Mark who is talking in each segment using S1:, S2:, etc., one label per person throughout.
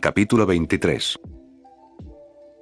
S1: Capítulo 23.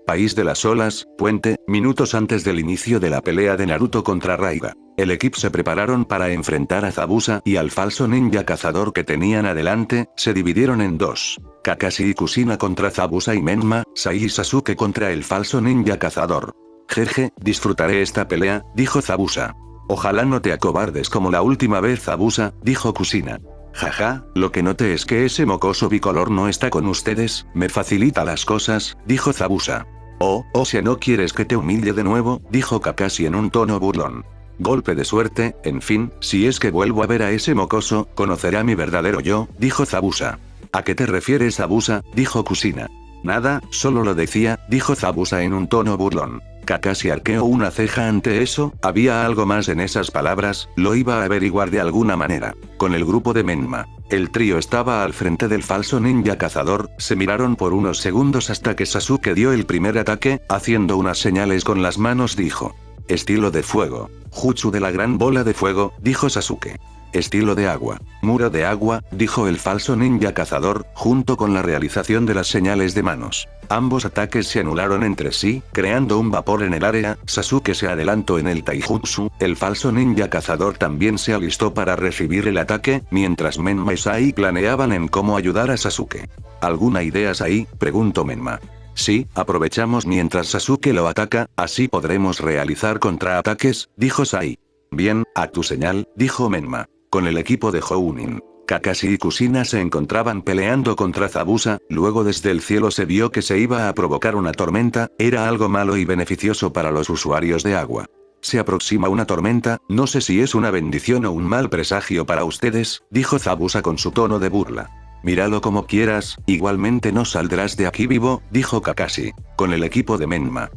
S1: País de las olas, puente, minutos antes del inicio de la pelea de Naruto contra Raiga. El equipo se prepararon para enfrentar a Zabuza y al falso ninja cazador que tenían adelante, se dividieron en dos. Kakashi y Kushina contra Zabuza y Menma, Sai y Sasuke contra el falso ninja cazador. Jeje, disfrutaré esta pelea, dijo Zabuza. Ojalá no te acobardes como la última vez, Zabuza, dijo Kushina. Jaja, lo que noté es que ese mocoso bicolor no está con ustedes, me facilita las cosas, dijo Zabuza. O sea, ¿no quieres que te humille de nuevo?, dijo Kakashi en un tono burlón. Golpe de suerte, en fin, si es que vuelvo a ver a ese mocoso, conocerá mi verdadero yo, dijo Zabuza. ¿A qué te refieres, Zabuza?, dijo Kushina. Nada, solo lo decía, dijo Zabuza en un tono burlón. Kakashi arqueó una ceja ante eso, había algo más en esas palabras, lo iba a averiguar de alguna manera. Con el grupo de Menma. El trío estaba al frente del falso ninja cazador, se miraron por unos segundos hasta que Sasuke dio el primer ataque, haciendo unas señales con las manos dijo. Estilo de fuego. Jutsu de la gran bola de fuego, dijo Sasuke. Estilo de agua. Muro de agua, dijo el falso ninja cazador, junto con la realización de las señales de manos. Ambos ataques se anularon entre sí, creando un vapor en el área. Sasuke se adelantó en el taijutsu, el falso ninja cazador también se alistó para recibir el ataque, mientras Menma y Sai planeaban en cómo ayudar a Sasuke. ¿Alguna idea, Sai?, preguntó Menma. Sí, aprovechamos mientras Sasuke lo ataca, así podremos realizar contraataques, dijo Sai. Bien, a tu señal, dijo Menma. Con el equipo de Jounin, Kakashi y Kushina se encontraban peleando contra Zabuza, luego desde el cielo se vio que se iba a provocar una tormenta, era algo malo y beneficioso para los usuarios de agua. Se aproxima una tormenta, no sé si es una bendición o un mal presagio para ustedes, dijo Zabuza con su tono de burla. Míralo como quieras, igualmente no saldrás de aquí vivo, dijo Kakashi. Con el equipo de Menma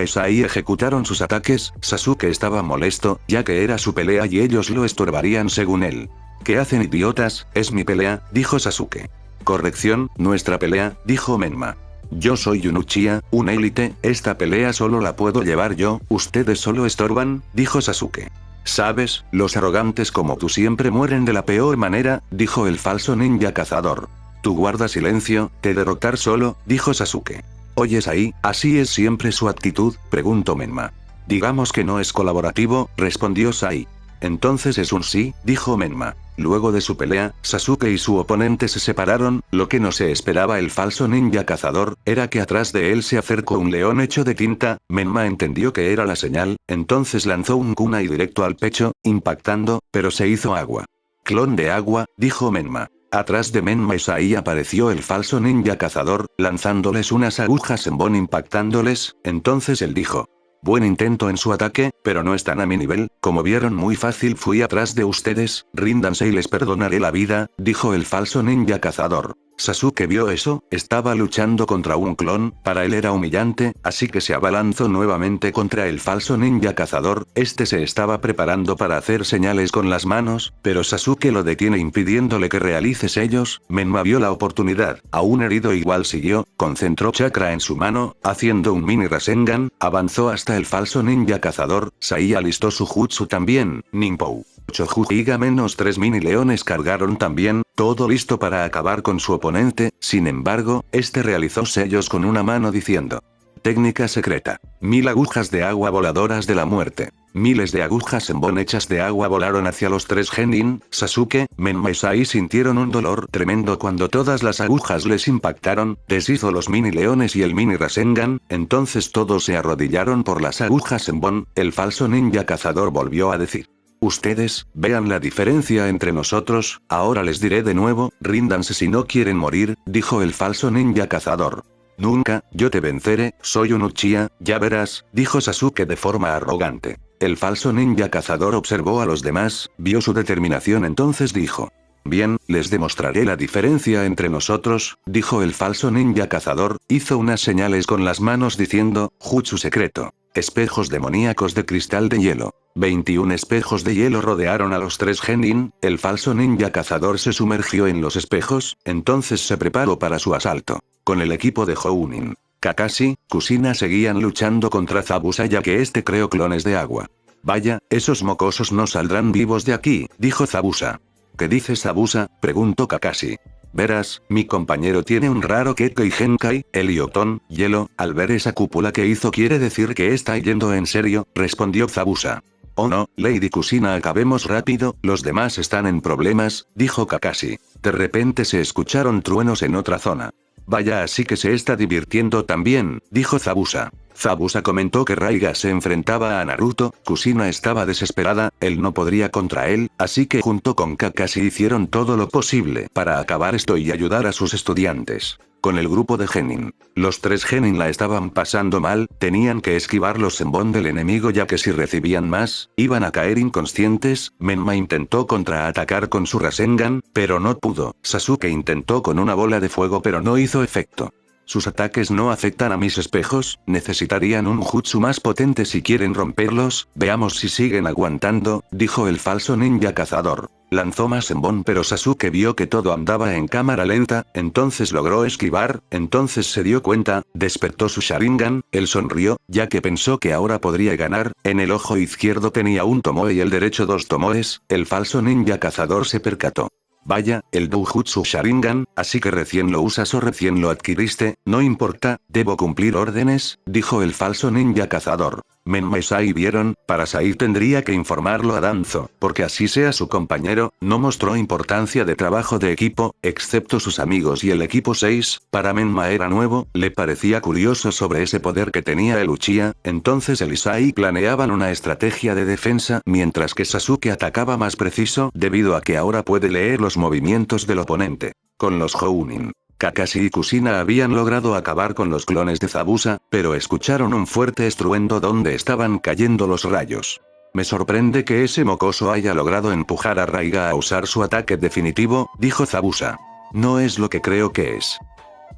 S1: y Sai ejecutaron sus ataques, Sasuke estaba molesto, ya que era su pelea y ellos lo estorbarían según él. ¿Qué hacen, idiotas? Es mi pelea, dijo Sasuke. Corrección, nuestra pelea, dijo Menma. Yo soy un Uchiha, un élite, esta pelea solo la puedo llevar yo, ustedes solo estorban, dijo Sasuke. Sabes, los arrogantes como tú siempre mueren de la peor manera, dijo el falso ninja cazador. Tú guarda silencio, te derrotar solo, dijo Sasuke. ¿Oyes ahí? ¿Así es siempre su actitud?, preguntó Menma. Digamos que no es colaborativo, respondió Sai. Entonces es un sí, dijo Menma. Luego de su pelea, Sasuke y su oponente se separaron, lo que no se esperaba el falso ninja cazador, era que atrás de él se acercó un león hecho de tinta. Menma entendió que era la señal, entonces lanzó un kunai directo al pecho, impactando, pero se hizo agua. Clon de agua, dijo Menma. Atrás de Menma y Sai apareció el falso ninja cazador, lanzándoles unas agujas en Bon impactándoles, entonces él dijo. Buen intento en su ataque, pero no están a mi nivel, como vieron muy fácil fui atrás de ustedes, ríndanse y les perdonaré la vida, dijo el falso ninja cazador. Sasuke vio eso, estaba luchando contra un clon, para él era humillante, así que se abalanzó nuevamente contra el falso ninja cazador, este se estaba preparando para hacer señales con las manos, pero Sasuke lo detiene impidiéndole que realice sellos. Menma vio la oportunidad, aún herido igual siguió, concentró chakra en su mano, haciendo un mini Rasengan, avanzó hasta el falso ninja cazador, Sai alistó su jutsu también, Ninpou. 8 Hyuga menos 3 mini leones cargaron también, todo listo para acabar con su oponente, sin embargo, este realizó sellos con una mano diciendo. Técnica secreta. 1000 agujas de agua voladoras de la muerte. Miles de agujas en Bon hechas de agua volaron hacia los 3 genin, Sasuke, Menma y Sai sintieron un dolor tremendo cuando todas las agujas les impactaron, deshizo los mini leones y el mini Rasengan, entonces todos se arrodillaron por las agujas en Bon, el falso ninja cazador volvió a decir. Ustedes, vean la diferencia entre nosotros, ahora les diré de nuevo, ríndanse si no quieren morir, dijo el falso ninja cazador. Nunca, yo te venceré, soy un Uchiha, ya verás, dijo Sasuke de forma arrogante. El falso ninja cazador observó a los demás, vio su determinación entonces dijo. Bien, les demostraré la diferencia entre nosotros, dijo el falso ninja cazador, hizo unas señales con las manos diciendo, jutsu secreto. Espejos demoníacos de cristal de hielo. 21 espejos de hielo rodearon a los 3 genin, el falso ninja cazador se sumergió en los espejos, entonces se preparó para su asalto. Con el equipo de Jounin, Kakashi, Kushina seguían luchando contra Zabuza ya que este creó clones de agua. Vaya, esos mocosos no saldrán vivos de aquí, dijo Zabuza. ¿Qué dices, Zabuza?, preguntó Kakashi. Verás, mi compañero tiene un raro Kekkei Genkai, Eliotón, hielo, al ver esa cúpula que hizo quiere decir que está yendo en serio, respondió Zabuza. Oh no, Lady Kusina, acabemos rápido, los demás están en problemas, dijo Kakashi. De repente se escucharon truenos en otra zona. Vaya, así que se está divirtiendo también, dijo Zabuza. Zabuza comentó que Raiga se enfrentaba a Naruto, Kusina estaba desesperada, él no podría contra él, así que junto con Kakashi hicieron todo lo posible para acabar esto y ayudar a sus estudiantes. Con el grupo de Genin. Los tres Genin la estaban pasando mal, tenían que esquivar los senbon del enemigo ya que si recibían más, iban a caer inconscientes. Menma intentó contraatacar con su Rasengan, pero no pudo. Sasuke intentó con una bola de fuego pero no hizo efecto. Sus ataques no afectan a mis espejos, necesitarían un jutsu más potente si quieren romperlos, veamos si siguen aguantando, dijo el falso ninja cazador. Lanzó más senbon pero Sasuke vio que todo andaba en cámara lenta, entonces logró esquivar, entonces se dio cuenta, despertó su Sharingan, él sonrió, ya que pensó que ahora podría ganar, en el ojo izquierdo tenía un tomoe y el derecho dos tomoes, el falso ninja cazador se percató. Vaya, el Doujutsu Sharingan, así que recién lo usas o recién lo adquiriste, no importa, debo cumplir órdenes, dijo el falso ninja cazador. Menma y Sai vieron, para Sai tendría que informarlo a Danzo, porque así sea su compañero, no mostró importancia de trabajo de equipo, excepto sus amigos y el equipo 6, para Menma era nuevo, le parecía curioso sobre ese poder que tenía el Uchiha, entonces él y Sai planeaban una estrategia de defensa, mientras que Sasuke atacaba más preciso, debido a que ahora puede leer los movimientos del oponente. Con los Jounin. Kakashi y Kusina habían logrado acabar con los clones de Zabuza, pero escucharon un fuerte estruendo donde estaban cayendo los rayos. Me sorprende que ese mocoso haya logrado empujar a Raiga a usar su ataque definitivo, dijo Zabuza. No es lo que creo que es.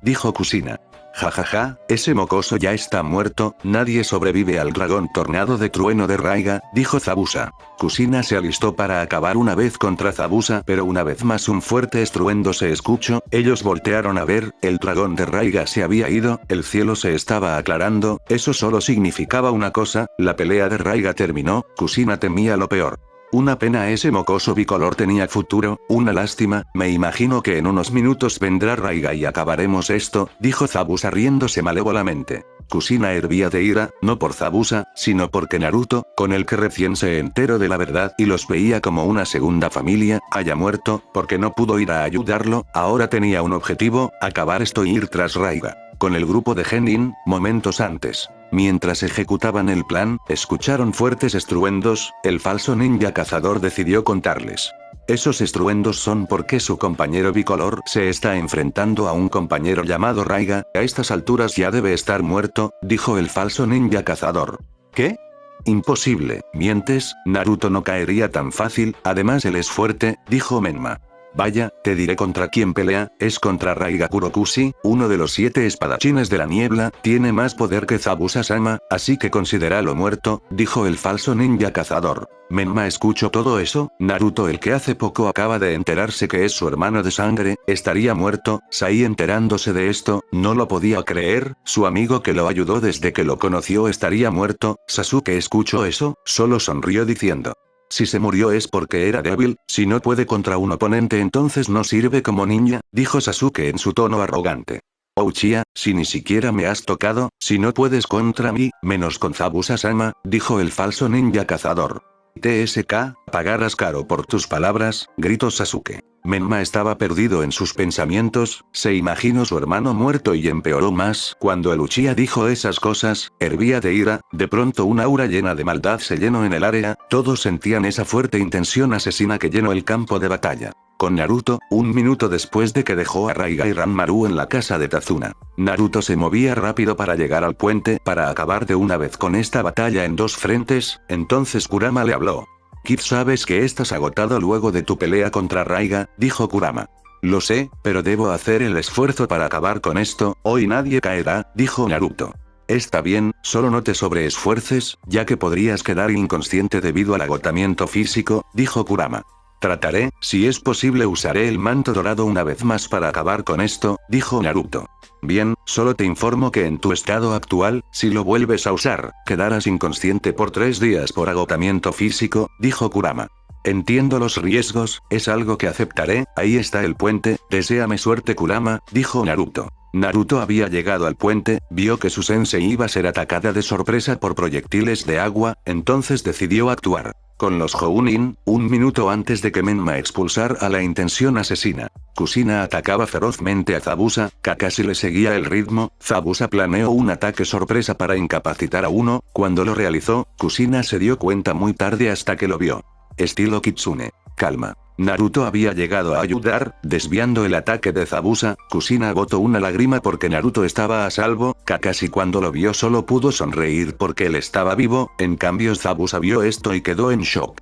S1: Dijo Kusina. Jajaja, ese mocoso ya está muerto, nadie sobrevive al dragón tornado de trueno de Raiga, dijo Zabuza. Kusina se alistó para acabar una vez contra Zabuza, pero una vez más un fuerte estruendo se escuchó, ellos voltearon a ver, el dragón de Raiga se había ido, el cielo se estaba aclarando, eso solo significaba una cosa, la pelea de Raiga terminó, Kusina temía lo peor. Una pena ese mocoso bicolor tenía futuro, una lástima, me imagino que en unos minutos vendrá Raiga y acabaremos esto, dijo Zabuza riéndose malévolamente. Kusina hervía de ira, no por Zabuza, sino porque Naruto, con el que recién se enteró de la verdad y los veía como una segunda familia, haya muerto, porque no pudo ir a ayudarlo, ahora tenía un objetivo, acabar esto y ir tras Raiga. Con el grupo de Genin, momentos antes. Mientras ejecutaban el plan, escucharon fuertes estruendos, el falso ninja cazador decidió contarles. Esos estruendos son porque su compañero bicolor se está enfrentando a un compañero llamado Raiga, a estas alturas ya debe estar muerto, dijo el falso ninja cazador. ¿Qué? Imposible, mientes, Naruto no caería tan fácil, además él es fuerte, dijo Menma. Vaya, te diré contra quién pelea, es contra Raiga Kurokushi, uno de los 7 espadachines de la niebla, tiene más poder que Zabuza-sama, así que considéralo muerto, dijo el falso ninja cazador. Menma escuchó todo eso, Naruto el que hace poco acaba de enterarse que es su hermano de sangre, estaría muerto, Sai enterándose de esto, no lo podía creer, su amigo que lo ayudó desde que lo conoció estaría muerto, Sasuke escuchó eso, solo sonrió diciendo. Si se murió es porque era débil, si no puede contra un oponente entonces no sirve como ninja, dijo Sasuke en su tono arrogante. Oh Uchiha, si ni siquiera me has tocado, si no puedes contra mí, menos con Zabuza-sama, dijo el falso ninja cazador. TSK, pagarás caro por tus palabras, gritó Sasuke. Menma estaba perdido en sus pensamientos, se imaginó su hermano muerto y empeoró más. Cuando el Uchiha dijo esas cosas, hervía de ira, de pronto una aura llena de maldad se llenó en el área, todos sentían esa fuerte intención asesina que llenó el campo de batalla. Con Naruto, un minuto después de que dejó a Raiga y Ranmaru en la casa de Tazuna. Naruto se movía rápido para llegar al puente para acabar de una vez con esta batalla en dos frentes, entonces Kurama le habló. Kid, sabes que estás agotado luego de tu pelea contra Raiga, dijo Kurama. Lo sé, pero debo hacer el esfuerzo para acabar con esto, hoy nadie caerá, dijo Naruto. Está bien, solo no te sobreesfuerces, ya que podrías quedar inconsciente debido al agotamiento físico, dijo Kurama. Trataré, si es posible usaré el manto dorado una vez más para acabar con esto, dijo Naruto. Bien, solo te informo que en tu estado actual, si lo vuelves a usar, quedarás inconsciente por 3 días por agotamiento físico, dijo Kurama. Entiendo los riesgos, es algo que aceptaré, ahí está el puente, deséame suerte Kurama, dijo Naruto. Naruto había llegado al puente, vio que su sensei iba a ser atacada de sorpresa por proyectiles de agua, entonces decidió actuar. Con los Jounin, un minuto antes de que Menma expulsara a la intención asesina. Kushina atacaba ferozmente a Zabuza, Kakashi le seguía el ritmo, Zabuza planeó un ataque sorpresa para incapacitar a uno, cuando lo realizó, Kushina se dio cuenta muy tarde hasta que lo vio. Estilo Kitsune. Calma. Naruto había llegado a ayudar, desviando el ataque de Zabuza, Kushina botó una lágrima porque Naruto estaba a salvo, Kakashi cuando lo vio solo pudo sonreír porque él estaba vivo, en cambio Zabuza vio esto y quedó en shock.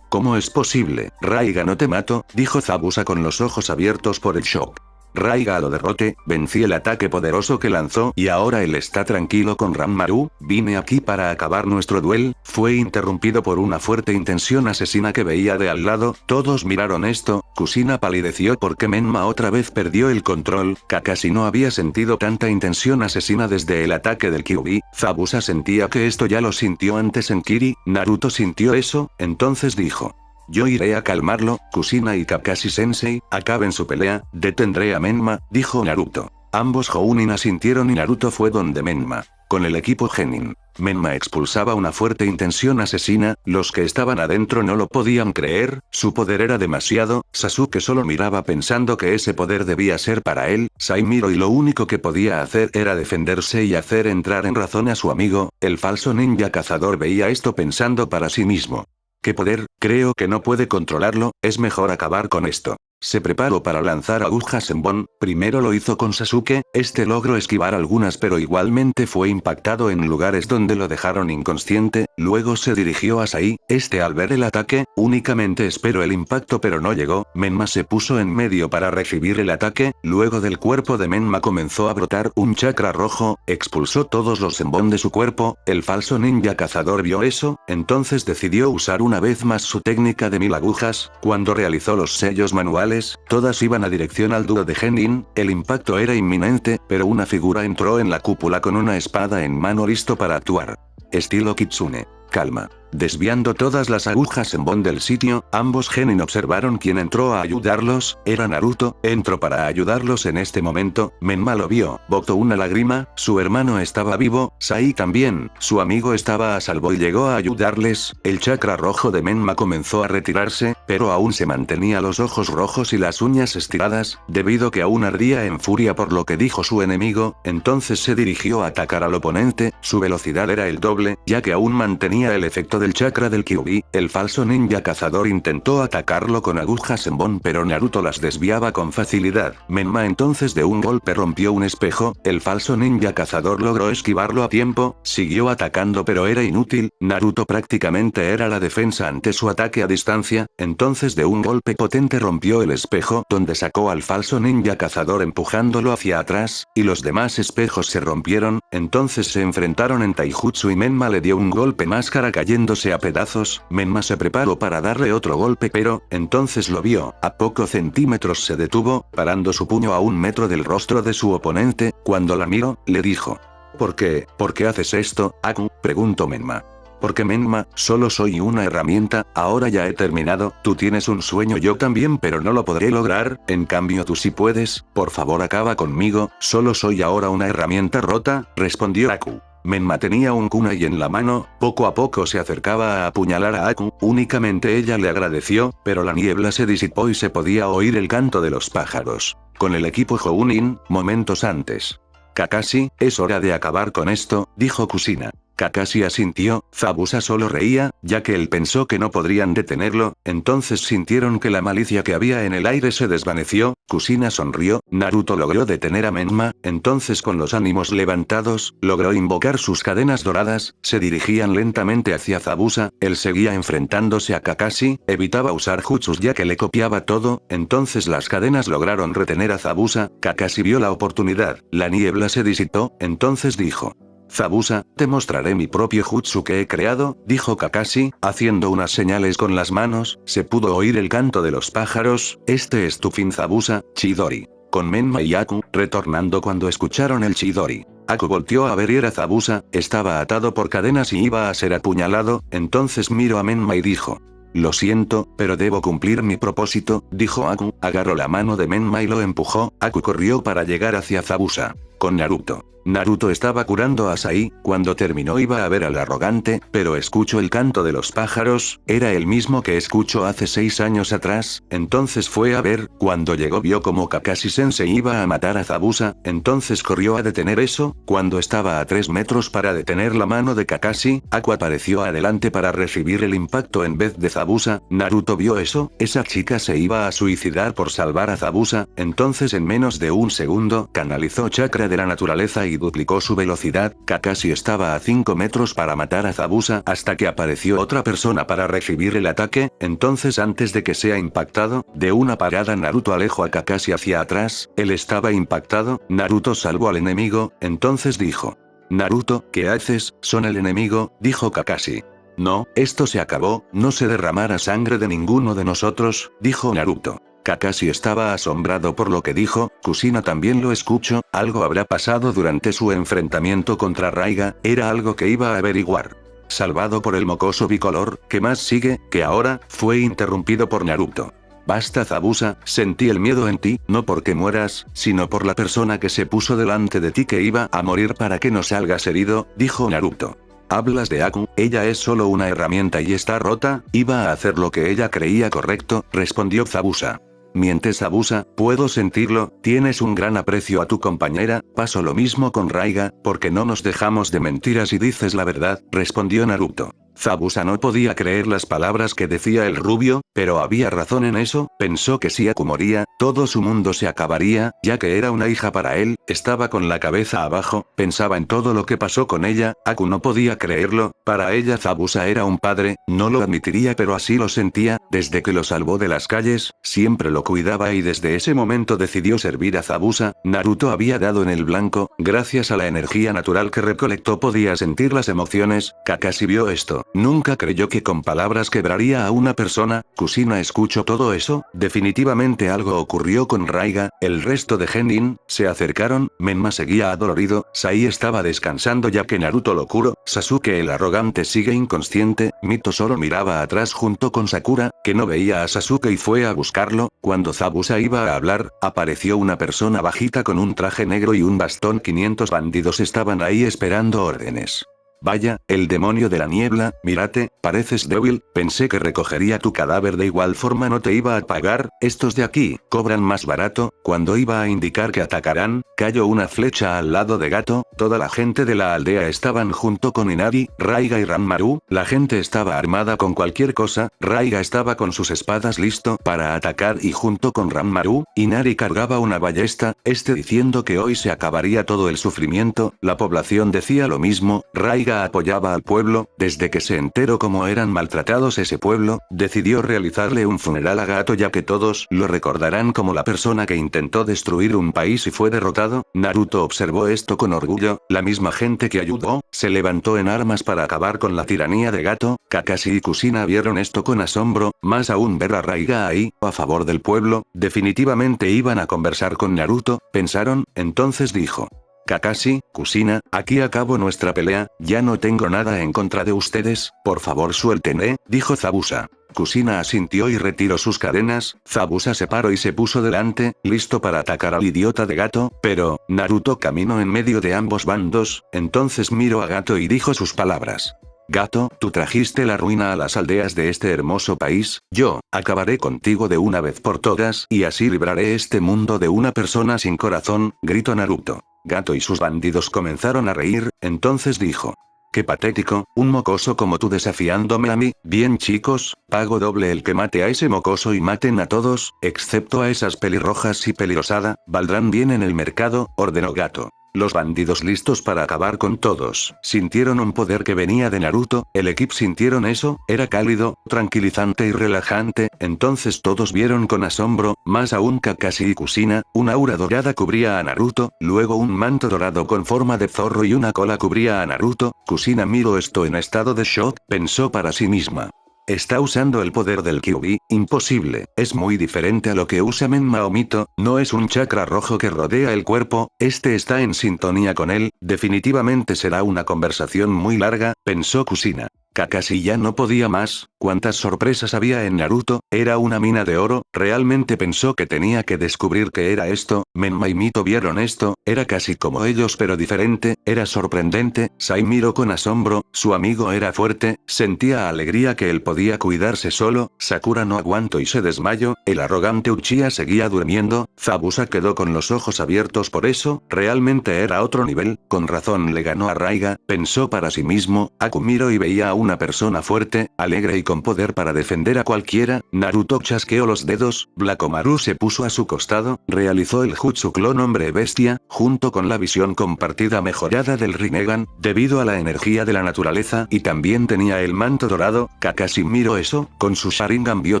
S1: ¿Cómo es posible? Raiga no te mato, dijo Zabuza con los ojos abiertos por el shock. Raiga lo derroté, vencí el ataque poderoso que lanzó y ahora él está tranquilo con Ranmaru, vine aquí para acabar nuestro duelo, fue interrumpido por una fuerte intención asesina que veía de al lado, todos miraron esto, Kushina palideció porque Menma otra vez perdió el control, Kakashi no había sentido tanta intención asesina desde el ataque del Kyuubi, Zabuza sentía que esto ya lo sintió antes en Kiri, Naruto sintió eso, entonces dijo. Yo iré a calmarlo, Kushina y Kakashi Sensei, acaben su pelea, detendré a Menma, dijo Naruto. Ambos Jounin asintieron y Naruto fue donde Menma. Con el equipo Genin. Menma expulsaba una fuerte intención asesina, los que estaban adentro no lo podían creer, su poder era demasiado, Sasuke solo miraba pensando que ese poder debía ser para él, Sai miró y lo único que podía hacer era defenderse y hacer entrar en razón a su amigo, el falso ninja cazador veía esto pensando para sí mismo. ¿Qué poder? Creo que no puede controlarlo, es mejor acabar con esto. Se preparó para lanzar agujas en Bon, primero lo hizo con Sasuke, este logró esquivar algunas pero igualmente fue impactado en lugares donde lo dejaron inconsciente, luego se dirigió a Sai, este al ver el ataque, únicamente esperó el impacto pero no llegó, Menma se puso en medio para recibir el ataque, luego del cuerpo de Menma comenzó a brotar un chakra rojo, expulsó todos los Zenbon de su cuerpo, el falso ninja cazador vio eso, entonces decidió usar una vez más su técnica de 1000 agujas, cuando realizó los sellos manuales, todas iban a dirección al dúo de Genin, el impacto era inminente, pero una figura entró en la cúpula con una espada en mano listo para actuar. Estilo Kitsune. Calma. Desviando todas las agujas en Bon del sitio, ambos Genin observaron quién entró a ayudarlos, era Naruto, entró para ayudarlos en este momento, Menma lo vio, botó una lágrima, su hermano estaba vivo, Sai también, su amigo estaba a salvo y llegó a ayudarles, el chakra rojo de Menma comenzó a retirarse, pero aún se mantenía los ojos rojos y las uñas estiradas, debido que aún ardía en furia por lo que dijo su enemigo, entonces se dirigió a atacar al oponente, su velocidad era el doble, ya que aún mantenía el efecto del chakra del Kyuubi, el falso ninja cazador intentó atacarlo con agujas en Bon pero Naruto las desviaba con facilidad, Menma entonces de un golpe rompió un espejo, el falso ninja cazador logró esquivarlo a tiempo, siguió atacando pero era inútil, Naruto prácticamente era la defensa ante su ataque a distancia, entonces de un golpe potente rompió el espejo donde sacó al falso ninja cazador empujándolo hacia atrás, y los demás espejos se rompieron, entonces se enfrentaron en Taijutsu y Menma le dio un golpe máscara cayéndose a pedazos, Menma se preparó para darle otro golpe pero, entonces lo vio, a pocos centímetros se detuvo, parando su puño a 1 metro del rostro de su oponente, cuando la miró, le dijo. ¿Por qué haces esto, Aku? Preguntó Menma. Porque Menma, solo soy una herramienta, ahora ya he terminado, tú tienes un sueño yo también pero no lo podré lograr, en cambio tú sí puedes, por favor acaba conmigo, solo soy ahora una herramienta rota, respondió Aku. Menma tenía un kunai en la mano, poco a poco se acercaba a apuñalar a Aku, únicamente ella le agradeció, pero la niebla se disipó y se podía oír el canto de los pájaros. Con el equipo Jounin, momentos antes. Kakashi, es hora de acabar con esto, dijo Kushina. Kakashi asintió, Zabuza solo reía, ya que él pensó que no podrían detenerlo, entonces sintieron que la malicia que había en el aire se desvaneció, Kushina sonrió, Naruto logró detener a Menma, entonces con los ánimos levantados, logró invocar sus cadenas doradas, se dirigían lentamente hacia Zabuza, él seguía enfrentándose a Kakashi, evitaba usar jutsus ya que le copiaba todo, entonces las cadenas lograron retener a Zabuza, Kakashi vio la oportunidad, la niebla se disipó, entonces dijo. Zabuza, te mostraré mi propio jutsu que he creado, dijo Kakashi, haciendo unas señales con las manos, se pudo oír el canto de los pájaros, este es tu fin Zabuza, Chidori. Con Menma y Aku, retornando cuando escucharon el Chidori. Aku volteó a ver y era Zabuza, estaba atado por cadenas y iba a ser apuñalado, entonces miró a Menma y dijo. Lo siento, pero debo cumplir mi propósito, dijo Aku, agarró la mano de Menma y lo empujó. Aku corrió para llegar hacia Zabuza. Con Naruto. Naruto estaba curando a Sai, cuando terminó iba a ver al arrogante, pero escuchó el canto de los pájaros, era el mismo que escuchó hace 6 años atrás, entonces fue a ver, cuando llegó vio como Kakashi-sensei iba a matar a Zabuza, entonces corrió a detener eso, cuando estaba a 3 metros para detener la mano de Kakashi, Aku apareció adelante para recibir el impacto en vez de Zabuza, Naruto vio eso, esa chica se iba a suicidar por salvar a Zabuza, entonces en menos de un segundo, canalizó chakra de la naturaleza y duplicó su velocidad, Kakashi estaba a 5 metros para matar a Zabuza hasta que apareció otra persona para recibir el ataque, entonces antes de que sea impactado, de una parada Naruto alejó a Kakashi hacia atrás, él estaba impactado, Naruto salvó al enemigo, entonces dijo. Naruto, ¿qué haces? Son el enemigo, dijo Kakashi. No, esto se acabó, no se derramará sangre de ninguno de nosotros, dijo Naruto. Kakashi estaba asombrado por lo que dijo, Kushina también lo escuchó, algo habrá pasado durante su enfrentamiento contra Raiga, era algo que iba a averiguar. Salvado por el mocoso bicolor, ¿qué más sigue? Que ahora, fue interrumpido por Naruto. Basta Zabuza, sentí el miedo en ti, no porque mueras, sino por la persona que se puso delante de ti que iba a morir para que no salgas herido, dijo Naruto. Hablas de Aku, ella es solo una herramienta y está rota, iba a hacer lo que ella creía correcto, respondió Zabuza. Mientes Zabuza, puedo sentirlo, tienes un gran aprecio a tu compañera, pasó lo mismo con Raiga, porque no nos dejamos de mentiras y dices la verdad, respondió Naruto. Zabuza no podía creer las palabras que decía el rubio, pero había razón en eso, pensó que si Aku moría, todo su mundo se acabaría, ya que era una hija para él, estaba con la cabeza abajo, pensaba en todo lo que pasó con ella, Aku no podía creerlo, para ella Zabuza era un padre, no lo admitiría pero así lo sentía, desde que lo salvó de las calles, siempre lo cuidaba y desde ese momento decidió servir a Zabuza, Naruto había dado en el blanco, gracias a la energía natural que recolectó podía sentir las emociones, Kakashi vio esto. Nunca creyó que con palabras quebraría a una persona, Kushina escuchó todo eso, definitivamente algo ocurrió con Raiga, el resto de Genin, se acercaron, Menma seguía adolorido, Sai estaba descansando ya que Naruto lo curó, Sasuke el arrogante sigue inconsciente, Mito solo miraba atrás junto con Sakura, que no veía a Sasuke y fue a buscarlo, cuando Zabuza iba a hablar, apareció una persona bajita con un traje negro y un bastón 500 bandidos estaban ahí esperando órdenes. Vaya, el demonio de la niebla, mírate, pareces débil, pensé que recogería tu cadáver de igual forma no te iba a pagar, estos de aquí, cobran más barato, cuando iba a indicar que atacarán, cayó una flecha al lado de Gato, toda la gente de la aldea estaban junto con Inari, Raiga y Ranmaru, la gente estaba armada con cualquier cosa, Raiga estaba con sus espadas listo para atacar y junto con Ranmaru, Inari cargaba una ballesta, diciendo que hoy se acabaría todo el sufrimiento, la población decía lo mismo, Raiga apoyaba al pueblo, desde que se enteró cómo eran maltratados ese pueblo, decidió realizarle un funeral a Gato ya que todos lo recordarán como la persona que intentó destruir un país y fue derrotado, Naruto observó esto con orgullo, la misma gente que ayudó, se levantó en armas para acabar con la tiranía de Gato, Kakashi y Kushina vieron esto con asombro, más aún ver a Raiga ahí, a favor del pueblo, definitivamente iban a conversar con Naruto, pensaron, entonces dijo. Kakashi, Kushina, aquí acabo nuestra pelea, ya no tengo nada en contra de ustedes, por favor suéltenme, dijo Zabuza. Kushina asintió y retiró sus cadenas, Zabuza se paró y se puso delante, listo para atacar al idiota de Gato, pero, Naruto caminó en medio de ambos bandos, entonces miró a Gato y dijo sus palabras. Gato, tú trajiste la ruina a las aldeas de este hermoso país, yo, acabaré contigo de una vez por todas y así libraré este mundo de una persona sin corazón, gritó Naruto. Gato y sus bandidos comenzaron a reír, entonces dijo. Qué patético, un mocoso como tú desafiándome a mí, bien chicos, pago doble el que mate a ese mocoso y maten a todos, excepto a esas pelirrojas y pelirosada, valdrán bien en el mercado, ordenó Gato. Los bandidos listos para acabar con todos, sintieron un poder que venía de Naruto, el equipo sintieron eso, era cálido, tranquilizante y relajante, entonces todos vieron con asombro, más aún Kakashi y Kushina, una aura dorada cubría a Naruto, luego un manto dorado con forma de zorro y una cola cubría a Naruto, Kushina miró esto en estado de shock, pensó para sí misma. Está usando el poder del Kyuubi, imposible, es muy diferente a lo que usa Menma o Mito, no es un chakra rojo que rodea el cuerpo, está en sintonía con él, definitivamente será una conversación muy larga, pensó Kushina. Kakashi ya no podía más. Cuántas sorpresas había en Naruto, era una mina de oro, realmente pensó que tenía que descubrir qué era esto. Menma y Mito vieron esto, era casi como ellos pero diferente, era sorprendente. Sai miró con asombro, su amigo era fuerte, sentía alegría que él podía cuidarse solo. Sakura no aguantó y se desmayó, el arrogante Uchiha seguía durmiendo. Zabuza quedó con los ojos abiertos por eso, realmente era otro nivel, con razón le ganó a Raiga, pensó para sí mismo. Akumiro y veía a una persona fuerte, alegre y con poder para defender a cualquiera. Naruto chasqueó los dedos, Blakomaru se puso a su costado, realizó el Jutsu clon hombre bestia, junto con la visión compartida mejorada del Rinnegan, debido a la energía de la naturaleza y también tenía el manto dorado. Kakashi miró eso, con su Sharingan vio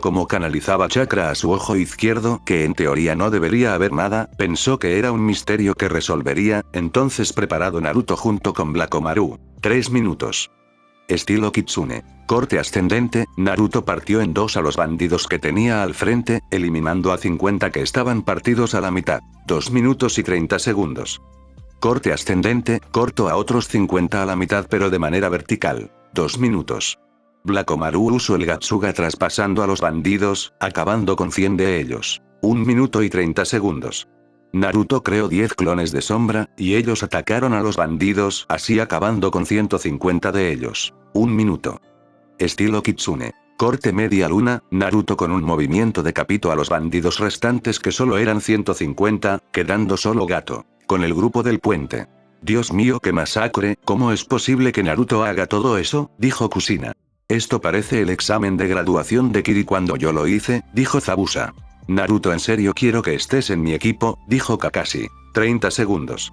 S1: cómo canalizaba chakra a su ojo izquierdo, que en teoría no debería haber nada, pensó que era un misterio que resolvería, entonces preparado Naruto junto con Blakomaru. 3 minutos. Estilo Kitsune. Corte ascendente, Naruto partió en dos a los bandidos que tenía al frente, eliminando a 50 que estaban partidos a la mitad. 2 minutos y 30 segundos. Corte ascendente, cortó a otros 50 a la mitad pero de manera vertical. 2 minutos. Blakomaru usó el Gatsuga traspasando a los bandidos, acabando con 100 de ellos. 1 minuto y 30 segundos. Naruto creó 10 clones de sombra, y ellos atacaron a los bandidos, así acabando con 150 de ellos. 1 minuto. Estilo Kitsune. Corte media luna, Naruto con un movimiento decapitó a los bandidos restantes que solo eran 150, quedando solo Gato. Con el grupo del puente. Dios mío qué masacre, ¿cómo es posible que Naruto haga todo eso? Dijo Kushina. Esto parece el examen de graduación de Kiri cuando yo lo hice, dijo Zabuza. Naruto en serio quiero que estés en mi equipo, dijo Kakashi. 30 segundos.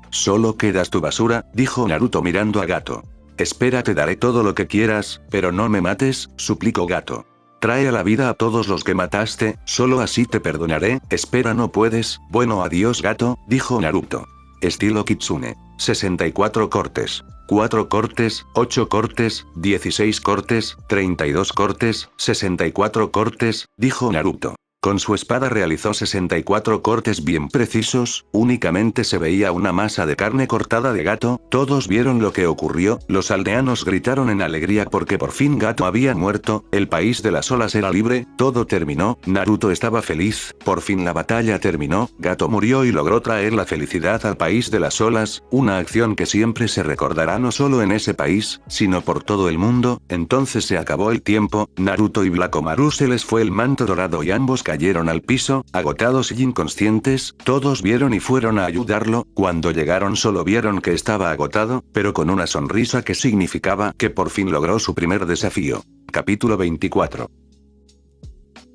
S1: Solo quedas tu basura, dijo Naruto mirando a Gato. Espera te daré todo lo que quieras, pero no me mates, suplicó Gato. Trae a la vida a todos los que mataste, solo así te perdonaré. Espera no puedes, bueno adiós Gato, dijo Naruto. Estilo Kitsune. 64 cortes. 4 cortes, 8 cortes, 16 cortes, 32 cortes, 64 cortes, dijo Naruto. Con su espada realizó 64 cortes bien precisos, únicamente se veía una masa de carne cortada de Gato, todos vieron lo que ocurrió, los aldeanos gritaron en alegría porque por fin Gato había muerto, el país de las olas era libre, todo terminó, Naruto estaba feliz, por fin la batalla terminó, Gato murió y logró traer la felicidad al país de las olas, una acción que siempre se recordará no solo en ese país, sino por todo el mundo. Entonces se acabó el tiempo, Naruto y Blakomaru se les fue el manto dorado y ambos cayeron al piso, agotados y inconscientes, todos vieron y fueron a ayudarlo, cuando llegaron solo vieron que estaba agotado, pero con una sonrisa que significaba que por fin logró su primer desafío. Capítulo 24.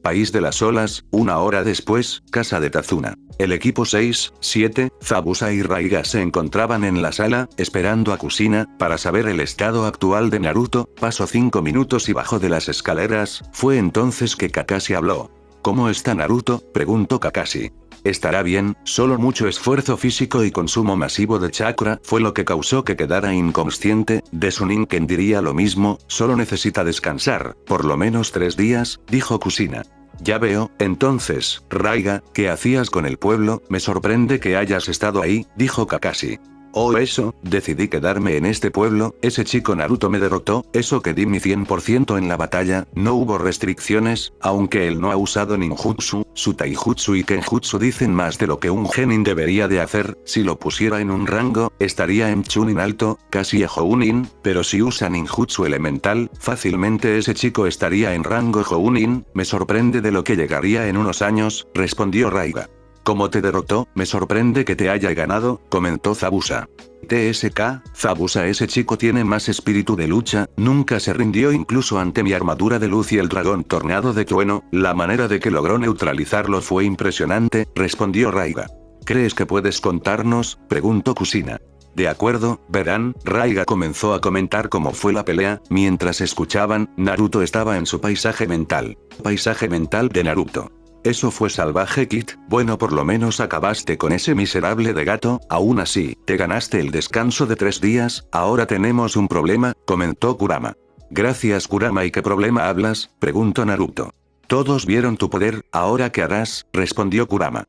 S1: País de las olas, 1 hora después, casa de Tazuna. El equipo 6, 7, Zabuza y Raiga se encontraban en la sala, esperando a Kushina, para saber el estado actual de Naruto. Pasó 5 minutos y bajó de las escaleras, fue entonces que Kakashi habló. ¿Cómo está Naruto?, preguntó Kakashi. Estará bien, solo mucho esfuerzo físico y consumo masivo de chakra fue lo que causó que quedara inconsciente. De Suninken diría lo mismo, solo necesita descansar, por lo menos 3 días, dijo Kushina. Ya veo, entonces, Raiga, ¿qué hacías con el pueblo? Me sorprende que hayas estado ahí, dijo Kakashi. Oh eso, decidí quedarme en este pueblo, ese chico Naruto me derrotó, eso que di mi 100% en la batalla, no hubo restricciones, aunque él no ha usado ninjutsu, su taijutsu y kenjutsu dicen más de lo que un genin debería de hacer, si lo pusiera en un rango, estaría en Chunin alto, casi Jounin, pero si usa ninjutsu elemental, fácilmente ese chico estaría en rango Jounin, me sorprende de lo que llegaría en unos años, respondió Raiga. ¿Cómo te derrotó? Me sorprende que te haya ganado, comentó Zabuza. TSK, Zabuza ese chico tiene más espíritu de lucha, nunca se rindió incluso ante mi armadura de luz y el dragón tornado de trueno, la manera de que logró neutralizarlo fue impresionante, respondió Raiga. ¿Crees que puedes contarnos?, preguntó Kushina. De acuerdo, verán, Raiga comenzó a comentar cómo fue la pelea, mientras escuchaban, Naruto estaba en su paisaje mental. Paisaje mental de Naruto. Eso fue salvaje Kid, bueno por lo menos acabaste con ese miserable de Gato, aún así, te ganaste el descanso de 3 días, ahora tenemos un problema, comentó Kurama. Gracias Kurama ¿y qué problema hablas?, preguntó Naruto. Todos vieron tu poder, ¿ahora qué harás?, respondió Kurama.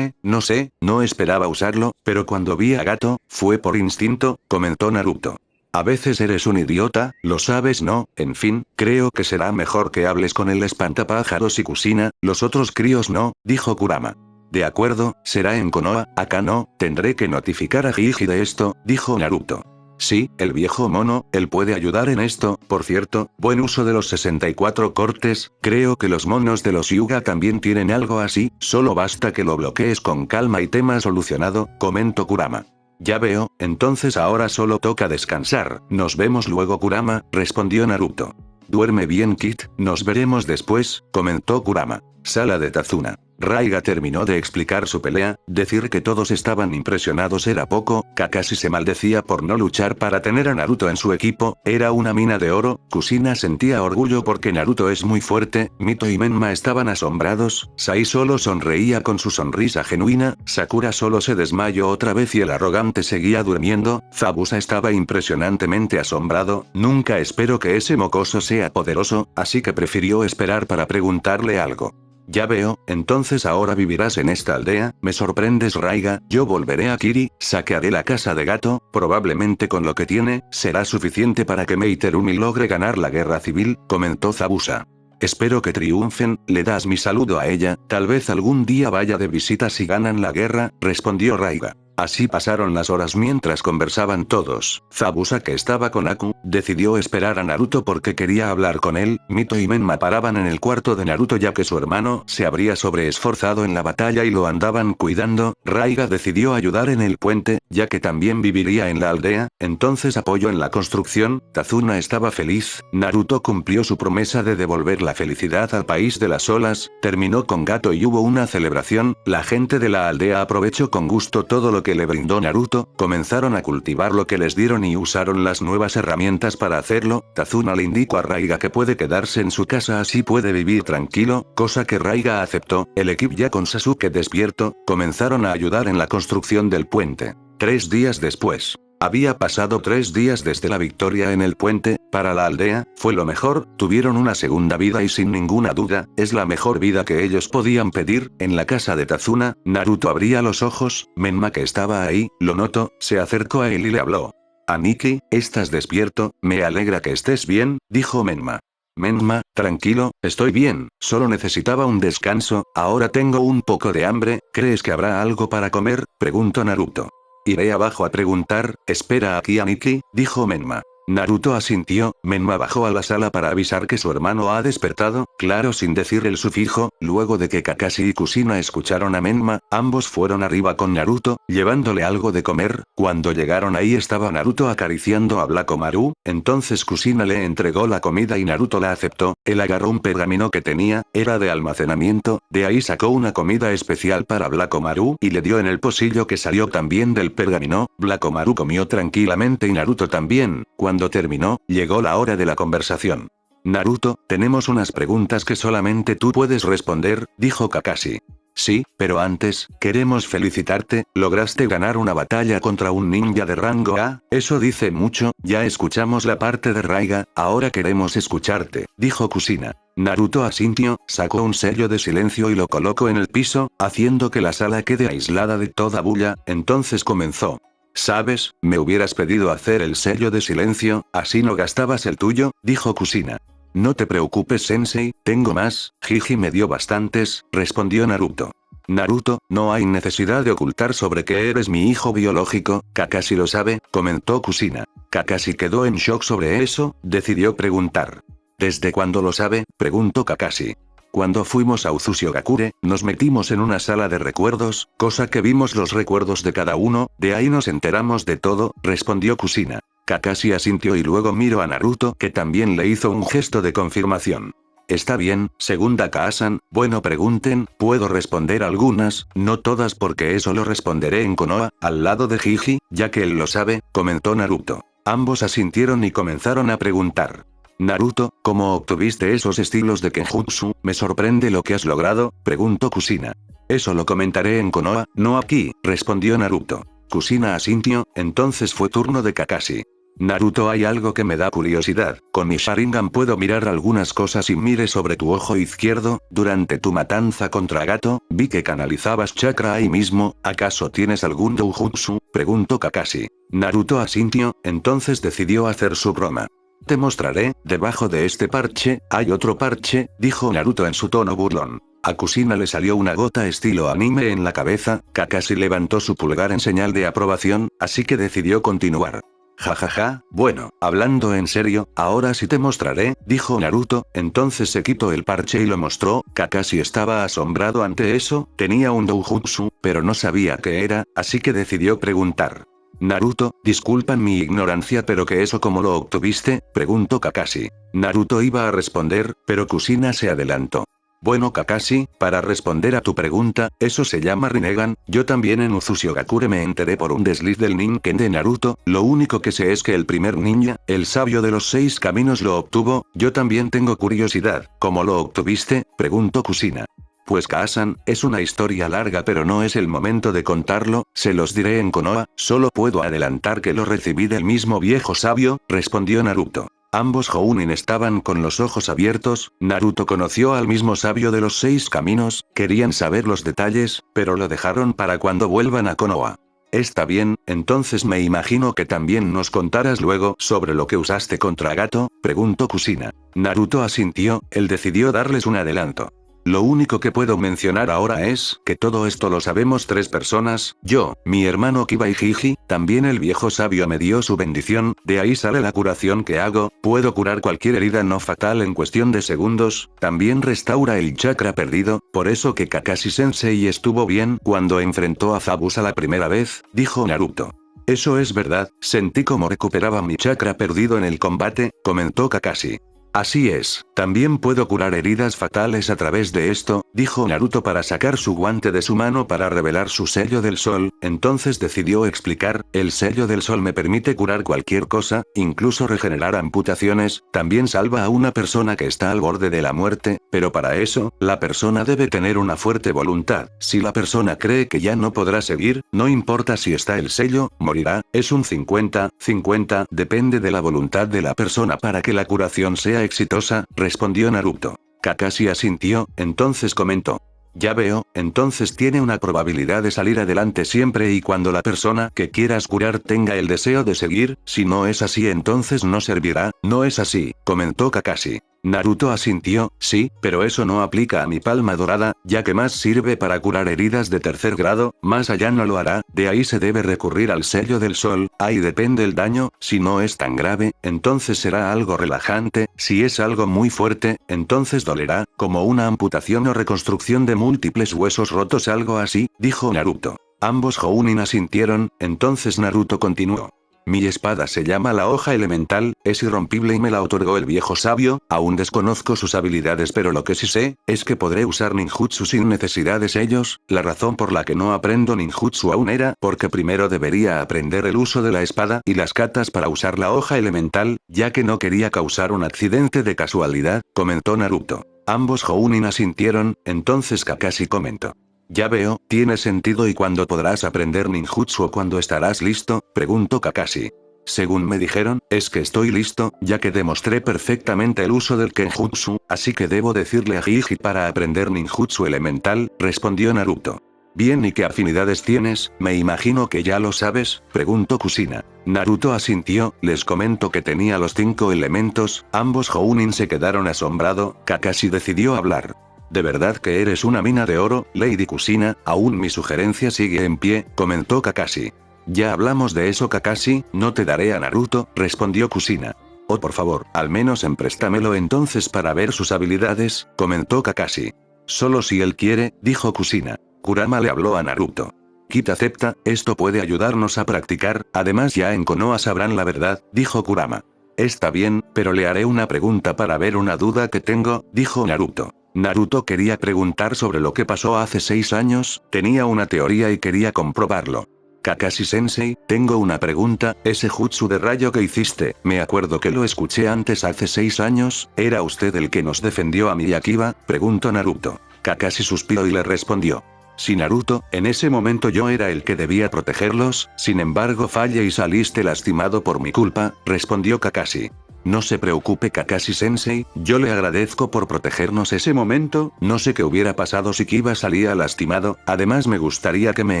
S1: No sé, no esperaba usarlo, pero cuando vi a Gato, fue por instinto, comentó Naruto. A veces eres un idiota, lo sabes, ¿no? En fin, creo que será mejor que hables con el espantapájaros y Kusina, los otros críos no, dijo Kurama. De acuerdo, será en Konoha, acá no, tendré que notificar a Hiji de esto, dijo Naruto. Sí, el viejo mono, él puede ayudar en esto, por cierto, buen uso de los 64 cortes, creo que los monos de los Hyuga también tienen algo así, solo basta que lo bloquees con calma y tema solucionado, comentó Kurama. Ya veo, entonces ahora solo toca descansar, nos vemos luego Kurama, respondió Naruto. Duerme bien Kid, nos veremos después, comentó Kurama. Sala de Tazuna. Raiga terminó de explicar su pelea, decir que todos estaban impresionados era poco, Kakashi se maldecía por no luchar para tener a Naruto en su equipo, era una mina de oro, Kusina sentía orgullo porque Naruto es muy fuerte, Mito y Menma estaban asombrados, Sai solo sonreía con su sonrisa genuina, Sakura solo se desmayó otra vez y el arrogante seguía durmiendo, Zabuza estaba impresionantemente asombrado, nunca espero que ese mocoso sea poderoso, así que prefirió esperar para preguntarle algo. Ya veo, entonces ahora vivirás en esta aldea, me sorprendes Raiga, yo volveré a Kiri, saquearé la casa de gato, probablemente con lo que tiene, será suficiente para que Meiterumi logre ganar la guerra civil, comentó Zabuza. Espero que triunfen, le das mi saludo a ella, tal vez algún día vaya de visita si ganan la guerra, respondió Raiga. Así pasaron las horas mientras conversaban todos. Zabuza, que estaba con Aku, decidió esperar a Naruto porque quería hablar con él. Mito y Menma paraban en el cuarto de Naruto ya que su hermano se habría sobreesforzado en la batalla y lo andaban cuidando. Raiga decidió ayudar en el puente, ya que también viviría en la aldea, entonces apoyó en la construcción. Tazuna estaba feliz, Naruto cumplió su promesa de devolver la felicidad al país de las olas, terminó con Gato y hubo una celebración, la gente de la aldea aprovechó con gusto todo lo que le brindó Naruto, comenzaron a cultivar lo que les dieron y usaron las nuevas herramientas para hacerlo. Tazuna le indicó a Raiga que puede quedarse en su casa así puede vivir tranquilo, cosa que Raiga aceptó. El equipo ya con Sasuke despierto, comenzaron a ayudar en la construcción del puente. 3 días después. Había pasado 3 días desde la victoria en el puente, para la aldea, fue lo mejor, tuvieron una segunda vida y sin ninguna duda, es la mejor vida que ellos podían pedir. En la casa de Tazuna, Naruto abría los ojos, Menma que estaba ahí, lo notó, se acercó a él y le habló. Aniki, ¿estás despierto? Me alegra que estés bien, dijo Menma. Menma, tranquilo, estoy bien, solo necesitaba un descanso, ahora tengo un poco de hambre, ¿crees que habrá algo para comer? Preguntó Naruto. Iré abajo a preguntar, espera aquí Aniki, dijo Menma. Naruto asintió, Menma bajó a la sala para avisar que su hermano ha despertado, claro sin decir el sufijo, luego de que Kakashi y Kusina escucharon a Menma, ambos fueron arriba con Naruto, llevándole algo de comer, cuando llegaron ahí estaba Naruto acariciando a Byakumaru, entonces Kusina le entregó la comida y Naruto la aceptó, él agarró un pergamino que tenía, era de almacenamiento, de ahí sacó una comida especial para Byakumaru y le dio en el pocillo que salió también del pergamino, Byakumaru comió tranquilamente y Naruto también, cuando terminó, llegó la hora de la conversación. Naruto, tenemos unas preguntas que solamente tú puedes responder, dijo Kakashi. Sí, pero antes, queremos felicitarte, lograste ganar una batalla contra un ninja de rango A, eso dice mucho, ya escuchamos la parte de Raiga, ahora queremos escucharte, dijo Kusina. Naruto asintió, sacó un sello de silencio y lo colocó en el piso, haciendo que la sala quede aislada de toda bulla, entonces comenzó. ¿Sabes? Me hubieras pedido hacer el sello de silencio, así no gastabas el tuyo, dijo Kusina. No te preocupes Sensei, tengo más, Hiji me dio bastantes, respondió Naruto. Naruto, no hay necesidad de ocultar sobre que eres mi hijo biológico, Kakashi lo sabe, comentó Kusina. Kakashi quedó en shock sobre eso, decidió preguntar. ¿Desde cuándo lo sabe? Preguntó Kakashi. Cuando fuimos a Uzushigakure, nos metimos en una sala de recuerdos, cosa que vimos los recuerdos de cada uno, de ahí nos enteramos de todo, respondió Kusina. Kakashi asintió y luego miró a Naruto que también le hizo un gesto de confirmación. Está bien, segunda Kaasan, bueno pregunten, puedo responder algunas, no todas porque eso lo responderé en Konoha, al lado de Hiji, ya que él lo sabe, comentó Naruto. Ambos asintieron y comenzaron a preguntar. Naruto, ¿cómo obtuviste esos estilos de Kenjutsu? Me sorprende lo que has logrado, preguntó Kusina. Eso lo comentaré en Konoha, no aquí, respondió Naruto. Kusina asintió, entonces fue turno de Kakashi. Naruto, hay algo que me da curiosidad. Con mi Sharingan puedo mirar algunas cosas y mire sobre tu ojo izquierdo. Durante tu matanza contra Gato, vi que canalizabas chakra ahí mismo. ¿Acaso tienes algún doujutsu?, preguntó Kakashi. Naruto asintió, entonces decidió hacer su broma. Te mostraré, debajo de este parche, hay otro parche, dijo Naruto en su tono burlón. A Kushina le salió una gota estilo anime en la cabeza. Kakashi levantó su pulgar en señal de aprobación, así que decidió continuar. Jajaja, bueno, hablando en serio, ahora sí te mostraré, dijo Naruto, entonces se quitó el parche y lo mostró. Kakashi estaba asombrado ante eso, tenía un doujutsu, pero no sabía qué era, así que decidió preguntar. Naruto, disculpan mi ignorancia, pero ¿qué eso cómo lo obtuviste?, preguntó Kakashi. Naruto iba a responder, pero Kushina se adelantó. Bueno Kakashi, para responder a tu pregunta, eso se llama Rinnegan. Yo también en Uzushiogakure me enteré por un desliz del Ninken de Naruto. Lo único que sé es que el primer ninja, el sabio de los 6 caminos, lo obtuvo. Yo también tengo curiosidad. ¿Cómo lo obtuviste?, preguntó Kushina. Pues Kaasan, es una historia larga pero no es el momento de contarlo, se los diré en Konoha, solo puedo adelantar que lo recibí del mismo viejo sabio, respondió Naruto. Ambos Jounin estaban con los ojos abiertos. Naruto conoció al mismo sabio de los 6 caminos, querían saber los detalles, pero lo dejaron para cuando vuelvan a Konoha. Está bien, entonces me imagino que también nos contarás luego sobre lo que usaste contra Gato, preguntó Kushina. Naruto asintió, él decidió darles un adelanto. Lo único que puedo mencionar ahora es que todo esto lo sabemos 3 personas, yo, mi hermano Kiba y Jiji, también el viejo sabio me dio su bendición, de ahí sale la curación que hago, puedo curar cualquier herida no fatal en cuestión de segundos, también restaura el chakra perdido, por eso que Kakashi Sensei estuvo bien cuando enfrentó a Zabuza la primera vez, dijo Naruto. Eso es verdad, sentí como recuperaba mi chakra perdido en el combate, comentó Kakashi. Así es, también puedo curar heridas fatales a través de esto, dijo Naruto para sacar su guante de su mano para revelar su sello del sol, entonces decidió explicar, el sello del sol me permite curar cualquier cosa, incluso regenerar amputaciones, también salva a una persona que está al borde de la muerte, pero para eso, la persona debe tener una fuerte voluntad, si la persona cree que ya no podrá seguir, no importa si está el sello, morirá, es un 50-50, depende de la voluntad de la persona para que la curación sea exitosa, respondió Naruto. Kakashi asintió, entonces comentó. Ya veo, entonces tiene una probabilidad de salir adelante siempre y cuando la persona que quieras curar tenga el deseo de seguir, si no es así entonces no servirá, ¿no es así?, comentó Kakashi. Naruto asintió, sí, pero eso no aplica a mi palma dorada, ya que más sirve para curar heridas de tercer grado, más allá no lo hará, de ahí se debe recurrir al sello del sol, ahí depende el daño, si no es tan grave, entonces será algo relajante, si es algo muy fuerte, entonces dolerá, como una amputación o reconstrucción de múltiples huesos rotos, algo así, dijo Naruto. Ambos Jounin asintieron, entonces Naruto continuó. Mi espada se llama la hoja elemental, es irrompible y me la otorgó el viejo sabio, aún desconozco sus habilidades pero lo que sí sé, es que podré usar ninjutsu sin necesidad de sellos, la razón por la que no aprendo ninjutsu aún era porque primero debería aprender el uso de la espada y las katas para usar la hoja elemental, ya que no quería causar un accidente de casualidad, comentó Naruto. Ambos Jounin asintieron, entonces Kakashi comentó. Ya veo, tiene sentido. ¿Y cuándo podrás aprender ninjutsu o cuándo estarás listo?, preguntó Kakashi. Según me dijeron, es que estoy listo, ya que demostré perfectamente el uso del kenjutsu, así que debo decirle a Jiji para aprender ninjutsu elemental, respondió Naruto. Bien, ¿y qué afinidades tienes? Me imagino que ya lo sabes, preguntó Kushina. Naruto asintió, les comento que tenía los 5 elementos, ambos Jounin se quedaron asombrados, Kakashi decidió hablar. ¿De verdad que eres una mina de oro, Lady Kushina? Aún mi sugerencia sigue en pie, comentó Kakashi. Ya hablamos de eso Kakashi, no te daré a Naruto, respondió Kushina. Oh por favor, al menos empréstamelo entonces para ver sus habilidades, comentó Kakashi. Solo si él quiere, dijo Kushina. Kurama le habló a Naruto. Kit acepta, esto puede ayudarnos a practicar, además ya en Konoha sabrán la verdad, dijo Kurama. Está bien, pero le haré una pregunta para ver una duda que tengo, dijo Naruto. Naruto quería preguntar sobre lo que pasó hace 6 años, tenía una teoría y quería comprobarlo. Kakashi-sensei, tengo una pregunta, ese jutsu de rayo que hiciste, me acuerdo que lo escuché antes hace 6 años, ¿era usted el que nos defendió a mí y a Kiba?, preguntó Naruto. Kakashi suspiró y le respondió. Sí, Naruto, en ese momento yo era el que debía protegerlos, sin embargo fallé y saliste lastimado por mi culpa, respondió Kakashi. No se preocupe Kakashi-sensei, yo le agradezco por protegernos ese momento, no sé qué hubiera pasado si Kiba salía lastimado, además me gustaría que me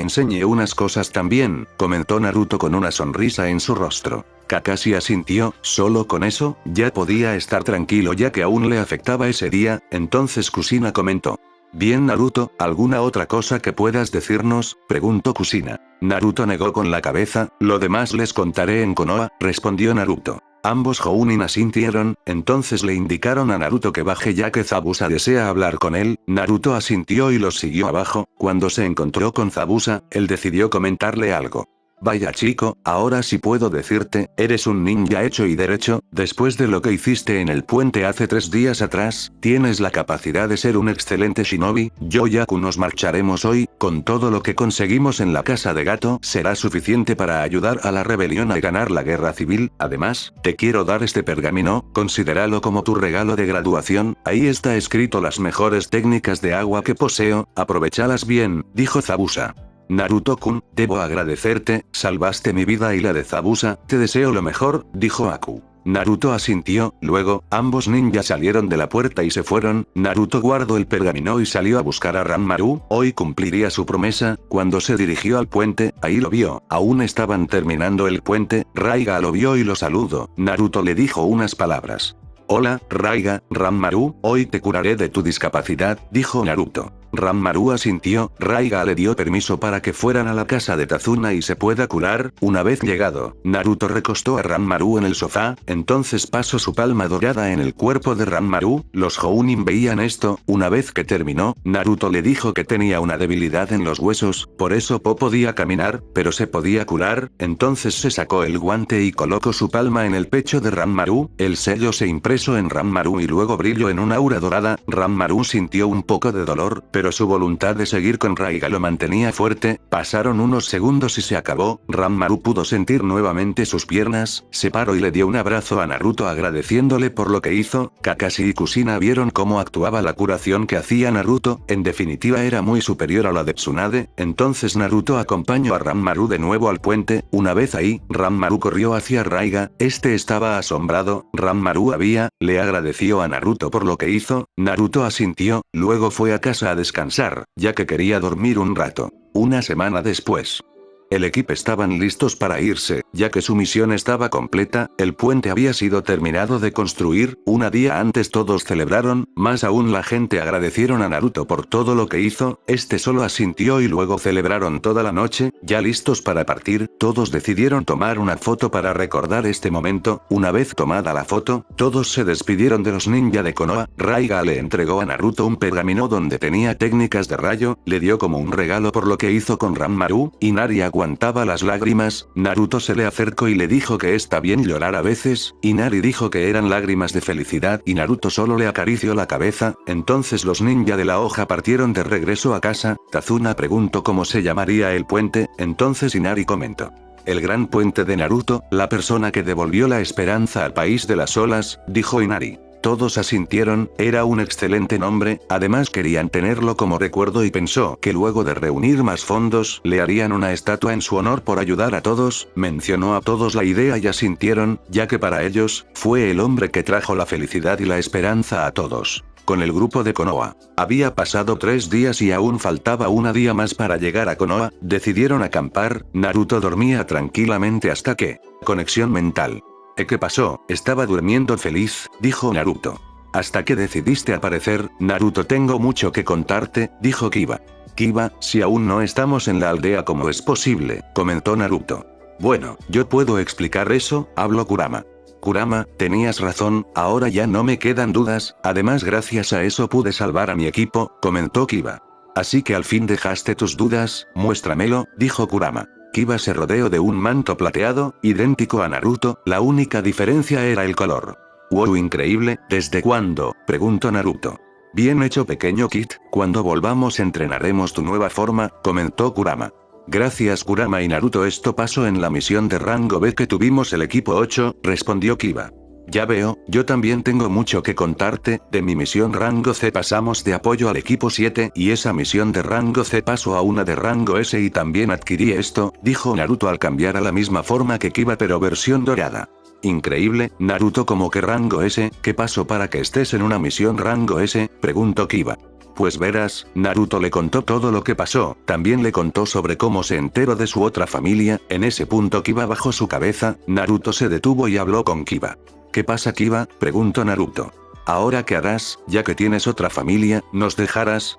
S1: enseñe unas cosas también, comentó Naruto con una sonrisa en su rostro. Kakashi asintió, solo con eso, ya podía estar tranquilo ya que aún le afectaba ese día, entonces Kushina comentó. Bien Naruto, ¿alguna otra cosa que puedas decirnos?, preguntó Kushina. Naruto negó con la cabeza, lo demás les contaré en Konoha, respondió Naruto. Ambos Jounin asintieron, entonces le indicaron a Naruto que baje ya que Zabuza desea hablar con él, Naruto asintió y los siguió abajo, cuando se encontró con Zabuza, él decidió comentarle algo. Vaya chico, ahora sí puedo decirte, eres un ninja hecho y derecho, después de lo que hiciste en el puente hace 3 días atrás, tienes la capacidad de ser un excelente shinobi, yo y Aku nos marcharemos hoy, con todo lo que conseguimos en la casa de gato, será suficiente para ayudar a la rebelión a ganar la guerra civil, además, te quiero dar este pergamino, considéralo como tu regalo de graduación, ahí está escrito las mejores técnicas de agua que poseo, aprovechalas bien, dijo Zabuza. Naruto-kun, debo agradecerte, salvaste mi vida y la de Zabuza, te deseo lo mejor, dijo Aku. Naruto asintió, luego, ambos ninjas salieron de la puerta y se fueron, Naruto guardó el pergamino y salió a buscar a Ranmaru, hoy cumpliría su promesa, cuando se dirigió al puente, ahí lo vio, aún estaban terminando el puente, Raiga lo vio y lo saludó, Naruto le dijo unas palabras. Hola, Raiga, Ranmaru, hoy te curaré de tu discapacidad, dijo Naruto. Ranmaru asintió, Raiga le dio permiso para que fueran a la casa de Tazuna y se pueda curar, una vez llegado, Naruto recostó a Ranmaru en el sofá, entonces pasó su palma dorada en el cuerpo de Ranmaru, los Jounin veían esto, una vez que terminó, Naruto le dijo que tenía una debilidad en los huesos, por eso podía caminar, pero se podía curar, entonces se sacó el guante y colocó su palma en el pecho de Ranmaru, el sello se impreso en Ranmaru y luego brilló en un aura dorada, Ranmaru sintió un poco de dolor, pero su voluntad de seguir con Raiga lo mantenía fuerte, pasaron unos segundos y se acabó, Ranmaru pudo sentir nuevamente sus piernas, se paró y le dio un abrazo a Naruto agradeciéndole por lo que hizo, Kakashi y Kushina vieron cómo actuaba la curación que hacía Naruto, en definitiva era muy superior a la de Tsunade, entonces Naruto acompañó a Ranmaru de nuevo al puente, una vez ahí, Ranmaru corrió hacia Raiga, este estaba asombrado, Ranmaru le agradeció a Naruto por lo que hizo, Naruto asintió, luego fue a casa a descansar, ya que quería dormir un rato. Una semana después. El equipo estaban listos para irse, ya que su misión estaba completa, el puente había sido terminado de construir, un día antes todos celebraron, más aún la gente agradecieron a Naruto por todo lo que hizo, este solo asintió y luego celebraron toda la noche, ya listos para partir, todos decidieron tomar una foto para recordar este momento, una vez tomada la foto, todos se despidieron de los ninja de Konoha, Raiga le entregó a Naruto un pergamino donde tenía técnicas de rayo, le dio como un regalo por lo que hizo con Ranmaru, y Nari aguantaba las lágrimas, Naruto se le acercó y le dijo que está bien llorar a veces, y Nari dijo que eran lágrimas de felicidad y Naruto solo le acarició la cabeza, entonces los ninja de la hoja partieron de regreso a casa, Tazuna preguntó cómo se llamaría el puente, entonces Inari comentó. El gran puente de Naruto, la persona que devolvió la esperanza al país de las olas, dijo Inari. Todos asintieron, era un excelente nombre, además querían tenerlo como recuerdo y pensó que luego de reunir más fondos, le harían una estatua en su honor por ayudar a todos, mencionó a todos la idea y asintieron, ya que para ellos, fue el hombre que trajo la felicidad y la esperanza a todos. Con el grupo de Konoha. Había pasado 3 días y aún faltaba un día más para llegar a Konoha, decidieron acampar, Naruto dormía tranquilamente hasta que... Conexión mental. ¿Qué pasó? Estaba durmiendo feliz, dijo Naruto. Hasta que decidiste aparecer, Naruto tengo mucho que contarte, dijo Kiba. Kiba, si aún no estamos en la aldea ¿cómo es posible? Comentó Naruto. Bueno, yo puedo explicar eso, habló Kurama. Kurama, tenías razón, ahora ya no me quedan dudas, además gracias a eso pude salvar a mi equipo, comentó Kiba. Así que al fin dejaste tus dudas, muéstramelo, dijo Kurama. Kiba se rodeó de un manto plateado, idéntico a Naruto, la única diferencia era el color. ¡Wow, increíble! ¿Desde cuándo?, preguntó Naruto. Bien hecho pequeño Kid, cuando volvamos entrenaremos tu nueva forma, comentó Kurama. Gracias Kurama y Naruto, esto pasó en la misión de rango B que tuvimos el equipo 8, respondió Kiba. Ya veo, yo también tengo mucho que contarte, de mi misión rango C pasamos de apoyo al equipo 7 y esa misión de rango C pasó a una de rango S y también adquirí esto, dijo Naruto al cambiar a la misma forma que Kiba pero versión dorada. Increíble, Naruto como que rango S, ¿qué pasó para que estés en una misión rango S? Preguntó Kiba. Pues verás, Naruto le contó todo lo que pasó, también le contó sobre cómo se enteró de su otra familia, en ese punto Kiba bajó su cabeza, Naruto se detuvo y habló con Kiba. ¿Qué pasa Kiba? Preguntó Naruto. ¿Ahora qué harás, ya que tienes otra familia, nos dejarás?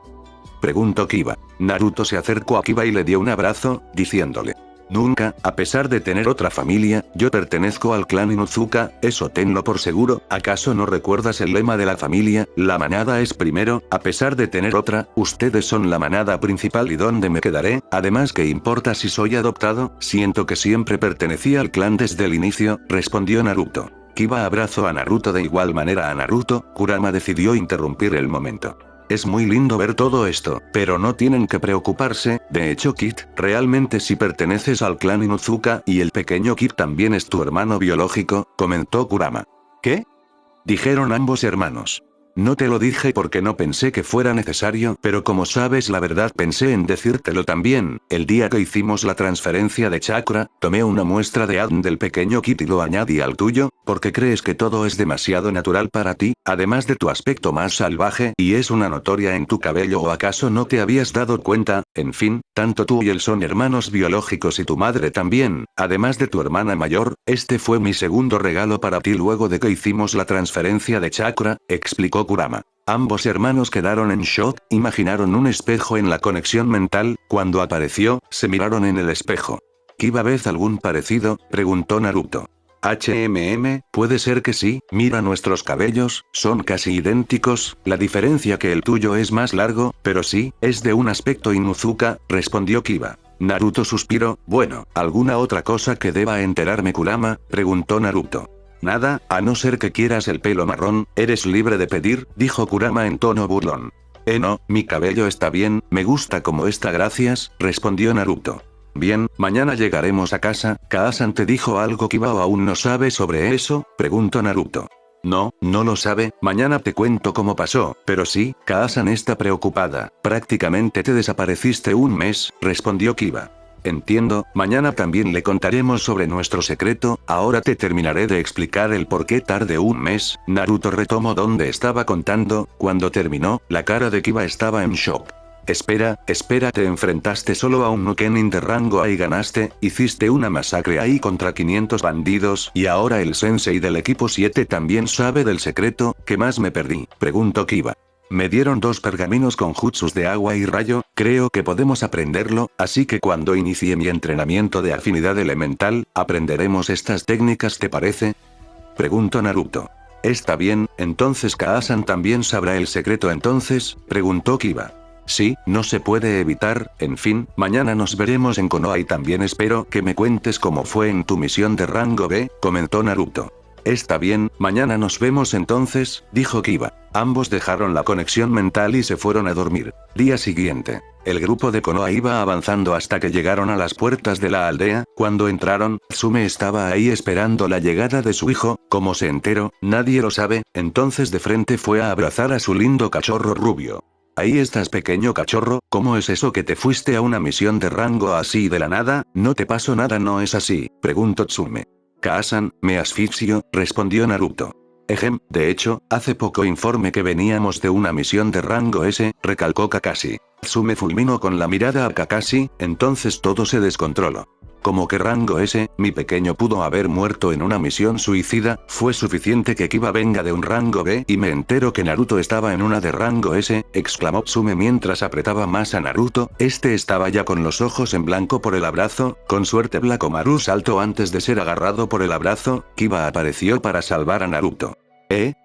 S1: Preguntó Kiba. Naruto se acercó a Kiba y le dio un abrazo, diciéndole. Nunca, a pesar de tener otra familia, yo pertenezco al clan Inuzuka, eso tenlo por seguro, ¿acaso no recuerdas el lema de la familia? La manada es primero, a pesar de tener otra, ustedes son la manada principal y ¿dónde me quedaré? Además ¿qué importa si soy adoptado? Siento que siempre pertenecía al clan desde el inicio, respondió Naruto. Kiba abrazó a Naruto de igual manera a Naruto, Kurama decidió interrumpir el momento. Es muy lindo ver todo esto, pero no tienen que preocuparse, de hecho Kid, realmente si perteneces al clan Inuzuka y el pequeño Kid también es tu hermano biológico, comentó Kurama. ¿Qué? Dijeron ambos hermanos. No te lo dije porque no pensé que fuera necesario, pero como sabes la verdad pensé en decírtelo también, el día que hicimos la transferencia de chakra, tomé una muestra de ADN del pequeño Kid y lo añadí al tuyo, porque crees que todo es demasiado natural para ti, además de tu aspecto más salvaje y es una notoria en tu cabello o acaso no te habías dado cuenta, en fin, tanto tú y él son hermanos biológicos y tu madre también, además de tu hermana mayor, este fue mi segundo regalo para ti luego de que hicimos la transferencia de chakra, explicó Kurama. Ambos hermanos quedaron en shock, imaginaron un espejo en la conexión mental, cuando apareció, se miraron en el espejo. ¿Kiba ves algún parecido? Preguntó Naruto. Puede ser que sí, mira nuestros cabellos, son casi idénticos, la diferencia que el tuyo es más largo, pero sí, es de un aspecto Inuzuka, respondió Kiba. Naruto suspiró, bueno, ¿alguna otra cosa que deba enterarme Kurama? Preguntó Naruto. Nada, a no ser que quieras el pelo marrón, eres libre de pedir, dijo Kurama en tono burlón. No, mi cabello está bien, me gusta como está gracias, respondió Naruto. Bien, mañana llegaremos a casa, Kaasan te dijo algo Kiba o aún no sabe sobre eso, preguntó Naruto. No, no lo sabe, mañana te cuento cómo pasó, pero sí, Kaasan está preocupada, prácticamente te desapareciste un mes, respondió Kiba. Entiendo, mañana también le contaremos sobre nuestro secreto, ahora te terminaré de explicar el por qué tardé un mes, Naruto retomó donde estaba contando, cuando terminó, la cara de Kiba estaba en shock. Espera, te enfrentaste solo a un Nukenin de rango A y ganaste, hiciste una masacre ahí contra 500 bandidos y ahora el sensei del equipo 7 también sabe del secreto, ¿qué más me perdí? Preguntó Kiba. Me dieron 2 pergaminos con jutsus de agua y rayo, creo que podemos aprenderlo, así que cuando inicie mi entrenamiento de afinidad elemental, aprenderemos estas técnicas ¿te parece? Preguntó Naruto. Está bien, entonces Kaasan también sabrá el secreto entonces, preguntó Kiba. Sí, no se puede evitar, en fin, mañana nos veremos en Konoha y también espero que me cuentes cómo fue en tu misión de rango B, comentó Naruto. Está bien, mañana nos vemos entonces, dijo Kiba. Ambos dejaron la conexión mental y se fueron a dormir. Día siguiente. El grupo de Konoha iba avanzando hasta que llegaron a las puertas de la aldea, cuando entraron, Tsume estaba ahí esperando la llegada de su hijo, ¿cómo se enteró? Nadie lo sabe, entonces de frente fue a abrazar a su lindo cachorro rubio. Ahí estás pequeño cachorro, ¿cómo es eso que te fuiste a una misión de rango así de la nada? No te pasó nada no es así, preguntó Tsume. Kaasan, me asfixio, respondió Naruto. De hecho, hace poco informe que veníamos de una misión de rango S, recalcó Kakashi. Tsume fulminó con la mirada a Kakashi, entonces todo se descontroló. Como que rango S, mi pequeño pudo haber muerto en una misión suicida, fue suficiente que Kiba venga de un rango B y me entero que Naruto estaba en una de rango S, exclamó Tsume mientras apretaba más a Naruto, este estaba ya con los ojos en blanco por el abrazo, con suerte Black Omaru saltó antes de ser agarrado por el abrazo, Kiba apareció para salvar a Naruto.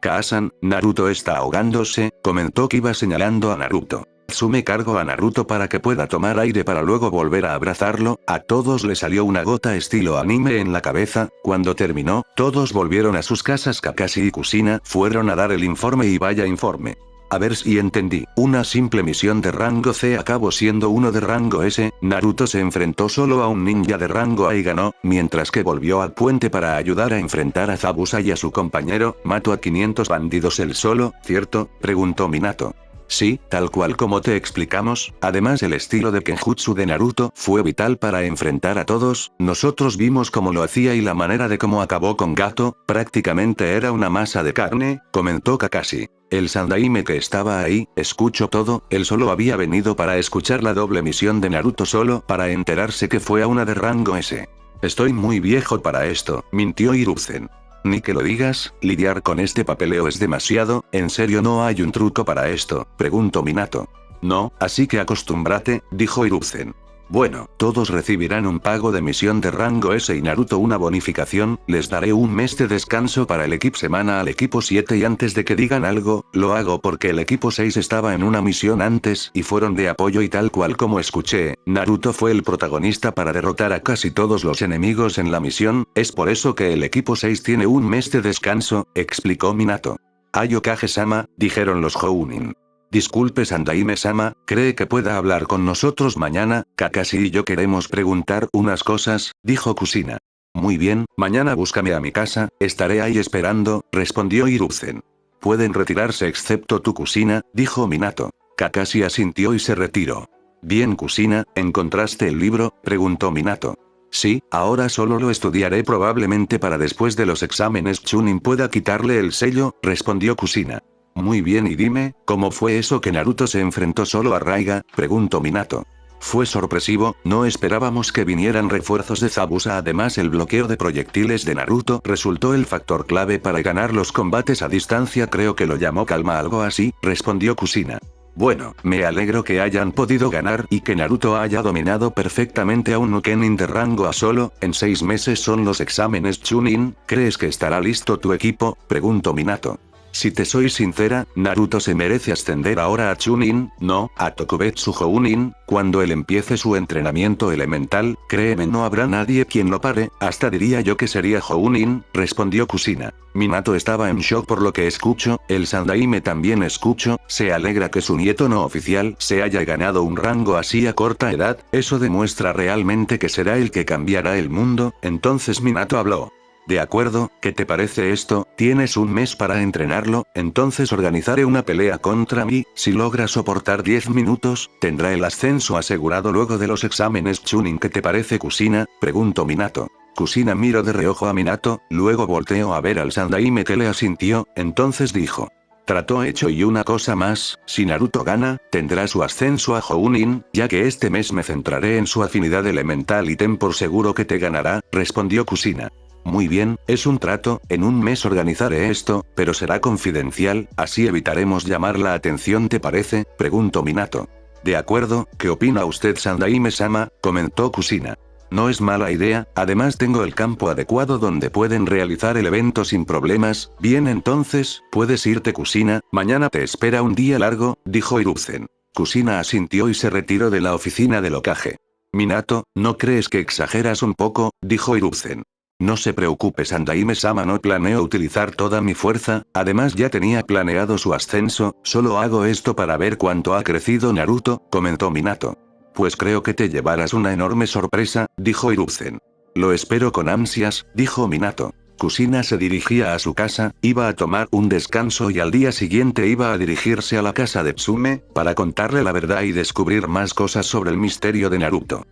S1: Kaasan, Naruto está ahogándose, comentó Kiba señalando a Naruto. Tsume cargó a Naruto para que pueda tomar aire para luego volver a abrazarlo, a todos le salió una gota estilo anime en la cabeza, cuando terminó, todos volvieron a sus casas Kakashi y Kusina fueron a dar el informe y vaya informe. A ver si entendí. Una simple misión de rango C acabó siendo uno de rango S. Naruto se enfrentó solo a un ninja de rango A y ganó, mientras que volvió al puente para ayudar a enfrentar a Zabuza y a su compañero. Mató a 500 bandidos él solo, ¿cierto?, preguntó Minato. Sí, tal cual como te explicamos. Además, el estilo de Kenjutsu de Naruto fue vital para enfrentar a todos. Nosotros vimos cómo lo hacía y la manera de cómo acabó con Gato, prácticamente era una masa de carne, comentó Kakashi. El Sandaime que estaba ahí, escuchó todo. Él solo había venido para escuchar la doble misión de Naruto, solo para enterarse que fue a una de rango S. Estoy muy viejo para esto, mintió Hiruzen. Ni que lo digas, lidiar con este papeleo es demasiado. ¿En serio no hay un truco para esto?, preguntó Minato. No, así que acostúmbrate, dijo Hiruzen. Bueno, todos recibirán un pago de misión de rango S y Naruto una bonificación. Les daré un mes de descanso para el equipo semana al equipo 7 y antes de que digan algo, lo hago porque el equipo 6 estaba en una misión antes y fueron de apoyo y tal cual como escuché, Naruto fue el protagonista para derrotar a casi todos los enemigos en la misión. Es por eso que el equipo 6 tiene un mes de descanso, explicó Minato. Ay, Okage-sama, dijeron los Jounin. Disculpe Sandaime-sama, ¿cree que pueda hablar con nosotros mañana? Kakashi y yo queremos preguntar unas cosas, dijo Kushina. Muy bien, mañana búscame a mi casa, estaré ahí esperando, respondió Hiruzen. Pueden retirarse excepto tú Kushina, dijo Minato. Kakashi asintió y se retiró. Bien Kushina, ¿encontraste el libro?, preguntó Minato. Sí, ahora solo lo estudiaré probablemente para después de los exámenes Chunin pueda quitarle el sello, respondió Kushina. Muy bien y dime, ¿cómo fue eso que Naruto se enfrentó solo a Raiga?, preguntó Minato. Fue sorpresivo, no esperábamos que vinieran refuerzos de Zabuza. Además el bloqueo de proyectiles de Naruto resultó el factor clave para ganar los combates a distancia. Creo que lo llamó calma, algo así, respondió Kushina. Bueno, me alegro que hayan podido ganar y que Naruto haya dominado perfectamente a un Nukenin de rango A solo. En 6 meses son los exámenes Chunin. ¿Crees que estará listo tu equipo?, preguntó Minato. Si te soy sincera, Naruto se merece ascender ahora a Chunin, no a Tokubetsu Jounin. Cuando él empiece su entrenamiento elemental, créeme, no habrá nadie quien lo pare, hasta diría yo que sería Jounin, respondió Kushina. Minato estaba en shock por lo que escucho, el Sandaime también escucho, se alegra que su nieto no oficial se haya ganado un rango así a corta edad, eso demuestra realmente que será el que cambiará el mundo. Entonces Minato habló. De acuerdo, ¿qué te parece esto? Tienes un mes para entrenarlo, entonces organizaré una pelea contra mí. Si logra soportar 10 minutos, tendrá el ascenso asegurado luego de los exámenes Chunin. ¿Qué te parece Kushina?, preguntó Minato. Kushina miró de reojo a Minato, luego volteó a ver al Sandaime que le asintió, entonces dijo. Trato hecho. Y una cosa más, si Naruto gana, tendrá su ascenso a Jounin, ya que este mes me centraré en su afinidad elemental y ten por seguro que te ganará, respondió Kushina. Muy bien, es un trato, en un mes organizaré esto, pero será confidencial, así evitaremos llamar la atención. ¿Te parece?, preguntó Minato. De acuerdo, ¿qué opina usted Sandaime-sama?, comentó Kushina. No es mala idea, además tengo el campo adecuado donde pueden realizar el evento sin problemas. Bien, entonces, puedes irte Kushina, mañana te espera un día largo, dijo Hiruzen. Kushina asintió y se retiró de la oficina del Hokage. Minato, ¿no crees que exageras un poco?, dijo Hiruzen. No se preocupe Sandaime-sama, no planeo utilizar toda mi fuerza, además ya tenía planeado su ascenso, solo hago esto para ver cuánto ha crecido Naruto, comentó Minato. Pues creo que te llevarás una enorme sorpresa, dijo Hiruzen. Lo espero con ansias, dijo Minato. Kushina se dirigía a su casa, iba a tomar un descanso y al día siguiente iba a dirigirse a la casa de Tsume, para contarle la verdad y descubrir más cosas sobre el misterio de Naruto.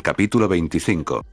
S1: Capítulo 25.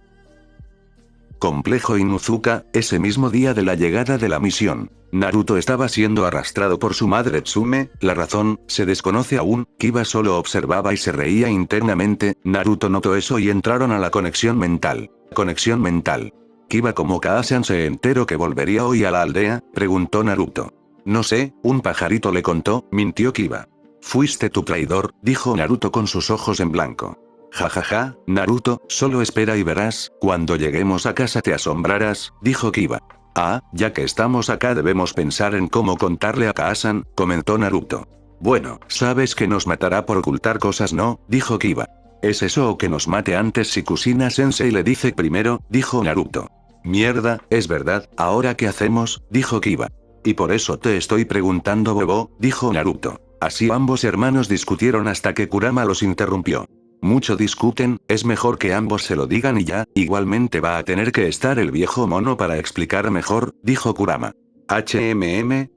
S1: Complejo Inuzuka, ese mismo día de la llegada de la misión. Naruto estaba siendo arrastrado por su madre Tsume, la razón, se desconoce aún. Kiba solo observaba y se reía internamente. Naruto notó eso y entraron a la conexión mental. Conexión mental. Kiba, ¿cómo Kaasan se enteró que volvería hoy a la aldea?, preguntó Naruto. No sé, un pajarito le contó, mintió Kiba. Fuiste tu traidor, dijo Naruto con sus ojos en blanco. Jajaja, Naruto, solo espera y verás, cuando lleguemos a casa te asombrarás, dijo Kiba. Ah, ya que estamos acá debemos pensar en cómo contarle a Kaasan, comentó Naruto. Bueno, sabes que nos matará por ocultar cosas, ¿no?, dijo Kiba. ¿Es eso o que nos mate antes si Kushina-sensei le dice primero?, dijo Naruto. Mierda, es verdad, ¿ahora qué hacemos?, dijo Kiba. Y por eso te estoy preguntando, bobo, dijo Naruto. Así ambos hermanos discutieron hasta que Kurama los interrumpió. Mucho discuten, es mejor que ambos se lo digan y ya, igualmente va a tener que estar el viejo mono para explicar mejor, dijo Kurama.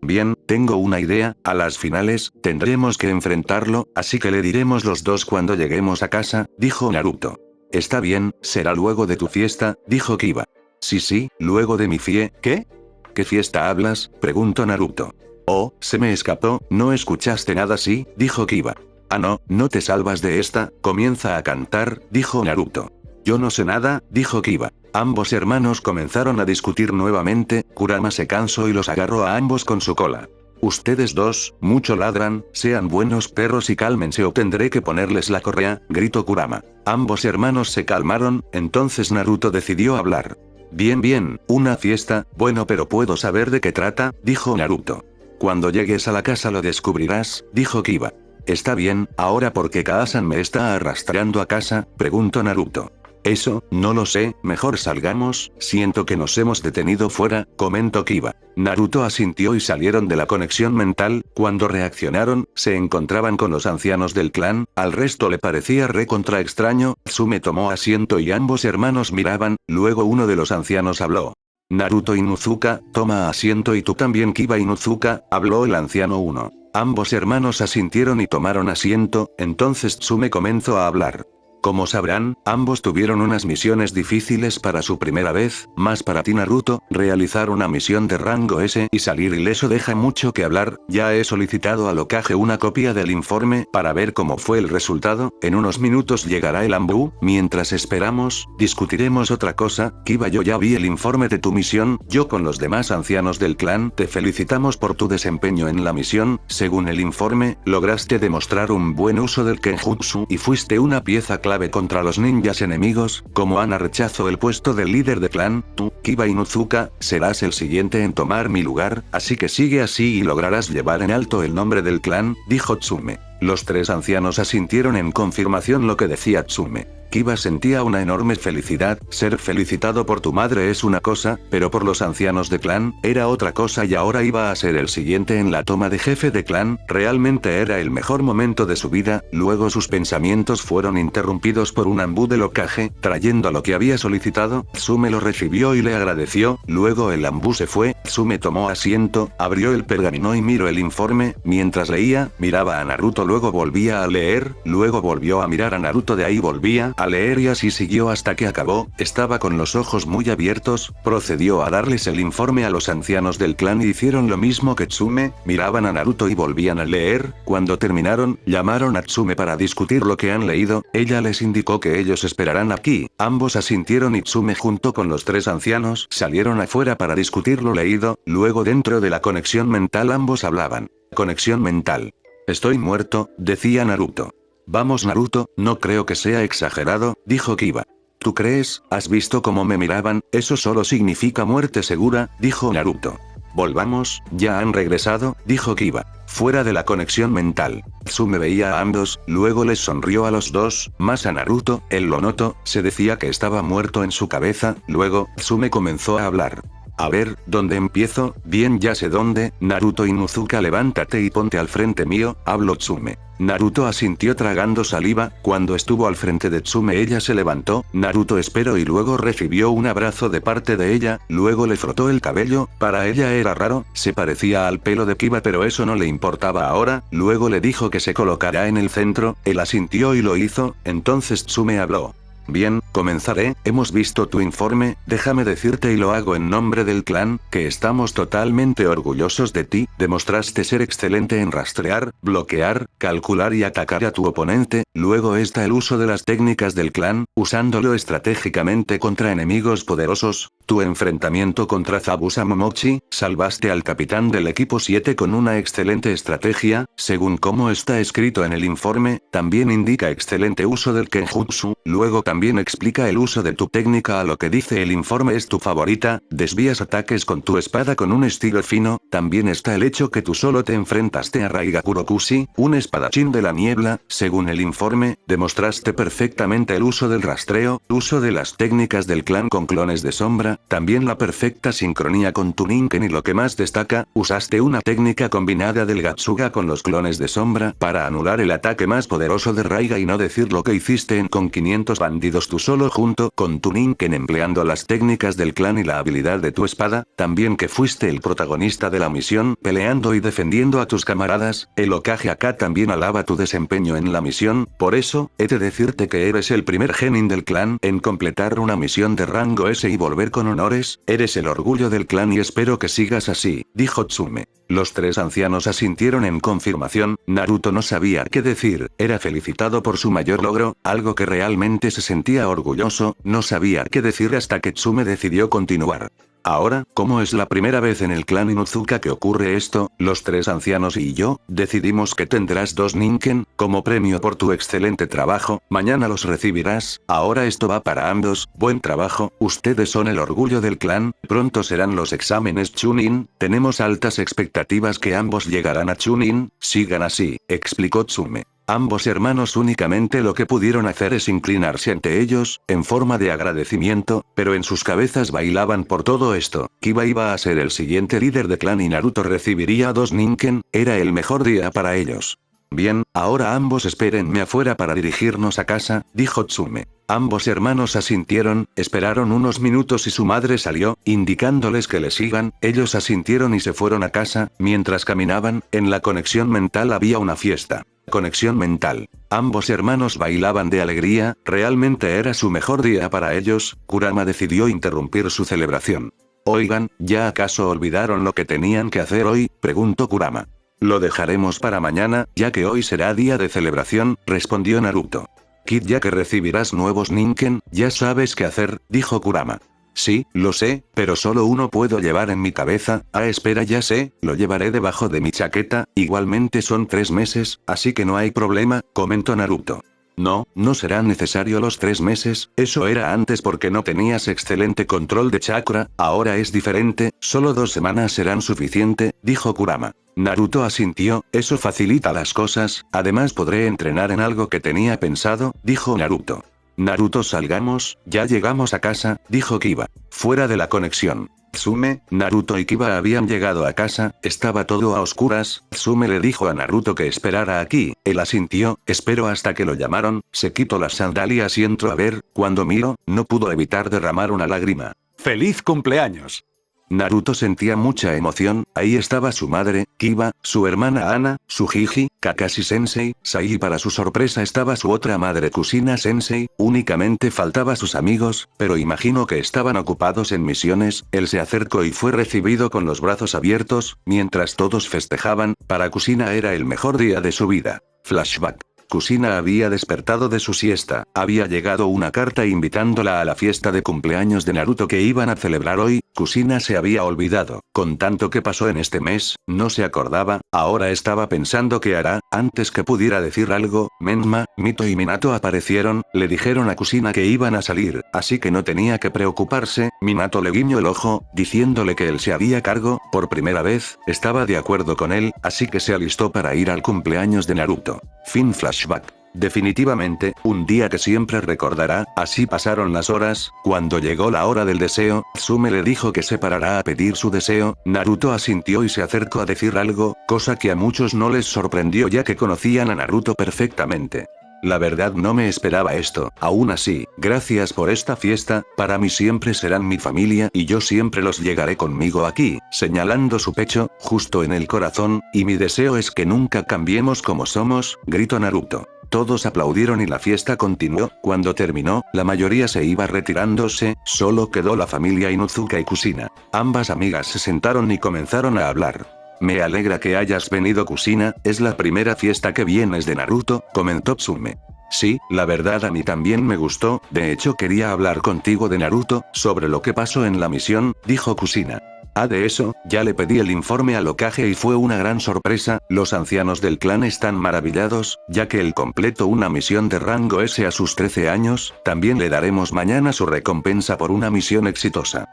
S1: Bien, tengo una idea, a las finales, tendremos que enfrentarlo, así que le diremos los dos cuando lleguemos a casa, dijo Naruto. Está bien, será luego de tu fiesta, dijo Kiba. Sí, luego de mi ¿qué? ¿Qué fiesta hablas? Preguntó Naruto. Oh, se me escapó, ¿no escuchaste nada? Sí, dijo Kiba. Ah no te salvas de esta, comienza a cantar, dijo Naruto. Yo no sé nada, dijo Kiba. Ambos hermanos comenzaron a discutir nuevamente, Kurama se cansó y los agarró a ambos con su cola. Ustedes dos, mucho ladran, sean buenos perros y cálmense o tendré que ponerles la correa, gritó Kurama. Ambos hermanos se calmaron, entonces Naruto decidió hablar. Bien, una fiesta, bueno pero ¿puedo saber de qué trata? Dijo Naruto. Cuando llegues a la casa lo descubrirás, dijo Kiba. Está bien, ahora ¿por qué Kaasan me está arrastrando a casa? Preguntó Naruto. Eso, no lo sé, mejor salgamos, siento que nos hemos detenido fuera, comentó Kiba. Naruto asintió y salieron de la conexión mental, cuando reaccionaron, se encontraban con los ancianos del clan, al resto le parecía recontra extraño, Tsume tomó asiento y ambos hermanos miraban, luego uno de los ancianos habló. Naruto Inuzuka, toma asiento y tú también Kiba Inuzuka, habló el anciano 1. Ambos hermanos asintieron y tomaron asiento, entonces Tsume comenzó a hablar. Como sabrán, ambos tuvieron unas misiones difíciles para su primera vez, más para ti Naruto, realizar una misión de rango S y salir ileso deja mucho que hablar, ya he solicitado al Hokage una copia del informe para ver cómo fue el resultado, en unos minutos llegará el Anbu, mientras esperamos, discutiremos otra cosa, Kiba yo ya vi el informe de tu misión, yo con los demás ancianos del clan te felicitamos por tu desempeño en la misión, según el informe, lograste demostrar un buen uso del Kenjutsu y fuiste una pieza clave contra los ninjas enemigos, como Ana rechazó el puesto de líder de clan, tú, Kiba Inuzuka, serás el siguiente en tomar mi lugar, así que sigue así y lograrás llevar en alto el nombre del clan, dijo Tsume. Los tres ancianos asintieron en confirmación lo que decía Tsume. Kiba sentía una enorme felicidad, ser felicitado por tu madre es una cosa, pero por los ancianos de clan, era otra cosa y ahora iba a ser el siguiente en la toma de jefe de clan, realmente era el mejor momento de su vida, luego sus pensamientos fueron interrumpidos por un Anbu del Hokage, trayendo lo que había solicitado, Tsume lo recibió y le agradeció, luego el Anbu se fue, Tsume tomó asiento, abrió el pergamino y miró el informe, mientras leía, miraba a Naruto luego volvía a leer, luego volvió a mirar a Naruto de ahí volvía a leer y así siguió hasta que acabó, estaba con los ojos muy abiertos, procedió a darles el informe a los ancianos del clan y hicieron lo mismo que Tsume, miraban a Naruto y volvían a leer, cuando terminaron, llamaron a Tsume para discutir lo que han leído, ella les indicó que ellos esperarán aquí, ambos asintieron y Tsume junto con los tres ancianos salieron afuera para discutir lo leído, luego dentro de la conexión mental ambos hablaban. Conexión mental. Estoy muerto, decía Naruto. Vamos Naruto, no creo que sea exagerado, dijo Kiba. ¿Tú crees? ¿Has visto cómo me miraban? Eso solo significa muerte segura, dijo Naruto. Volvamos, ya han regresado, dijo Kiba. Fuera de la conexión mental. Tsume veía a ambos, luego les sonrió a los dos, más a Naruto, él lo notó, se decía que estaba muerto en su cabeza, luego, Tsume comenzó a hablar. A ver, ¿dónde empiezo? Bien ya sé dónde, Naruto Inuzuka levántate y ponte al frente mío, habló Tsume. Naruto asintió tragando saliva, cuando estuvo al frente de Tsume ella se levantó, Naruto esperó y luego recibió un abrazo de parte de ella, luego le frotó el cabello, para ella era raro, se parecía al pelo de Kiba pero eso no le importaba ahora, luego le dijo que se colocará en el centro, él asintió y lo hizo, entonces Tsume habló. Bien, comenzaré, hemos visto tu informe, déjame decirte y lo hago en nombre del clan, que estamos totalmente orgullosos de ti, demostraste ser excelente en rastrear, bloquear, calcular y atacar a tu oponente, luego está el uso de las técnicas del clan, usándolo estratégicamente contra enemigos poderosos, tu enfrentamiento contra Zabuza Momochi, salvaste al capitán del equipo 7 con una excelente estrategia, según como está escrito en el informe, también indica excelente uso del Kenjutsu, luego también también explica el uso de tu técnica a lo que dice el informe es tu favorita, desvías ataques con tu espada con un estilo fino, también está el hecho que tú solo te enfrentaste a Raiga Kurokushi, un espadachín de la niebla, según el informe, demostraste perfectamente el uso del rastreo, uso de las técnicas del clan con clones de sombra, también la perfecta sincronía con tu Ninken y lo que más destaca, usaste una técnica combinada del Gatsuga con los clones de sombra para anular el ataque más poderoso de Raiga y no decir lo que hiciste con 500 bandidos tú solo junto con tu Ninken empleando las técnicas del clan y la habilidad de tu espada, también que fuiste el protagonista de la misión peleando y defendiendo a tus camaradas, el Hokage acá también alaba tu desempeño en la misión, por eso, he de decirte que eres el primer genin del clan en completar una misión de rango S y volver con honores, eres el orgullo del clan y espero que sigas así, dijo Tsume. Los tres ancianos asintieron en confirmación, Naruto no sabía qué decir, era felicitado por su mayor logro, algo que realmente se sentía orgulloso, no sabía qué decir hasta que Tsume decidió continuar. Ahora, como es la primera vez en el clan Inuzuka que ocurre esto, los tres ancianos y yo, decidimos que tendrás 2 Ninken, como premio por tu excelente trabajo, mañana los recibirás, ahora esto va para ambos, buen trabajo, ustedes son el orgullo del clan, pronto serán los exámenes Chunin, tenemos altas expectativas que ambos llegarán a Chunin, sigan así, explicó Tsume. Ambos hermanos únicamente lo que pudieron hacer es inclinarse ante ellos, en forma de agradecimiento, pero en sus cabezas bailaban por todo esto. Kiba iba a ser el siguiente líder de clan y Naruto recibiría 2 Ninken, era el mejor día para ellos. Bien, ahora ambos espérenme afuera para dirigirnos a casa, dijo Tsume. Ambos hermanos asintieron, esperaron unos minutos y su madre salió, indicándoles que le sigan, ellos asintieron y se fueron a casa, mientras caminaban, en la conexión mental había una fiesta. Conexión mental. Ambos hermanos bailaban de alegría, realmente era su mejor día para ellos, Kurama decidió interrumpir su celebración. Oigan, ¿ya acaso olvidaron lo que tenían que hacer hoy?, preguntó Kurama. Lo dejaremos para mañana, ya que hoy será día de celebración, respondió Naruto. Kid, ya que recibirás nuevos Ninken, ya sabes qué hacer, dijo Kurama. Sí, lo sé, pero solo uno puedo llevar en mi cabeza, espera ya sé, lo llevaré debajo de mi chaqueta, igualmente son 3 meses, así que no hay problema, comentó Naruto. No, no será necesario los 3 meses, eso era antes porque no tenías excelente control de chakra, ahora es diferente, solo 2 semanas serán suficiente, dijo Kurama. Naruto asintió, eso facilita las cosas, además podré entrenar en algo que tenía pensado, dijo Naruto. Naruto salgamos, ya llegamos a casa, dijo Kiba. Fuera de la conexión. Tsume, Naruto y Kiba habían llegado a casa, estaba todo a oscuras, Tsume le dijo a Naruto que esperara aquí, él asintió, espero hasta que lo llamaron, se quitó las sandalias y entró a ver, cuando miró, no pudo evitar derramar una lágrima. ¡Feliz cumpleaños! Naruto sentía mucha emoción, ahí estaba su madre, Kiba, su hermana Ana, su Jiji, Kakashi Sensei, Sai y para su sorpresa estaba su otra madre Kusina Sensei, únicamente faltaba sus amigos, pero imagino que estaban ocupados en misiones, él se acercó y fue recibido con los brazos abiertos, mientras todos festejaban, para Kusina era el mejor día de su vida. Flashback. Kusina había despertado de su siesta, había llegado una carta invitándola a la fiesta de cumpleaños de Naruto que iban a celebrar hoy, Kusina se había olvidado, con tanto que pasó en este mes, no se acordaba, ahora estaba pensando qué hará, antes que pudiera decir algo, Menma, Mito y Minato aparecieron, le dijeron a Kusina que iban a salir, así que no tenía que preocuparse, Minato le guiñó el ojo, diciéndole que él se haría cargo, por primera vez, estaba de acuerdo con él, así que se alistó para ir al cumpleaños de Naruto. Fin flashback. Definitivamente, un día que siempre recordará, así pasaron las horas, cuando llegó la hora del deseo, Tsume le dijo que se parará a pedir su deseo, Naruto asintió y se acercó a decir algo, cosa que a muchos no les sorprendió ya que conocían a Naruto perfectamente. La verdad no me esperaba esto, aún así, gracias por esta fiesta, para mí siempre serán mi familia y yo siempre los llegaré conmigo aquí, señalando su pecho, justo en el corazón, y mi deseo es que nunca cambiemos como somos, gritó Naruto. Todos aplaudieron y la fiesta continuó, cuando terminó, la mayoría se iba retirándose, solo quedó la familia Inuzuka y Kusina. Ambas amigas se sentaron y comenzaron a hablar. Me alegra que hayas venido Kusina, es la primera fiesta que vienes de Naruto, comentó Tsume. Sí, la verdad a mí también me gustó, de hecho quería hablar contigo de Naruto, sobre lo que pasó en la misión, dijo Kusina. De eso, ya le pedí el informe al Hokage y fue una gran sorpresa, los ancianos del clan están maravillados, ya que él completó una misión de rango S a sus 13 años, también le daremos mañana su recompensa por una misión exitosa.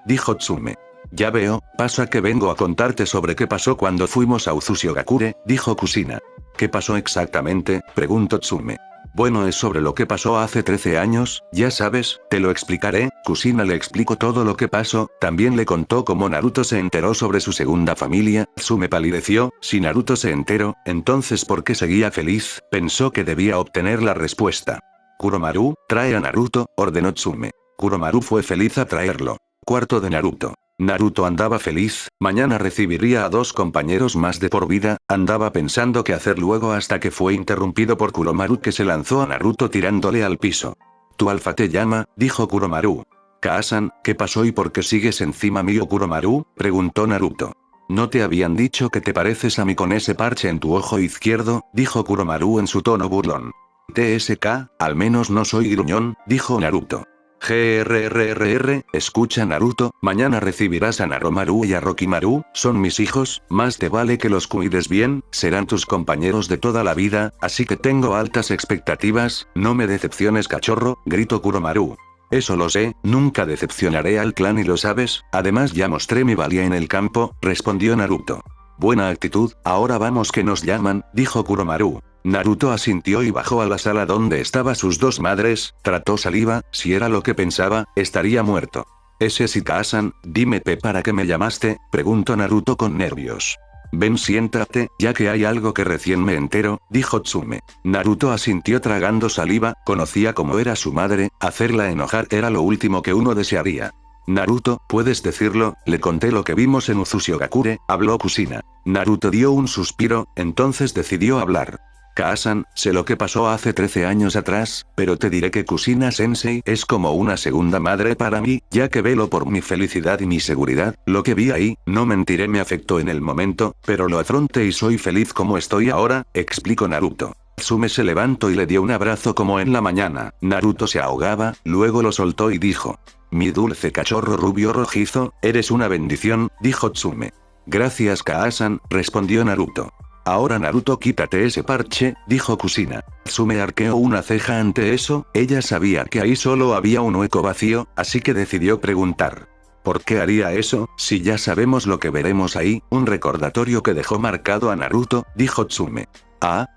S1: Dijo Tsume. Ya veo, pasa que vengo a contarte sobre qué pasó cuando fuimos a Uzushigakure, dijo Kushina. ¿Qué pasó exactamente?, preguntó Tsume. Bueno, es sobre lo que pasó hace 13 años, ya sabes, te lo explicaré. Kushina le explicó todo lo que pasó, también le contó cómo Naruto se enteró sobre su segunda familia. Tsume palideció, si Naruto se enteró, entonces ¿por qué seguía feliz? Pensó que debía obtener la respuesta. Kuromaru, trae a Naruto, ordenó Tsume. Kuromaru fue feliz a traerlo. Cuarto de Naruto. Naruto andaba feliz, mañana recibiría a 2 compañeros más de por vida, andaba pensando qué hacer luego hasta que fue interrumpido por Kuromaru que se lanzó a Naruto tirándole al piso. Tu alfa te llama, dijo Kuromaru. Kaasan, ¿qué pasó y por qué sigues encima mío Kuromaru? Preguntó Naruto. ¿No te habían dicho que te pareces a mí con ese parche en tu ojo izquierdo? Dijo Kuromaru en su tono burlón. TSK, al menos no soy gruñón, dijo Naruto. Escucha Naruto, mañana recibirás a Naromaru y a Rokimaru, son mis hijos, más te vale que los cuides bien, serán tus compañeros de toda la vida, así que tengo altas expectativas, no me decepciones cachorro, gritó Kuromaru. Eso lo sé, nunca decepcionaré al clan y lo sabes, además ya mostré mi valía en el campo, respondió Naruto. Buena actitud, ahora vamos que nos llaman, dijo Kuromaru. Naruto asintió y bajó a la sala donde estaban sus 2 madres, trató saliva, si era lo que pensaba, estaría muerto. Ese sí Kaasan, dime ¿para qué me llamaste? Preguntó Naruto con nervios. Ven siéntate, ya que hay algo que recién me entero, dijo Tsume. Naruto asintió tragando saliva, conocía cómo era su madre, hacerla enojar era lo último que uno desearía. Naruto, ¿puedes decirlo? Le conté lo que vimos en Uzushigakure, habló Kushina. Naruto dio un suspiro, entonces decidió hablar. Kaasan, sé lo que pasó hace 13 años atrás, pero te diré que Kushina-sensei es como una segunda madre para mí, ya que velo por mi felicidad y mi seguridad, lo que vi ahí, no mentiré me afectó en el momento, pero lo afronté y soy feliz como estoy ahora, explicó Naruto. Tsume se levantó y le dio un abrazo como en la mañana, Naruto se ahogaba, luego lo soltó y dijo. Mi dulce cachorro rubio rojizo, eres una bendición, dijo Tsume. Gracias Kaasan, respondió Naruto. Ahora Naruto quítate ese parche, dijo Kushina. Tsume arqueó una ceja ante eso, ella sabía que ahí solo había un hueco vacío, así que decidió preguntar. ¿Por qué haría eso, si ya sabemos lo que veremos ahí? Un recordatorio que dejó marcado a Naruto, dijo Tsume.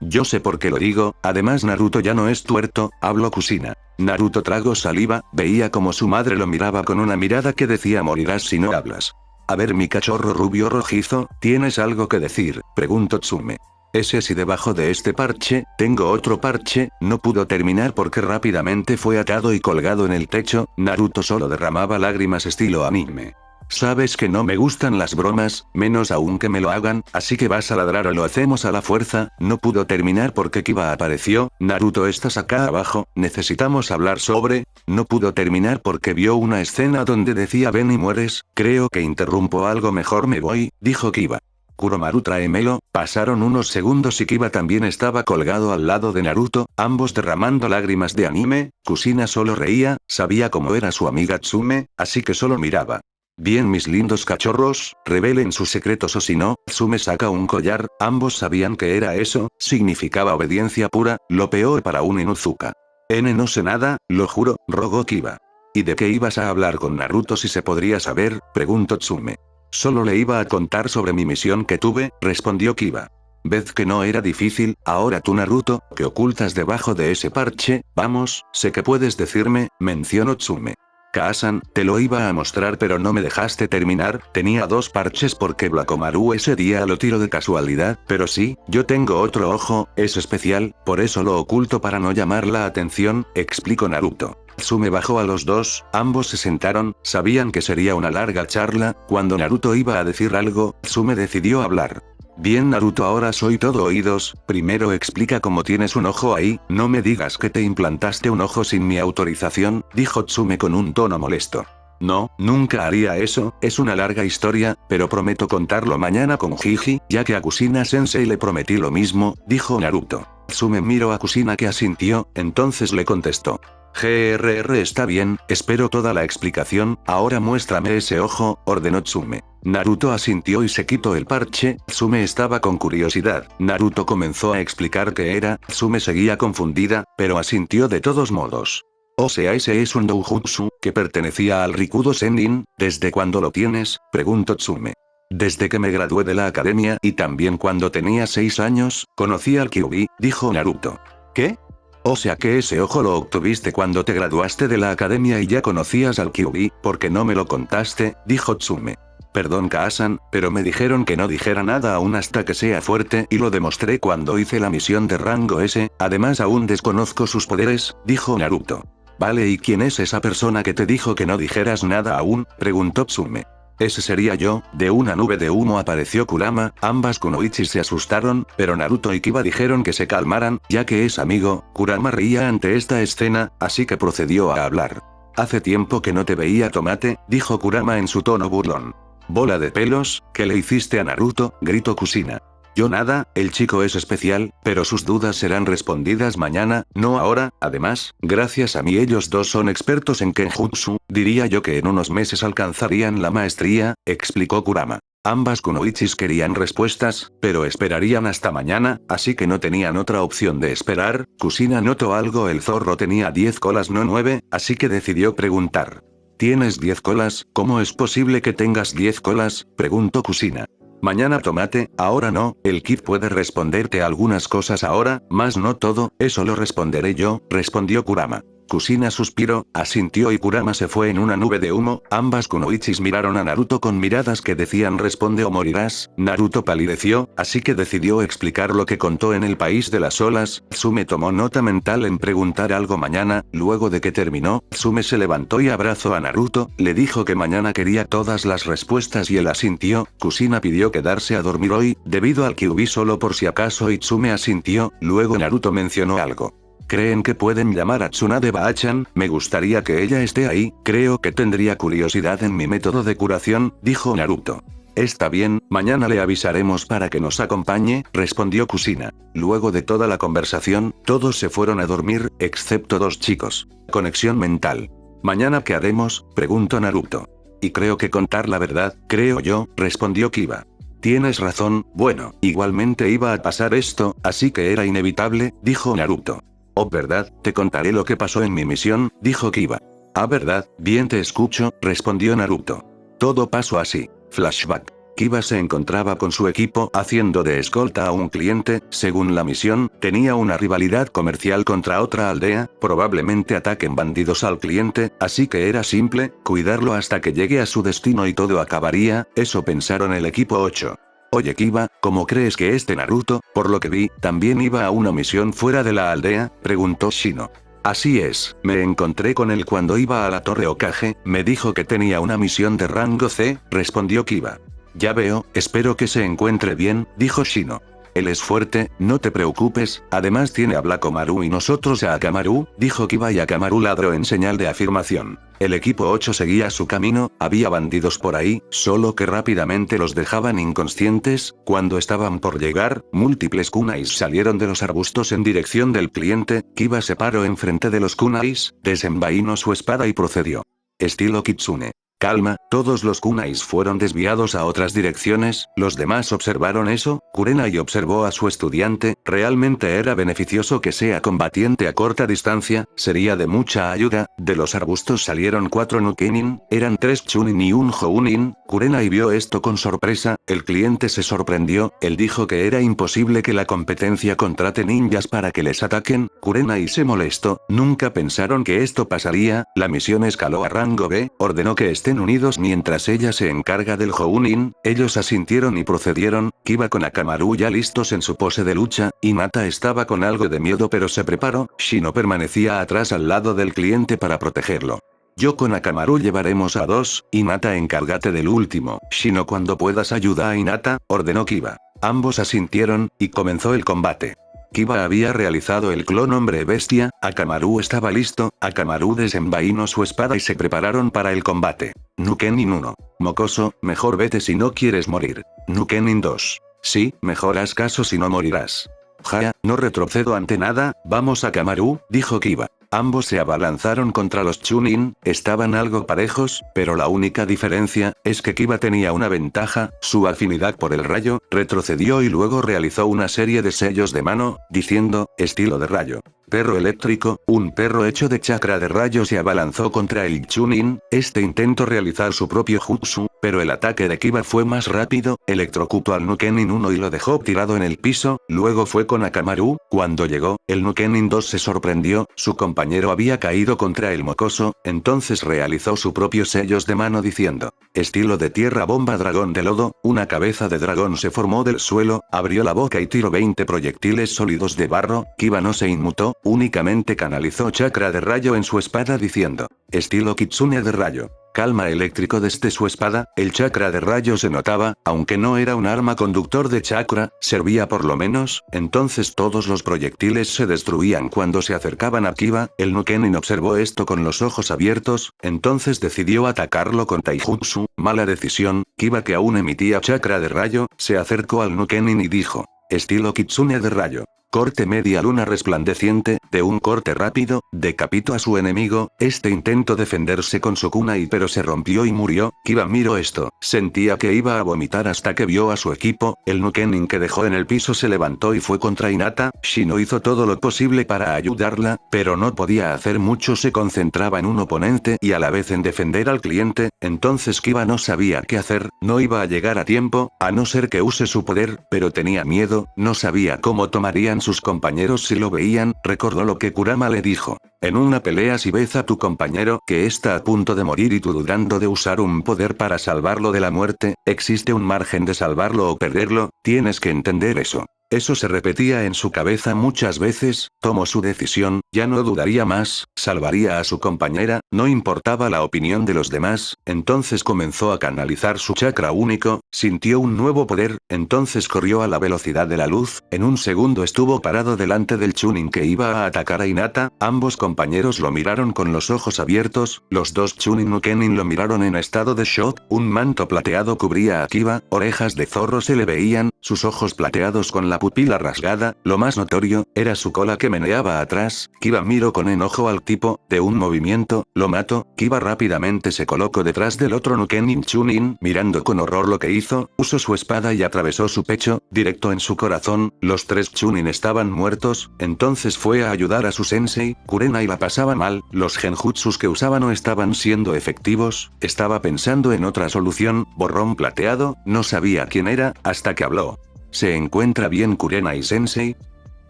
S1: Yo sé por qué lo digo, además Naruto ya no es tuerto, habló Kushina. Naruto tragó saliva, veía como su madre lo miraba con una mirada que decía morirás si no hablas. A ver mi cachorro rubio rojizo, ¿tienes algo que decir? Preguntó Tsume. Ese sí debajo de este parche, tengo otro parche, no pudo terminar porque rápidamente fue atado y colgado en el techo, Naruto solo derramaba lágrimas estilo anime. Sabes que no me gustan las bromas, menos aún que me lo hagan, así que vas a ladrar o lo hacemos a la fuerza, no pudo terminar porque Kiba apareció, Naruto estás acá abajo, necesitamos hablar sobre, no pudo terminar porque vio una escena donde decía ven y mueres, creo que interrumpo algo mejor me voy, dijo Kiba. Kuromaru tráemelo, pasaron unos segundos y Kiba también estaba colgado al lado de Naruto, ambos derramando lágrimas de anime, Kushina solo reía, sabía cómo era su amiga Tsume, así que solo miraba. Bien mis lindos cachorros, revelen sus secretos o si no, Tsume saca un collar, ambos sabían que era eso, significaba obediencia pura, lo peor para un Inuzuka. No sé nada, lo juro, rogó Kiba. ¿Y de qué ibas a hablar con Naruto si se podría saber? Preguntó Tsume. Solo le iba a contar sobre mi misión que tuve, respondió Kiba. ¿Ves que no era difícil? Ahora tú Naruto, ¿qué ocultas debajo de ese parche? Vamos, sé que puedes decirme, mencionó Tsume. Kaasan, te lo iba a mostrar pero no me dejaste terminar, tenía 2 parches porque Blakomaru ese día lo tiró de casualidad, pero sí, yo tengo otro ojo, es especial, por eso lo oculto para no llamar la atención, explicó Naruto. Tsume bajó a los 2, ambos se sentaron, sabían que sería una larga charla, cuando Naruto iba a decir algo, Tsume decidió hablar. Bien Naruto ahora soy todo oídos, primero explica cómo tienes un ojo ahí, no me digas que te implantaste un ojo sin mi autorización, dijo Tsume con un tono molesto. No, nunca haría eso, es una larga historia, pero prometo contarlo mañana con Jiji, ya que a Kushina-sensei le prometí lo mismo, dijo Naruto. Tsume miró a Kushina que asintió, entonces le contestó. Está bien, espero toda la explicación, ahora muéstrame ese ojo, ordenó Tsume. Naruto asintió y se quitó el parche. Tsume estaba con curiosidad. Naruto comenzó a explicar qué era. Tsume seguía confundida, pero asintió de todos modos. O sea, ese es un doujutsu, que pertenecía al Rikudo Sennin. ¿Desde cuándo lo tienes?, preguntó Tsume. Desde que me gradué de la academia y también cuando tenía 6 años, conocí al Kyuubi, dijo Naruto. ¿Qué? O sea que ese ojo lo obtuviste cuando te graduaste de la academia y ya conocías al Kyuubi, ¿por qué no me lo contaste?, dijo Tsume. Perdón Kaasan, pero me dijeron que no dijera nada aún hasta que sea fuerte y lo demostré cuando hice la misión de rango S, además aún desconozco sus poderes, dijo Naruto. Vale, ¿y quién es esa persona que te dijo que no dijeras nada aún?, preguntó Tsume. Ese sería yo. De una nube de humo apareció Kurama. Ambas kunoichis se asustaron, pero Naruto y Kiba dijeron que se calmaran, ya que es amigo. Kurama reía ante esta escena, así que procedió a hablar. Hace tiempo que no te veía, Tomate, dijo Kurama en su tono burlón. Bola de pelos, ¿qué le hiciste a Naruto?, gritó Kushina. Yo nada, el chico es especial, pero sus dudas serán respondidas mañana, no ahora. Además, gracias a mí ellos dos son expertos en Kenjutsu, diría yo que en unos meses alcanzarían la maestría, explicó Kurama. Ambas kunoichis querían respuestas, pero esperarían hasta mañana, así que no tenían otra opción de esperar. Kushina notó algo, el zorro tenía 10 colas no 9, así que decidió preguntar. ¿Tienes 10 colas? ¿Cómo es posible que tengas 10 colas?, preguntó Kushina. Mañana Tomate, ahora no, el Kid puede responderte algunas cosas ahora, mas no todo, eso lo responderé yo, respondió Kurama. Kushina suspiró, asintió y Kurama se fue en una nube de humo. Ambas kunoichis miraron a Naruto con miradas que decían responde o morirás. Naruto palideció, así que decidió explicar lo que contó en el país de las olas. Tsume tomó nota mental en preguntar algo mañana. Luego de que terminó, Tsume se levantó y abrazó a Naruto, le dijo que mañana quería todas las respuestas y él asintió. Kushina pidió quedarse a dormir hoy, debido al Kyuubi solo por si acaso y Tsume asintió. Luego Naruto mencionó algo. ¿Creen que pueden llamar a Tsunade Bachan? Me gustaría que ella esté ahí, creo que tendría curiosidad en mi método de curación, dijo Naruto. Está bien, mañana le avisaremos para que nos acompañe, respondió Kushina. Luego de toda la conversación, todos se fueron a dormir, excepto 2 chicos. Conexión mental. ¿Mañana qué haremos?, preguntó Naruto. Y creo que contar la verdad, creo yo, respondió Kiba. Tienes razón, bueno, igualmente iba a pasar esto, así que era inevitable, dijo Naruto. Oh, ¿verdad? Te contaré lo que pasó en mi misión, dijo Kiba. Ah, ¿verdad? Bien, te escucho, respondió Naruto. Todo pasó así. Flashback. Kiba se encontraba con su equipo haciendo de escolta a un cliente. Según la misión, tenía una rivalidad comercial contra otra aldea, probablemente ataquen bandidos al cliente, así que era simple, cuidarlo hasta que llegue a su destino y todo acabaría, eso pensaron el equipo 8. Oye Kiba, ¿cómo crees que este Naruto, por lo que vi, también iba a una misión fuera de la aldea?, preguntó Shino. Así es, me encontré con él cuando iba a la Torre Hokage, me dijo que tenía una misión de rango C, respondió Kiba. Ya veo, espero que se encuentre bien, dijo Shino. Él es fuerte, no te preocupes, además tiene a Blakomaru y nosotros a Akamaru, dijo Kiba y Akamaru ladró en señal de afirmación. El equipo 8 seguía su camino, había bandidos por ahí, solo que rápidamente los dejaban inconscientes. Cuando estaban por llegar, múltiples kunais salieron de los arbustos en dirección del cliente. Kiba se paró enfrente de los kunais, desenvainó su espada y procedió. Estilo Kitsune. Calma, todos los kunais fueron desviados a otras direcciones, los demás observaron eso. Kurenai observó a su estudiante, realmente era beneficioso que sea combatiente a corta distancia, sería de mucha ayuda. De los arbustos salieron 4 Nukenin, eran 3 Chunin y un Jounin. Kurenai vio esto con sorpresa, el cliente se sorprendió, él dijo que era imposible que la competencia contrate ninjas para que les ataquen. Kurenai se molestó, nunca pensaron que esto pasaría. La misión escaló a rango B, ordenó que estén unidos mientras ella se encarga del Jounin. Ellos asintieron y procedieron. Kiba con Akamaru ya listos en su pose de lucha, Hinata estaba con algo de miedo pero se preparó. Shino permanecía atrás al lado del cliente para protegerlo. Yo con Akamaru llevaremos a 2, Hinata encárgate del último. Shino cuando puedas ayuda a Hinata, ordenó Kiba. Ambos asintieron, y comenzó el combate. Kiba había realizado el clon hombre bestia, Akamaru estaba listo, Akamaru desenvainó su espada y se prepararon para el combate. Nukenin 1. Mocoso, mejor vete si no quieres morir. Nukenin 2. Sí, mejor haz caso si no morirás. Ja, no retrocedo ante nada, vamos Akamaru, dijo Kiba. Ambos se abalanzaron contra los Chunin, estaban algo parejos, pero la única diferencia, es que Kiba tenía una ventaja, su afinidad por el rayo, retrocedió y luego realizó una serie de sellos de mano, diciendo, estilo de rayo. Perro eléctrico, un perro hecho de chakra de rayo se abalanzó contra el Chunin, este intentó realizar su propio jutsu, pero el ataque de Kiba fue más rápido, electrocutó al Nukenin 1 y lo dejó tirado en el piso, luego fue con Akamaru, cuando llegó, el Nukenin 2 se sorprendió, su compañero había caído contra el mocoso, entonces realizó su propio sellos de mano diciendo, estilo de tierra bomba dragón de lodo, una cabeza de dragón se formó del suelo, abrió la boca y tiró 20 proyectiles sólidos de barro, Kiba no se inmutó, únicamente canalizó chakra de rayo en su espada diciendo, estilo kitsune de rayo. Calma eléctrico desde su espada, el chakra de rayo se notaba, aunque no era un arma conductor de chakra, servía por lo menos, entonces todos los proyectiles se destruían cuando se acercaban a Kiba, el Nukenin observó esto con los ojos abiertos, entonces decidió atacarlo con taijutsu, mala decisión, Kiba que aún emitía chakra de rayo, se acercó al Nukenin y dijo, estilo kitsune de rayo. Corte media luna resplandeciente, de un corte rápido, decapitó a su enemigo, este intentó defenderse con su kunai pero se rompió y murió, Kiba miró esto, sentía que iba a vomitar hasta que vio a su equipo, el Nukenin que dejó en el piso se levantó y fue contra Hinata, Shino hizo todo lo posible para ayudarla, pero no podía hacer mucho, se concentraba en un oponente y a la vez en defender al cliente, entonces Kiba no sabía qué hacer, no iba a llegar a tiempo, a no ser que use su poder, pero tenía miedo, no sabía cómo tomarían sus compañeros si lo veían, recordó lo que Kurama le dijo. En una pelea si ves a tu compañero que está a punto de morir y tú dudando de usar un poder para salvarlo de la muerte, existe un margen de salvarlo o perderlo, tienes que entender eso. Eso se repetía en su cabeza muchas veces, tomó su decisión, ya no dudaría más, salvaría a su compañera, no importaba la opinión de los demás, entonces comenzó a canalizar su chakra único, sintió un nuevo poder, entonces corrió a la velocidad de la luz, en un segundo estuvo parado delante del Chunin que iba a atacar a Hinata, ambos compañeros lo miraron con los ojos abiertos, los dos Chunin Nukenin lo miraron en estado de shock, un manto plateado cubría a Kiba, orejas de zorro se le veían, sus ojos plateados con la pupila rasgada, lo más notorio, era su cola que meneaba atrás, Kiba miró con enojo al tipo, de un movimiento, lo mató, Kiba rápidamente se colocó detrás del otro Nukenin Chunin, mirando con horror lo que hizo, usó su espada y atravesó su pecho, directo en su corazón, los tres Chunin estaban muertos, entonces fue a ayudar a su sensei, Kurenai la pasaba mal, los genjutsus que usaba no estaban siendo efectivos, estaba pensando en otra solución, borrón plateado, no sabía quién era, hasta que habló. ¿Se encuentra bien Kurenai-sensei?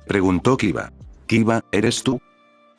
S1: Preguntó Kiba. Kiba, ¿eres tú?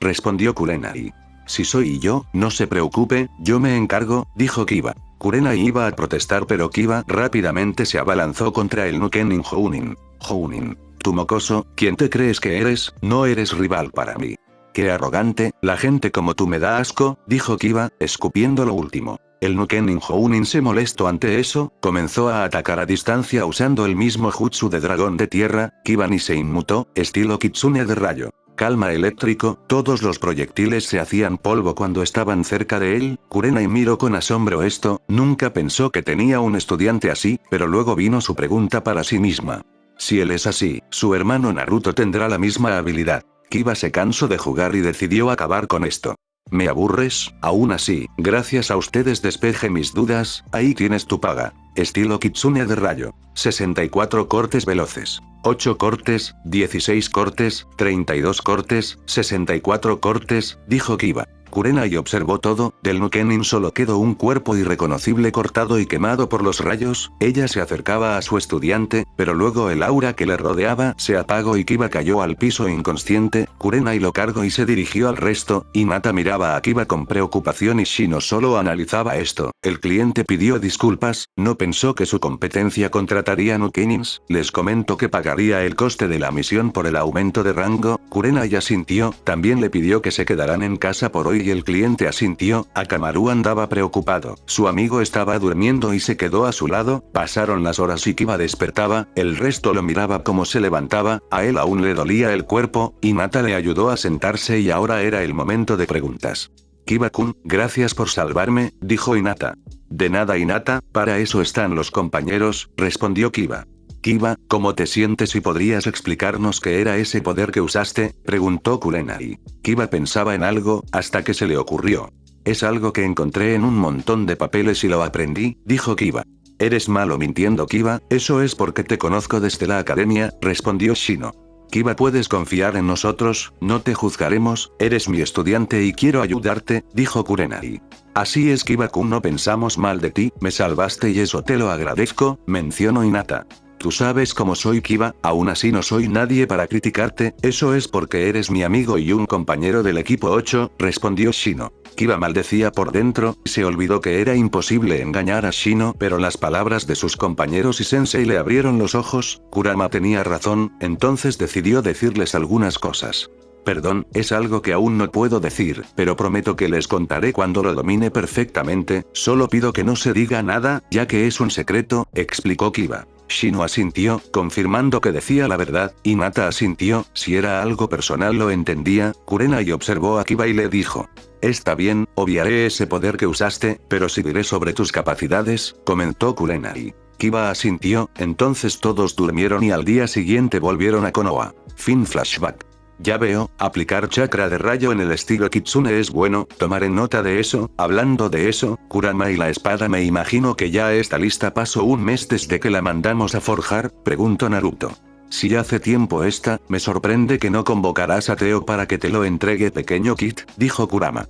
S1: Respondió Kurenai. Si soy yo, no se preocupe, yo me encargo, dijo Kiba. Kurenai iba a protestar pero Kiba rápidamente se abalanzó contra el Nukenin Jounin. Jounin. Tu mocoso, ¿quién te crees que eres? No eres rival para mí. Qué arrogante, la gente como tú me da asco, dijo Kiba, escupiendo lo último. El Nukenin Jounin se molestó ante eso, comenzó a atacar a distancia usando el mismo jutsu de dragón de tierra, Kiba ni se inmutó, estilo kitsune de rayo. Calma eléctrico, todos los proyectiles se hacían polvo cuando estaban cerca de él, Kurenai miró con asombro esto, nunca pensó que tenía un estudiante así, pero luego vino su pregunta para sí misma. Si él es así, su hermano Naruto tendrá la misma habilidad. Kiba se cansó de jugar y decidió acabar con esto. ¿Me aburres? Aún así, gracias a ustedes despeje mis dudas, ahí tienes tu paga. Estilo kitsune de rayo. 64 cortes veloces. 8 cortes, 16 cortes, 32 cortes, 64 cortes, dijo Kiba. Kurenai observó todo, del Nukenin solo quedó un cuerpo irreconocible cortado y quemado por los rayos, ella se acercaba a su estudiante, pero luego el aura que le rodeaba se apagó y Kiba cayó al piso inconsciente, Kurenai lo cargó y se dirigió al resto, Hinata miraba a Kiba con preocupación y Shino solo analizaba esto, el cliente pidió disculpas, no pensó que su competencia contrataría Nukenins, les comentó que pagaría el coste de la misión por el aumento de rango, Kurenai asintió, también le pidió que se quedaran en casa por hoy y el cliente asintió, Akamaru andaba preocupado, su amigo estaba durmiendo y se quedó a su lado, pasaron las horas y Kiba despertaba, el resto lo miraba como se levantaba, a él aún le dolía el cuerpo, Hinata le ayudó a sentarse y ahora era el momento de preguntas. Kiba-kun, gracias por salvarme, dijo Hinata. De nada Hinata, para eso están los compañeros, respondió Kiba. Kiba, ¿cómo te sientes y podrías explicarnos qué era ese poder que usaste? Preguntó Kurenai. Kiba pensaba en algo, hasta que se le ocurrió. Es algo que encontré en un montón de papeles y lo aprendí, dijo Kiba. Eres malo mintiendo, Kiba, eso es porque te conozco desde la academia, respondió Shino. Kiba, puedes confiar en nosotros, no te juzgaremos, eres mi estudiante y quiero ayudarte, dijo Kurenai. Así es, Kiba-kun, no pensamos mal de ti, me salvaste y eso te lo agradezco, mencionó Hinata. Tú sabes cómo soy, Kiba, aún así no soy nadie para criticarte, eso es porque eres mi amigo y un compañero del equipo 8, respondió Shino. Kiba maldecía por dentro, se olvidó que era imposible engañar a Shino, pero las palabras de sus compañeros y Sensei le abrieron los ojos. Kurama tenía razón, entonces decidió decirles algunas cosas. Perdón, es algo que aún no puedo decir, pero prometo que les contaré cuando lo domine perfectamente, solo pido que no se diga nada, ya que es un secreto, explicó Kiba. Shino asintió, confirmando que decía la verdad, y Hinata asintió, si era algo personal lo entendía. Kurenai observó a Kiba y le dijo. Está bien, obviaré ese poder que usaste, pero sí diré sobre tus capacidades, comentó Kurenai. Kiba asintió, entonces todos durmieron y al día siguiente volvieron a Konoha. Fin flashback. Ya veo, aplicar chakra de rayo en el estilo Kitsune es bueno, tomaré nota de eso. Hablando de eso, Kurama y la espada me imagino que ya está lista. ¿Pasó un mes desde que la mandamos a forjar? Preguntó Naruto. Si hace tiempo está, me sorprende que no convocarás a Teo para que te lo entregue, pequeño Kit, dijo Kurama.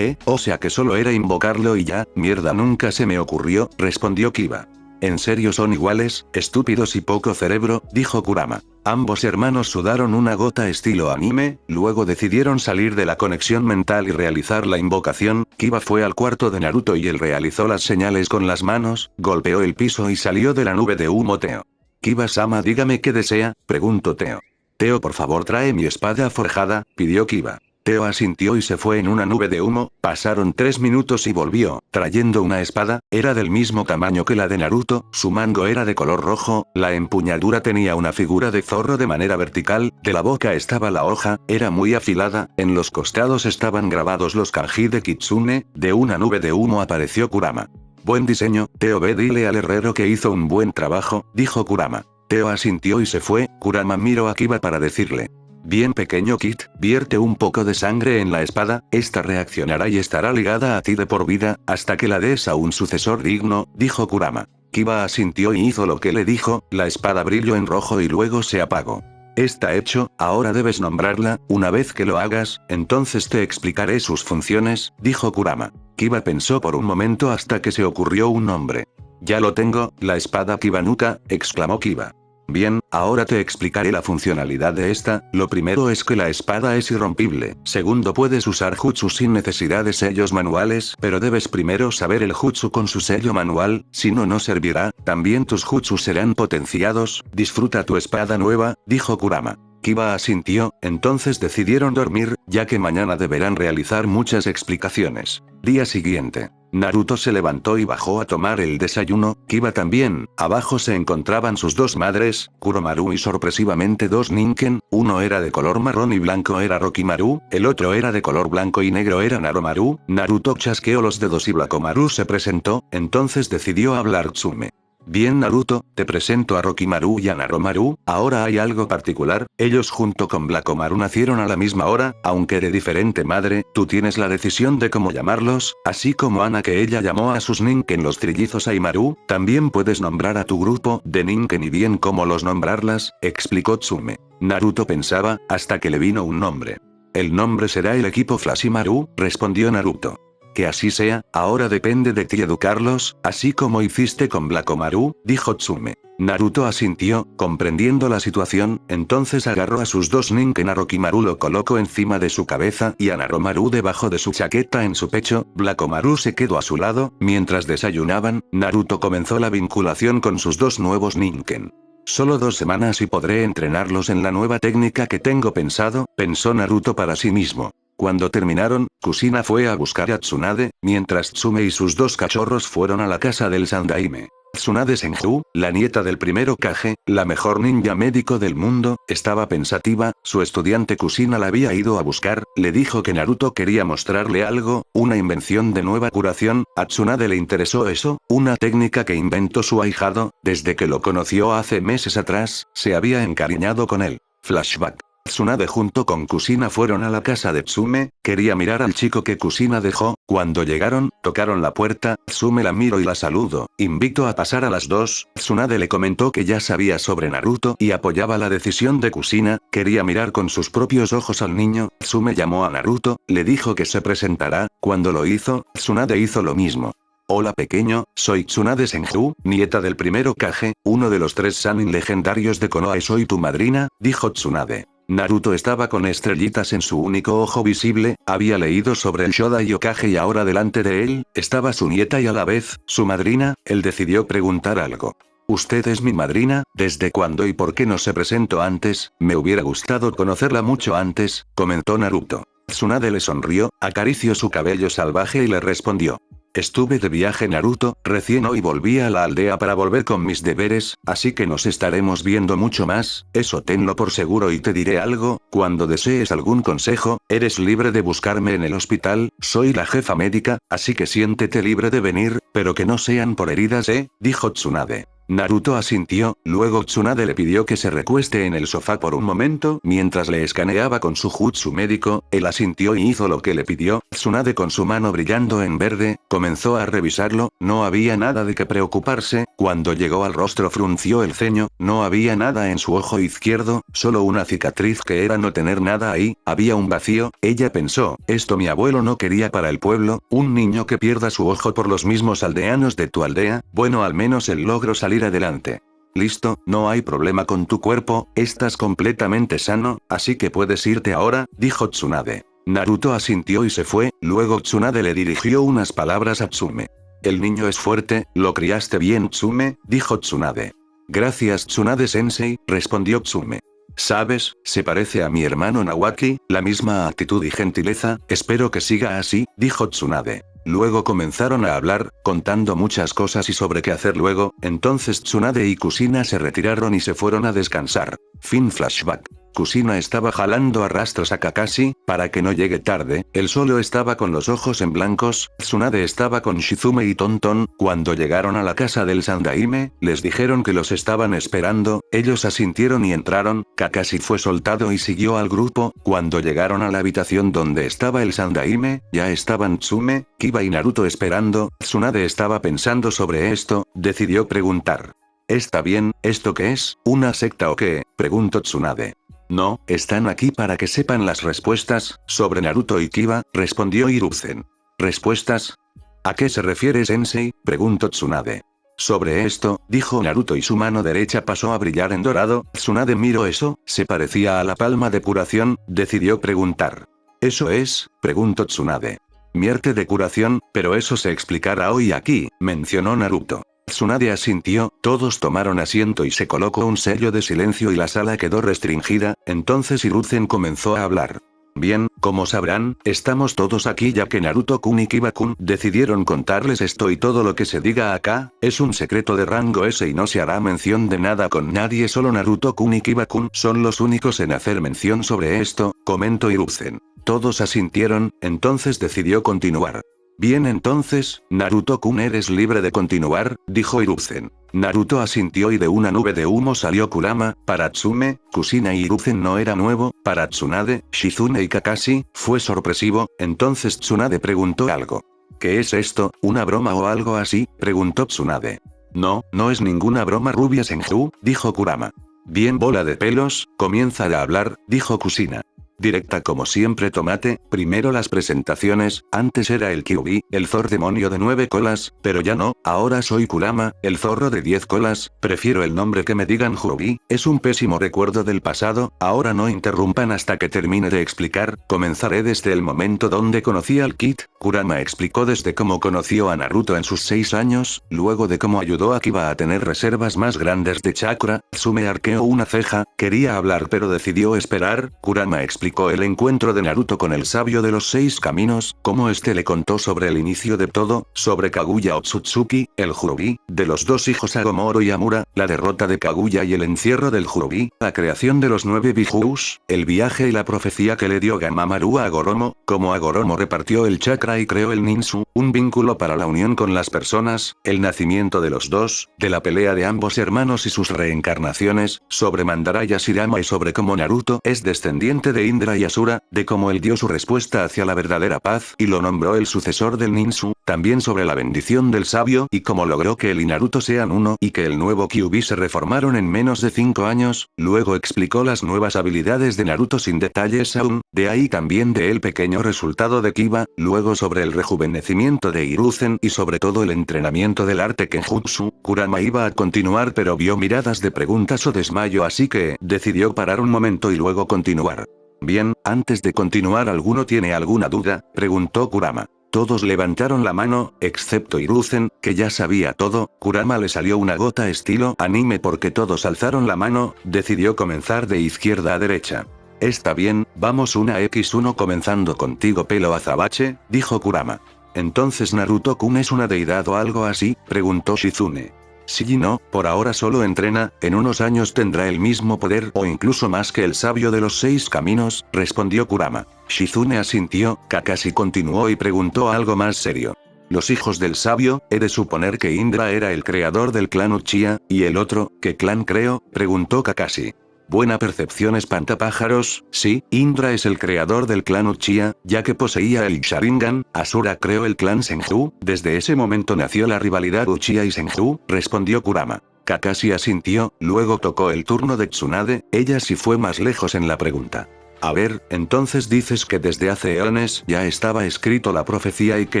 S1: O sea que solo era invocarlo y ya, mierda, nunca se me ocurrió, respondió Kiba. ¿En serio son iguales, estúpidos y poco cerebro? Dijo Kurama. Ambos hermanos sudaron una gota estilo anime, luego decidieron salir de la conexión mental y realizar la invocación. Kiba fue al cuarto de Naruto y él realizó las señales con las manos, golpeó el piso y salió de la nube de humo. Teo. Kiba-sama, dígame qué desea, preguntó Teo. Teo, por favor, trae mi espada forjada, pidió Kiba. Teo asintió y se fue en una nube de humo. Pasaron 3 minutos y volvió, trayendo una espada, era del mismo tamaño que la de Naruto, su mango era de color rojo, la empuñadura tenía una figura de zorro de manera vertical, de la boca estaba la hoja, era muy afilada, en los costados estaban grabados los kanji de Kitsune. De una nube de humo apareció Kurama. Buen diseño, Teo, ve dile al herrero que hizo un buen trabajo, dijo Kurama. Teo asintió y se fue. Kurama miró a Kiba para decirle. Bien, pequeño Kit, vierte un poco de sangre en la espada, esta reaccionará y estará ligada a ti de por vida, hasta que la des a un sucesor digno, dijo Kurama. Kiba asintió y hizo lo que le dijo, la espada brilló en rojo y luego se apagó. Está hecho, ahora debes nombrarla, una vez que lo hagas, entonces te explicaré sus funciones, dijo Kurama. Kiba pensó por un momento hasta que se ocurrió un nombre. Ya lo tengo, la espada Kibanuka, exclamó Kiba. Bien, ahora te explicaré la funcionalidad de esta. Lo primero es que la espada es irrompible. Segundo, puedes usar jutsu sin necesidad de sellos manuales, pero debes primero saber el jutsu con su sello manual, si no, no servirá. También tus jutsu serán potenciados. Disfruta tu espada nueva, dijo Kurama. Kiba asintió, entonces decidieron dormir, ya que mañana deberán realizar muchas explicaciones. Día siguiente. Naruto se levantó y bajó a tomar el desayuno, Kiba también. Abajo se encontraban sus dos madres, Kuromaru y sorpresivamente dos Ninken, uno era de color marrón y blanco, era Rokimaru, el otro era de color blanco y negro, era Naromaru. Naruto chasqueó los dedos y Blacomaru se presentó, entonces decidió hablar Tsume. Bien, Naruto, te presento a Rokimaru y a Naromaru. Ahora hay algo particular, ellos junto con Blacomaru nacieron a la misma hora, aunque de diferente madre. Tú tienes la decisión de cómo llamarlos, así como Ana, que ella llamó a sus Ninken los trillizos Aimaru. También puedes nombrar a tu grupo de Ninken y bien cómo los nombrarlas, explicó Tsume. Naruto pensaba, hasta que le vino un nombre. El nombre será el equipo Flashimaru, respondió Naruto. Que así sea, ahora depende de ti educarlos, así como hiciste con Blacomaru, dijo Tsume. Naruto asintió, comprendiendo la situación, entonces agarró a sus dos Ninken. A Rokimaru lo colocó encima de su cabeza y a Naromaru debajo de su chaqueta en su pecho. Blacomaru se quedó a su lado. Mientras desayunaban, Naruto comenzó la vinculación con sus dos nuevos Ninken. Solo 2 semanas y podré entrenarlos en la nueva técnica que tengo pensado, pensó Naruto para sí mismo. Cuando terminaron, Kusina fue a buscar a Tsunade, mientras Tsume y sus dos cachorros fueron a la casa del Sandaime. Tsunade Senju, la nieta del primer Hokage, la mejor ninja médico del mundo, estaba pensativa, su estudiante Kusina la había ido a buscar, le dijo que Naruto quería mostrarle algo, una invención de nueva curación, a Tsunade le interesó eso, una técnica que inventó su ahijado, desde que lo conoció hace meses atrás, se había encariñado con él. Flashback. Tsunade junto con Kusina fueron a la casa de Tsume, quería mirar al chico que Kusina dejó, cuando llegaron, tocaron la puerta, Tsume la miró y la saludó, invito a pasar a las dos, Tsunade le comentó que ya sabía sobre Naruto y apoyaba la decisión de Kusina, quería mirar con sus propios ojos al niño, Tsume llamó a Naruto, le dijo que se presentará, cuando lo hizo, Tsunade hizo lo mismo. Hola pequeño, soy Tsunade Senju, nieta del primer Hokage, uno de los 3 Sannin legendarios de Konoha y soy tu madrina, dijo Tsunade. Naruto estaba con estrellitas en su único ojo visible, había leído sobre el Shodai Hokage y ahora delante de él, estaba su nieta y a la vez, su madrina, él decidió preguntar algo. ¿Usted es mi madrina? ¿Desde cuándo y por qué no se presentó antes? Me hubiera gustado conocerla mucho antes, comentó Naruto. Tsunade le sonrió, acarició su cabello salvaje y le respondió. Estuve de viaje Naruto, recién hoy volví a la aldea para volver con mis deberes, así que nos estaremos viendo mucho más, eso tenlo por seguro y te diré algo, cuando desees algún consejo, eres libre de buscarme en el hospital, soy la jefa médica, así que siéntete libre de venir, pero que no sean por heridas dijo Tsunade. Naruto asintió, luego Tsunade le pidió que se recueste en el sofá por un momento mientras le escaneaba con su jutsu médico, él asintió y hizo lo que le pidió, Tsunade con su mano brillando en verde, comenzó a revisarlo, no había nada de qué preocuparse, cuando llegó al rostro frunció el ceño, no había nada en su ojo izquierdo, solo una cicatriz que era no tener nada ahí, había un vacío, ella pensó, esto mi abuelo no quería para el pueblo, un niño que pierda su ojo por los mismos aldeanos de tu aldea, bueno al menos él logró salir adelante. Listo, no hay problema con tu cuerpo, estás completamente sano, así que puedes irte ahora, dijo Tsunade. Naruto asintió y se fue, luego Tsunade le dirigió unas palabras a Tsume. El niño es fuerte, ¿lo criaste bien Tsume? Dijo Tsunade. Gracias Tsunade-sensei, respondió Tsume. ¿Sabes? Se parece a mi hermano Nawaki, la misma actitud y gentileza, espero que siga así, dijo Tsunade. Luego comenzaron a hablar, contando muchas cosas y sobre qué hacer luego, entonces Tsunade y Kusina se retiraron y se fueron a descansar. Fin flashback. Kusina estaba jalando a rastros a Kakashi, para que no llegue tarde, él solo estaba con los ojos en blancos, Tsunade estaba con Shizume y Tonton, cuando llegaron a la casa del Sandaime, les dijeron que los estaban esperando, ellos asintieron y entraron, Kakashi fue soltado y siguió al grupo, cuando llegaron a la habitación donde estaba el Sandaime, ya estaban Tsume, Kiba y Naruto esperando, Tsunade estaba pensando sobre esto, decidió preguntar. ¿Está bien, esto qué es, una secta o qué? Preguntó Tsunade. No, están aquí para que sepan las respuestas, sobre Naruto y Kiba, respondió Hiruzen. ¿Respuestas? ¿A qué se refiere Sensei? Preguntó Tsunade. Sobre esto, dijo Naruto y su mano derecha pasó a brillar en dorado, Tsunade miró eso, se parecía a la palma de curación, decidió preguntar. ¿Eso es? Preguntó Tsunade. Mi arte de curación, pero eso se explicará hoy aquí, mencionó Naruto. Tsunade asintió, todos tomaron asiento y se colocó un sello de silencio y la sala quedó restringida, entonces Hiruzen comenzó a hablar. Bien, como sabrán, estamos todos aquí ya que Naruto-kun y Kiba-kun decidieron contarles esto y todo lo que se diga acá, es un secreto de rango S y no se hará mención de nada con nadie, solo Naruto-kun y Kiba-kun son los únicos en hacer mención sobre esto, comentó Hiruzen. Todos asintieron, entonces decidió continuar. Bien entonces, Naruto-kun eres libre de continuar, dijo Hiruzen. Naruto asintió y de una nube de humo salió Kurama, para Tsume, Kusina y Hiruzen no era nuevo, para Tsunade, Shizune y Kakashi, fue sorpresivo, entonces Tsunade preguntó algo. ¿Qué es esto, una broma o algo así? Preguntó Tsunade. No, no es ninguna broma Rubia Senju, dijo Kurama. Bien bola de pelos, comienza a hablar, dijo Kusina. Directa como siempre tomate, primero las presentaciones, antes era el Kyuubi, el Zor demonio de 9 colas, pero ya no, ahora soy Kurama, el zorro de 10 colas, prefiero el nombre que me digan Kyuubi, es un pésimo recuerdo del pasado, ahora no interrumpan hasta que termine de explicar, comenzaré desde el momento donde conocí al Kid, Kurama explicó desde cómo conoció a Naruto en sus 6 años, luego de cómo ayudó a Kiba a tener reservas más grandes de chakra, Tsume arqueó una ceja, quería hablar pero decidió esperar, Kurama explicó explicó el encuentro de Naruto con el sabio de los 6 caminos, cómo este le contó sobre el inicio de todo, sobre Kaguya Otsutsuki, el Hyobi, de los 2 hijos Agomoro y Amura, la derrota de Kaguya y el encierro del Hyobi, la creación de los 9 Bijus, el viaje y la profecía que le dio Gamamaru a Agoromo, cómo Agoromo repartió el chakra y creó el ninsu, un vínculo para la unión con las personas, el nacimiento de los dos, de la pelea de ambos hermanos y sus reencarnaciones, sobre Madara y Hashirama y sobre cómo Naruto es descendiente de Indra y Asura, de cómo él dio su respuesta hacia la verdadera paz y lo nombró el sucesor del ninsu, también sobre la bendición del sabio y cómo logró que él y Naruto sean uno y que el nuevo Kyuubi se reformaron en menos de 5 años, luego explicó las nuevas habilidades de Naruto sin detalles aún, de ahí también de el pequeño resultado de Kiba, luego sobre el rejuvenecimiento de Hiruzen y sobre todo el entrenamiento del arte Kenjutsu. Kurama iba a continuar pero vio miradas de preguntas o desmayo así que decidió parar un momento y luego continuar. Bien, antes de continuar ¿alguno tiene alguna duda?, preguntó Kurama. Todos levantaron la mano, excepto Hiruzen, que ya sabía todo. Kurama le salió una gota estilo anime porque todos alzaron la mano, decidió comenzar de izquierda a derecha. Está bien, vamos una x1 comenzando contigo pelo azabache, dijo Kurama. ¿Entonces Naruto-kun es una deidad o algo así?, preguntó Shizune. Sí y no, por ahora solo entrena, en unos años tendrá el mismo poder o incluso más que el sabio de los 6 caminos, respondió Kurama. Shizune asintió, Kakashi continuó y preguntó algo más serio. Los hijos del sabio, he de suponer que Indra era el creador del clan Uchiha, ¿y el otro, qué clan creó?, preguntó Kakashi. Buena percepción espantapájaros, sí, Indra es el creador del clan Uchiha, ya que poseía el Sharingan, Asura creó el clan Senju, desde ese momento nació la rivalidad Uchiha y Senju, respondió Kurama. Kakashi asintió, luego tocó el turno de Tsunade, ella sí fue más lejos en la pregunta. A ver, entonces dices que desde hace eones ya estaba escrito la profecía y que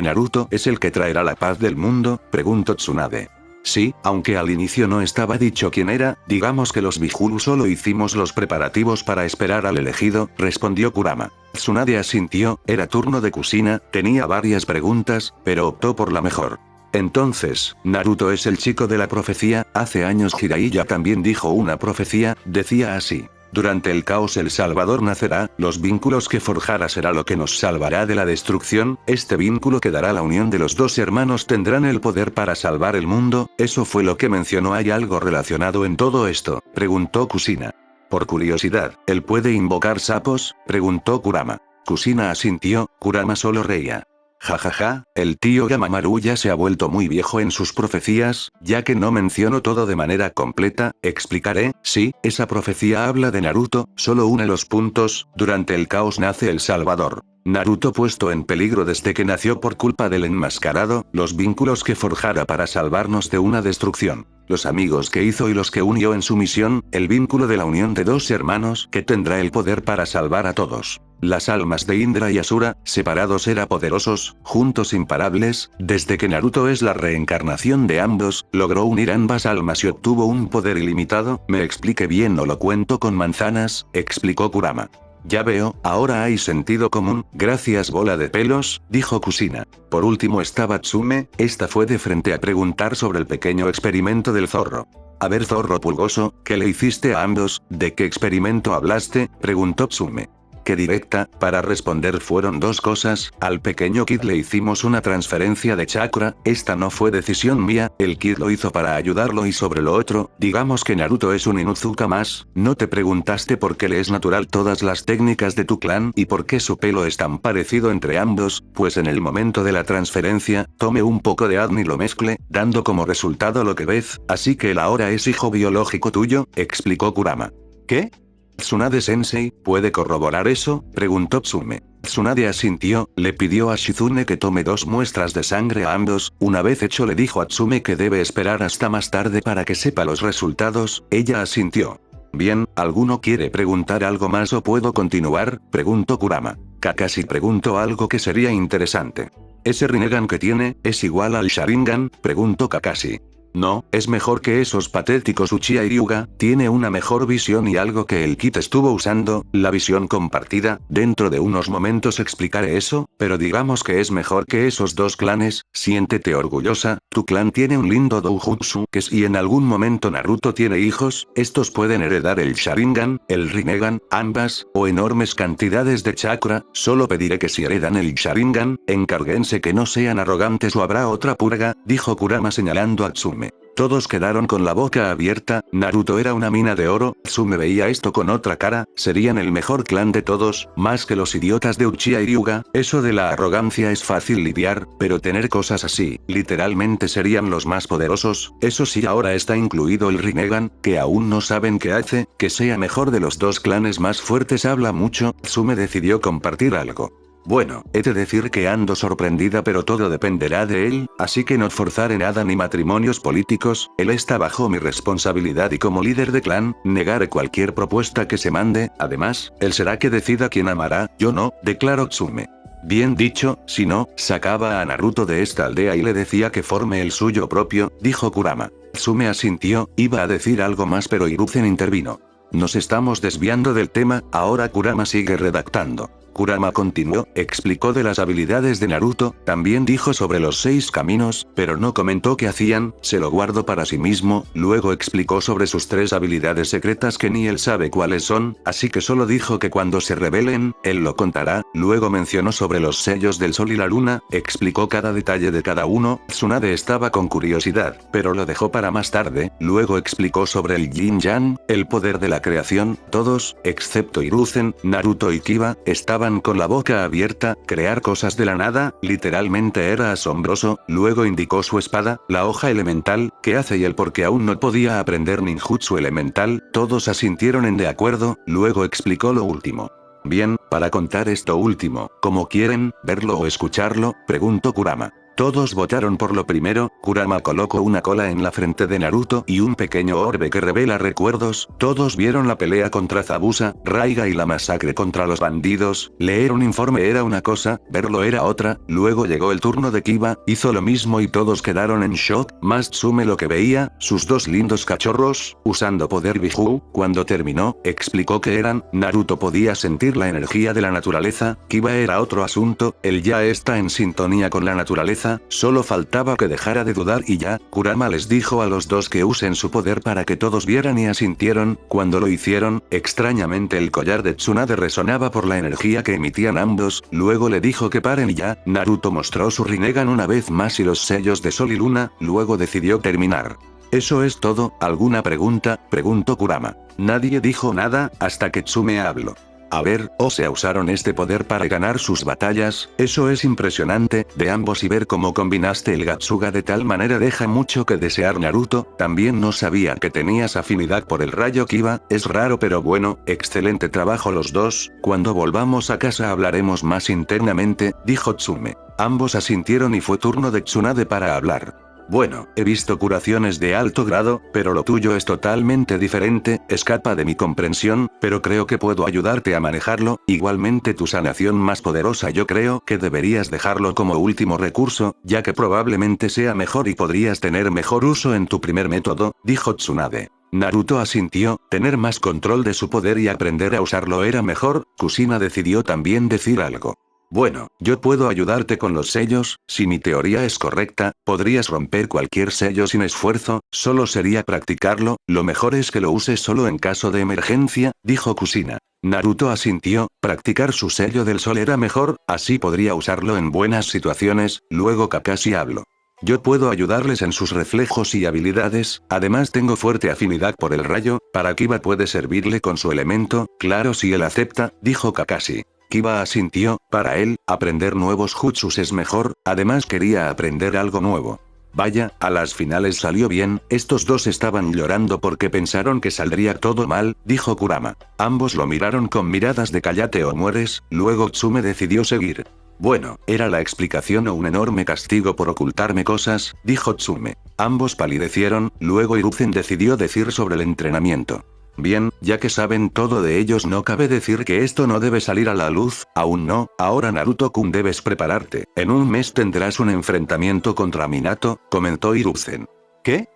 S1: Naruto es el que traerá la paz del mundo, preguntó Tsunade. Sí, aunque al inicio no estaba dicho quién era, digamos que los Bijuu solo hicimos los preparativos para esperar al elegido, respondió Kurama. Tsunade asintió, era turno de Kushina, tenía varias preguntas, pero optó por la mejor. Entonces, Naruto es el chico de la profecía, hace años Jiraiya también dijo una profecía, decía así. Durante el caos el Salvador nacerá, los vínculos que forjara será lo que nos salvará de la destrucción, este vínculo que dará la unión de los 2 hermanos tendrán el poder para salvar el mundo, eso fue lo que mencionó. ¿Hay algo relacionado en todo esto?, preguntó Kushina. Por curiosidad, ¿él puede invocar sapos?, preguntó Kurama. Kushina asintió, Kurama solo reía. Jajaja, el tío Gamamaru ya se ha vuelto muy viejo en sus profecías, ya que no menciono todo de manera completa, explicaré, sí, esa profecía habla de Naruto, solo une los puntos, durante el caos nace el Salvador. Naruto puesto en peligro desde que nació por culpa del enmascarado, los vínculos que forjara para salvarnos de una destrucción. Los amigos que hizo y los que unió en su misión, el vínculo de la unión de 2 hermanos que tendrá el poder para salvar a todos. Las almas de Indra y Asura, separados era poderosos, juntos imparables, desde que Naruto es la reencarnación de ambos, logró unir ambas almas y obtuvo un poder ilimitado. ¿Me explique bien o lo cuento con manzanas?, explicó Kurama. Ya veo, ahora hay sentido común, gracias bola de pelos, dijo Kushina. Por último estaba Tsume, esta fue de frente a preguntar sobre el pequeño experimento del zorro. A ver zorro pulgoso, ¿qué le hiciste a ambos? ¿De qué experimento hablaste?, preguntó Tsume. Que directa, para responder fueron 2 cosas, al pequeño Kid le hicimos una transferencia de chakra, esta no fue decisión mía, el Kid lo hizo para ayudarlo y sobre lo otro, digamos que Naruto es un Inuzuka más, ¿no te preguntaste por qué le es natural todas las técnicas de tu clan y por qué su pelo es tan parecido entre ambos? Pues en el momento de la transferencia, tome un poco de Adni y lo mezcle, dando como resultado lo que ves, así que él ahora es hijo biológico tuyo, explicó Kurama. ¿Qué? ¿Tsunade-sensei, puede corroborar eso?, preguntó Tsume. Tsunade asintió, le pidió a Shizune que tome 2 muestras de sangre a ambos, una vez hecho le dijo a Tsume que debe esperar hasta más tarde para que sepa los resultados, ella asintió. Bien, ¿alguno quiere preguntar algo más o puedo continuar?, preguntó Kurama. Kakashi preguntó algo que sería interesante. ¿Ese Rinnegan que tiene, es igual al Sharingan?, preguntó Kakashi. No, es mejor que esos patéticos Uchiha y Ryuga, tiene una mejor visión y algo que el Kit estuvo usando, la visión compartida, dentro de unos momentos explicaré eso, pero digamos que es mejor que esos dos clanes, siéntete orgullosa, tu clan tiene un lindo doujutsu que si en algún momento Naruto tiene hijos, estos pueden heredar el Sharingan, el Rinnegan, ambas, o enormes cantidades de chakra, solo pediré que si heredan el Sharingan, encárguense que no sean arrogantes o habrá otra purga, dijo Kurama señalando a Tsume. Todos quedaron con la boca abierta, Naruto era una mina de oro, Tsume veía esto con otra cara, serían el mejor clan de todos, más que los idiotas de Uchiha y Ryuga, eso de la arrogancia es fácil lidiar, pero tener cosas así, literalmente serían los más poderosos, eso sí ahora está incluido el Rinnegan, que aún no saben qué hace, que sea mejor de los dos clanes más fuertes habla mucho, Tsume decidió compartir algo. Bueno, he de decir que ando sorprendida pero todo dependerá de él, así que no forzaré nada ni matrimonios políticos, él está bajo mi responsabilidad y como líder de clan, negaré cualquier propuesta que se mande, además, él será que decida quién amará, yo no, declaró Tsume. Bien dicho, si no, sacaba a Naruto de esta aldea y le decía que forme el suyo propio, dijo Kurama. Tsume asintió, iba a decir algo más pero Hiruzen intervino. Nos estamos desviando del tema, ahora Kurama sigue redactando. Kurama continuó, explicó de las habilidades de Naruto, también dijo sobre los 6 caminos, pero no comentó qué hacían, se lo guardó para sí mismo, luego explicó sobre sus 3 habilidades secretas que ni él sabe cuáles son, así que solo dijo que cuando se revelen, él lo contará, luego mencionó sobre los sellos del sol y la luna, explicó cada detalle de cada uno, Tsunade estaba con curiosidad, pero lo dejó para más tarde, luego explicó sobre el Yin-Yang, el poder de la creación, todos, excepto Hiruzen, Naruto y Kiba, estaban con la boca abierta, crear cosas de la nada, literalmente era asombroso, luego indicó su espada, la hoja elemental, que hace y el por qué aún no podía aprender ninjutsu elemental, todos asintieron en de acuerdo, luego explicó lo último. Bien, para contar esto último, ¿cómo quieren, verlo o escucharlo?, preguntó Kurama. Todos votaron por lo primero, Kurama colocó una cola en la frente de Naruto y un pequeño orbe que revela recuerdos, todos vieron la pelea contra Zabuza, Raiga y la masacre contra los bandidos, leer un informe era una cosa, verlo era otra, luego llegó el turno de Kiba, hizo lo mismo y todos quedaron en shock, más Tsume lo que veía, sus 2 lindos cachorros, usando poder Biju, cuando terminó, explicó que eran, Naruto podía sentir la energía de la naturaleza, Kiba era otro asunto, él ya está en sintonía con la naturaleza, solo faltaba que dejara de dudar y ya, Kurama les dijo a los 2 que usen su poder para que todos vieran y asintieron, cuando lo hicieron, extrañamente el collar de Tsunade resonaba por la energía que emitían ambos, luego le dijo que paren y ya, Naruto mostró su Rinnegan una vez más y los sellos de sol y luna, luego decidió terminar. ¿Eso es todo? ¿Alguna pregunta?, preguntó Kurama. Nadie dijo nada, hasta que Tsume habló. A ver, o sea usaron este poder para ganar sus batallas, eso es impresionante, de ambos y ver cómo combinaste el Gatsuga de tal manera deja mucho que desear Naruto, también no sabía que tenías afinidad por el rayo Kiba, es raro pero bueno, excelente trabajo los dos, cuando volvamos a casa hablaremos más internamente, dijo Tsume. Ambos asintieron y fue turno de Tsunade para hablar. Bueno, he visto curaciones de alto grado, pero lo tuyo es totalmente diferente, escapa de mi comprensión, pero creo que puedo ayudarte a manejarlo, igualmente tu sanación más poderosa yo creo que deberías dejarlo como último recurso, ya que probablemente sea mejor y podrías tener mejor uso en tu primer método, dijo Tsunade. Naruto asintió, tener más control de su poder y aprender a usarlo era mejor, Kushina decidió también decir algo. Bueno, yo puedo ayudarte con los sellos, si mi teoría es correcta, podrías romper cualquier sello sin esfuerzo, solo sería practicarlo, lo mejor es que lo uses solo en caso de emergencia, dijo Kushina. Naruto asintió, practicar su sello del sol era mejor, así podría usarlo en buenas situaciones, luego Kakashi habló. Yo puedo ayudarles en sus reflejos y habilidades, además tengo fuerte afinidad por el rayo, para Kiba puede servirle con su elemento, claro si él acepta, dijo Kakashi. Kiba asintió, para él, aprender nuevos jutsus es mejor, además quería aprender algo nuevo. Vaya, a las finales salió bien, estos 2 estaban llorando porque pensaron que saldría todo mal, dijo Kurama. Ambos lo miraron con miradas de cállate o mueres, luego Tsume decidió seguir. Bueno, era la explicación o un enorme castigo por ocultarme cosas, dijo Tsume. Ambos palidecieron, luego Hiruzen decidió decir sobre el entrenamiento. Bien, ya que saben todo de ellos no cabe decir que esto no debe salir a la luz, aún no, ahora Naruto-kun debes prepararte, en un mes tendrás un enfrentamiento contra Minato, comentó Hiruzen. ¿Qué?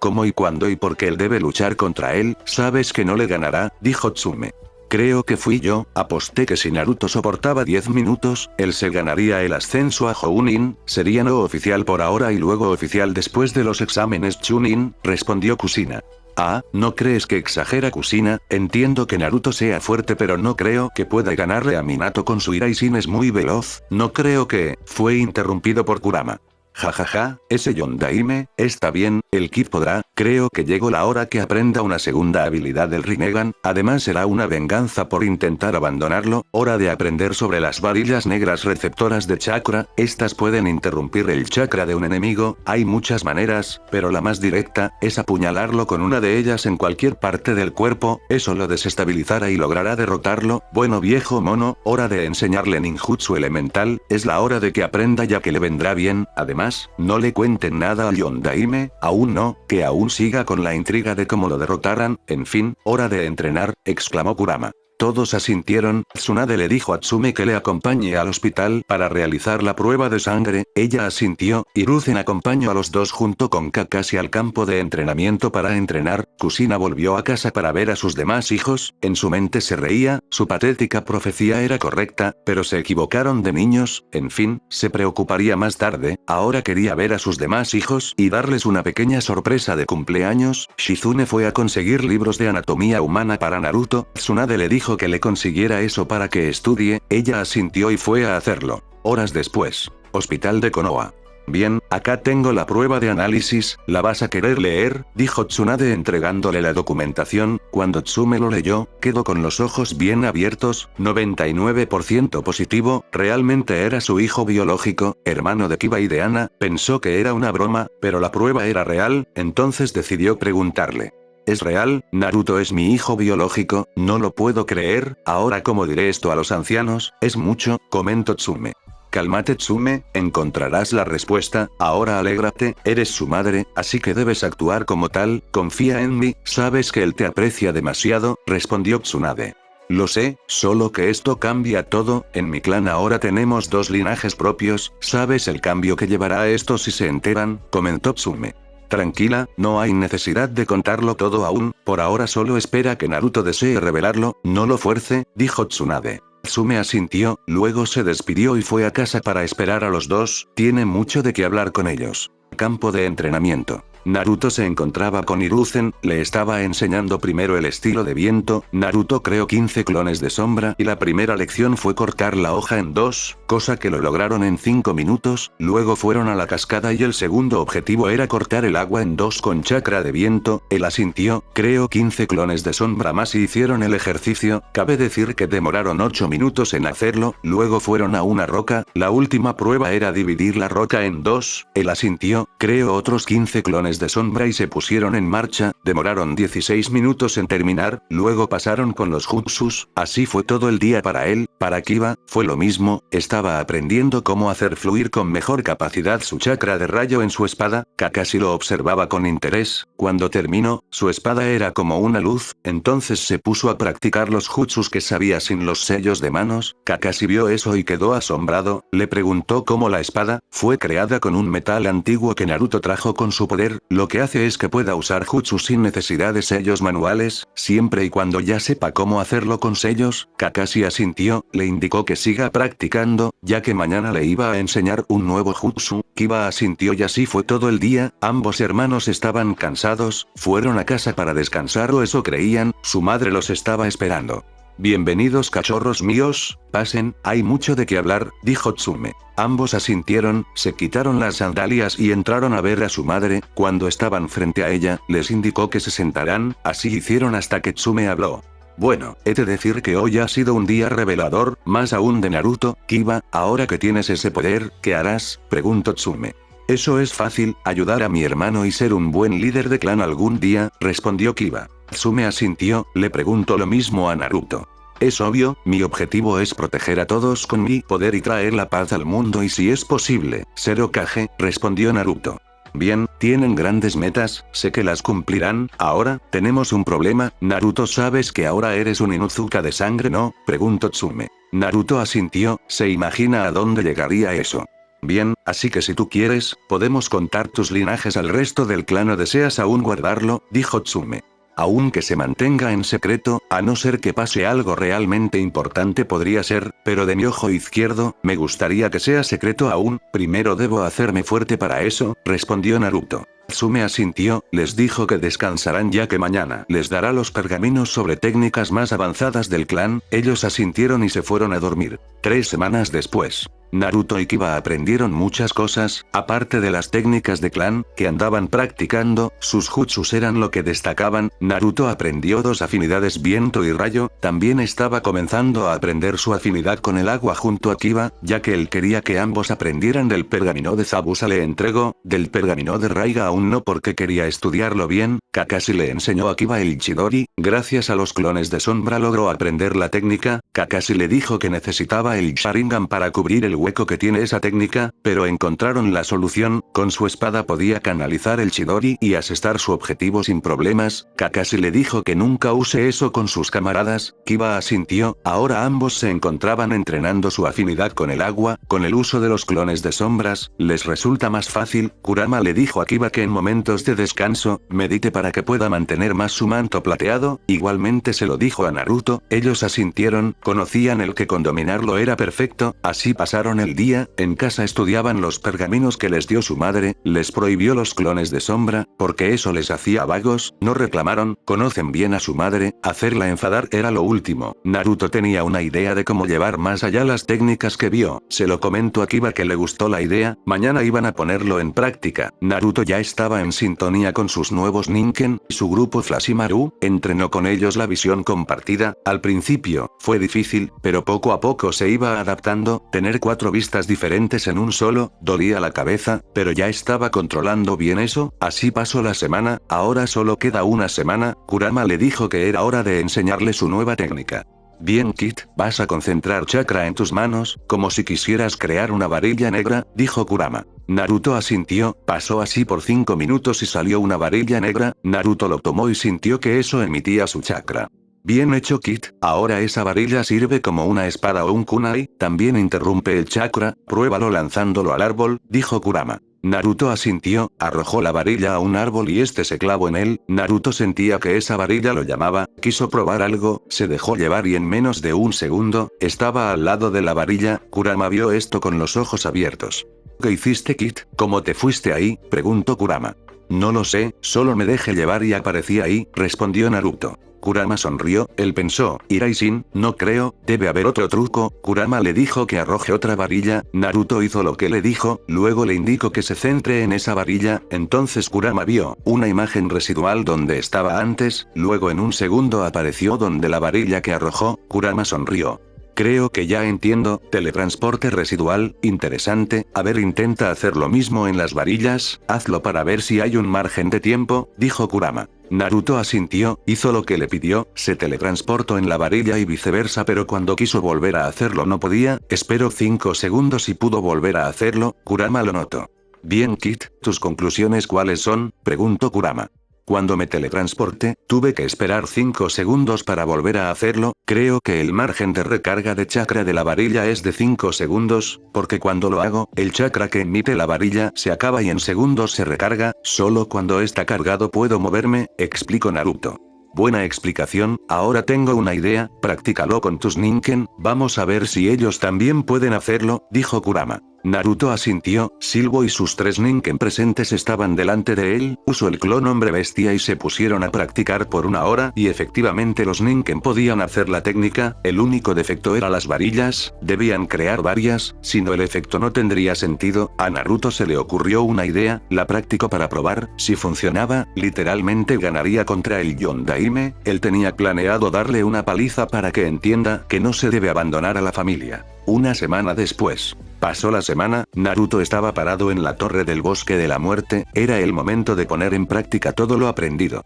S1: cómo y cuándo y por qué él debe luchar contra él, sabes que no le ganará, dijo Tsume. Creo que fui yo, aposté que si Naruto soportaba 10 minutos, él se ganaría el ascenso a Jounin, sería no oficial por ahora y luego oficial después de los exámenes Chunin, respondió Kusina. Ah, ¿no crees que exagera Kusina? Entiendo que Naruto sea fuerte pero no creo que pueda ganarle a Minato con su Iraisen es muy veloz, no creo que, fue interrumpido por Kurama. Jajaja, ese Yondaime, está bien, el Kid podrá, creo que llegó la hora que aprenda una segunda habilidad del Rinnegan, además será una venganza por intentar abandonarlo, hora de aprender sobre las varillas negras receptoras de chakra, estas pueden interrumpir el chakra de un enemigo, hay muchas maneras, pero la más directa, es apuñalarlo con una de ellas en cualquier parte del cuerpo, eso lo desestabilizará y logrará derrotarlo, bueno viejo mono, hora de enseñarle ninjutsu elemental, es la hora de que aprenda ya que le vendrá bien, además, no le cuenten nada al Yondaime, aún no, que aún siga con la intriga de cómo lo derrotaran, en fin, hora de entrenar, exclamó Kurama. Todos asintieron, Tsunade le dijo a Tsume que le acompañe al hospital para realizar la prueba de sangre, ella asintió, Hiruzen acompañó a los dos junto con Kakashi al campo de entrenamiento para entrenar, Kusina volvió a casa para ver a sus demás hijos, en su mente se reía, su patética profecía era correcta, pero se equivocaron de niños, en fin, se preocuparía más tarde, ahora quería ver a sus demás hijos y darles una pequeña sorpresa de cumpleaños, Shizune fue a conseguir libros de anatomía humana para Naruto, Tsunade le dijo que le consiguiera eso para que estudie, ella asintió y fue a hacerlo. Horas después. Hospital de Konoha. Bien, acá tengo la prueba de análisis, ¿la vas a querer leer? Dijo Tsunade entregándole la documentación, cuando Tsume lo leyó, quedó con los ojos bien abiertos, 99% positivo, realmente era su hijo biológico, hermano de Kiba y de Ana, pensó que era una broma, pero la prueba era real, entonces decidió preguntarle. ¿Es real? Naruto es mi hijo biológico, no lo puedo creer, ahora ¿cómo diré esto a los ancianos? Es mucho, comentó Tsume. Cálmate Tsume, encontrarás la respuesta, ahora alégrate, eres su madre, así que debes actuar como tal, confía en mí, sabes que él te aprecia demasiado, respondió Tsunade. Lo sé, solo que esto cambia todo, en mi clan ahora tenemos 2 linajes propios, ¿sabes el cambio que llevará esto si se enteran? Comentó Tsume. Tranquila, no hay necesidad de contarlo todo aún, por ahora solo espera que Naruto desee revelarlo, no lo fuerce, dijo Tsunade. Tsume asintió, luego se despidió y fue a casa para esperar a los dos, tiene mucho de qué hablar con ellos. Campo de entrenamiento. Naruto se encontraba con Hiruzen, le estaba enseñando primero el estilo de viento, Naruto creó 15 clones de sombra y la primera lección fue cortar la hoja en 2, cosa que lo lograron en 5 minutos, luego fueron a la cascada y el segundo objetivo era cortar el agua en 2 con chakra de viento, él asintió, creó 15 clones de sombra más y hicieron el ejercicio, cabe decir que demoraron 8 minutos en hacerlo, luego fueron a una roca, la última prueba era dividir la roca en 2, él asintió, creó otros 15 clones de sombra y se pusieron en marcha, demoraron 16 minutos en terminar, luego pasaron con los jutsus, así fue todo el día para él, para Kiba, fue lo mismo, estaba aprendiendo cómo hacer fluir con mejor capacidad su chakra de rayo en su espada, Kakashi lo observaba con interés, cuando terminó, su espada era como una luz, entonces se puso a practicar los jutsus que sabía sin los sellos de manos, Kakashi vio eso y quedó asombrado, le preguntó cómo la espada, fue creada con un metal antiguo que Naruto trajo con su poder, lo que hace es que pueda usar jutsu sin necesidad de sellos manuales, siempre y cuando ya sepa cómo hacerlo con sellos, Kakashi asintió, le indicó que siga practicando, ya que mañana le iba a enseñar un nuevo jutsu, Kiba asintió y así fue todo el día, ambos hermanos estaban cansados, fueron a casa para descansar o eso creían, su madre los estaba esperando. Bienvenidos cachorros míos, pasen, hay mucho de qué hablar, dijo Tsume. Ambos asintieron, se quitaron las sandalias y entraron a ver a su madre, cuando estaban frente a ella, les indicó que se sentaran, así hicieron hasta que Tsume habló. Bueno, he de decir que hoy ha sido un día revelador, más aún de Naruto, Kiba, ahora que tienes ese poder, ¿qué harás? Preguntó Tsume. Eso es fácil, ayudar a mi hermano y ser un buen líder de clan algún día, respondió Kiba. Tsume asintió, le preguntó lo mismo a Naruto. Es obvio, mi objetivo es proteger a todos con mi poder y traer la paz al mundo y si es posible, ser Hokage, respondió Naruto. Bien, tienen grandes metas, sé que las cumplirán, ahora, tenemos un problema, Naruto sabes que ahora eres un Inuzuka de sangre ¿no? Preguntó Tsume. Naruto asintió, se imagina a dónde llegaría eso. Bien, así que si tú quieres, podemos contar tus linajes al resto del clan o deseas aún guardarlo, dijo Tsume. Aunque se mantenga en secreto, a no ser que pase algo realmente importante podría ser, pero de mi ojo izquierdo, me gustaría que sea secreto aún, primero debo hacerme fuerte para eso, respondió Naruto. Tsume asintió, les dijo que descansarán ya que mañana les dará los pergaminos sobre técnicas más avanzadas del clan, ellos asintieron y se fueron a dormir. 3 semanas después. Naruto y Kiba aprendieron muchas cosas, aparte de las técnicas de clan, que andaban practicando, sus jutsus eran lo que destacaban, Naruto aprendió 2 afinidades viento y rayo, también estaba comenzando a aprender su afinidad con el agua junto a Kiba, ya que él quería que ambos aprendieran del pergamino de Zabuza le entregó, del pergamino de Raiga aún no porque quería estudiarlo bien, Kakashi le enseñó a Kiba el Chidori, gracias a los clones de sombra logró aprender la técnica, Kakashi le dijo que necesitaba el Sharingan para cubrir el hueco que tiene esa técnica, pero encontraron la solución, con su espada podía canalizar el Chidori y asestar su objetivo sin problemas, Kakashi le dijo que nunca use eso con sus camaradas, Kiba asintió, ahora ambos se encontraban entrenando su afinidad con el agua, con el uso de los clones de sombras, les resulta más fácil, Kurama le dijo a Kiba que en momentos de descanso, medite para que pueda mantener más su manto plateado, igualmente se lo dijo a Naruto, ellos asintieron, conocían el que con dominarlo era perfecto, así pasaron el día, en casa estudiaban los pergaminos que les dio su madre, les prohibió los clones de sombra, porque eso les hacía vagos, no reclamaron, conocen bien a su madre, hacerla enfadar era lo último, Naruto tenía una idea de cómo llevar más allá las técnicas que vio, se lo comentó a Kiba que le gustó la idea, mañana iban a ponerlo en práctica, Naruto ya estaba en sintonía con sus nuevos Ninken, su grupo Flashimaru, entrenó con ellos la visión compartida, al principio, fue difícil, pero poco a poco se iba adaptando, tener 4 vistas diferentes en un solo, dolía la cabeza, pero ya estaba controlando bien eso, así pasó la semana, ahora solo queda una semana, Kurama le dijo que era hora de enseñarle su nueva técnica. Bien Kid, vas a concentrar chakra en tus manos, como si quisieras crear una varilla negra, dijo Kurama. Naruto asintió, pasó así por 5 minutos y salió una varilla negra, Naruto lo tomó y sintió que eso emitía su chakra. Bien hecho Kid, ahora esa varilla sirve como una espada o un kunai, también interrumpe el chakra, pruébalo lanzándolo al árbol, dijo Kurama. Naruto asintió, arrojó la varilla a un árbol y este se clavó en él, Naruto sentía que esa varilla lo llamaba, quiso probar algo, se dejó llevar y en menos de un segundo, estaba al lado de la varilla, Kurama vio esto con los ojos abiertos. ¿Qué hiciste Kid? ¿Cómo te fuiste ahí? Preguntó Kurama. No lo sé, solo me dejé llevar y aparecí ahí, respondió Naruto. Kurama sonrió, él pensó, Irai-sin, no creo, debe haber otro truco, Kurama le dijo que arroje otra varilla, Naruto hizo lo que le dijo, luego le indicó que se centre en esa varilla, entonces Kurama vio, una imagen residual donde estaba antes, luego en un segundo apareció donde la varilla que arrojó, Kurama sonrió. Creo que ya entiendo, teletransporte residual, interesante, a ver intenta hacer lo mismo en las varillas, hazlo para ver si hay un margen de tiempo, dijo Kurama. Naruto asintió, hizo lo que le pidió, se teletransportó en la varilla y viceversa pero cuando quiso volver a hacerlo no podía, esperó 5 segundos y pudo volver a hacerlo, Kurama lo notó. Bien Kid, ¿tus conclusiones cuáles son? Preguntó Kurama. Cuando me teletransporté, tuve que esperar 5 segundos para volver a hacerlo, creo que el margen de recarga de chakra de la varilla es de 5 segundos, porque cuando lo hago, el chakra que emite la varilla se acaba y en segundos se recarga, solo cuando está cargado puedo moverme, explicó Naruto. Buena explicación, ahora tengo una idea, practícalo con tus Ninken, vamos a ver si ellos también pueden hacerlo, dijo Kurama. Naruto asintió, Silbo y sus 3 Ninken presentes estaban delante de él, usó el clon hombre bestia y se pusieron a practicar por 1 hora y efectivamente los Ninken podían hacer la técnica, el único defecto era las varillas, debían crear varias, si no el efecto no tendría sentido, a Naruto se le ocurrió una idea, la practicó para probar, si funcionaba, literalmente ganaría contra el Yondaime, él tenía planeado darle una paliza para que entienda que no se debe abandonar a la familia. Una semana después. Pasó la semana, Naruto estaba parado en la torre del bosque de la muerte, era el momento de poner en práctica todo lo aprendido.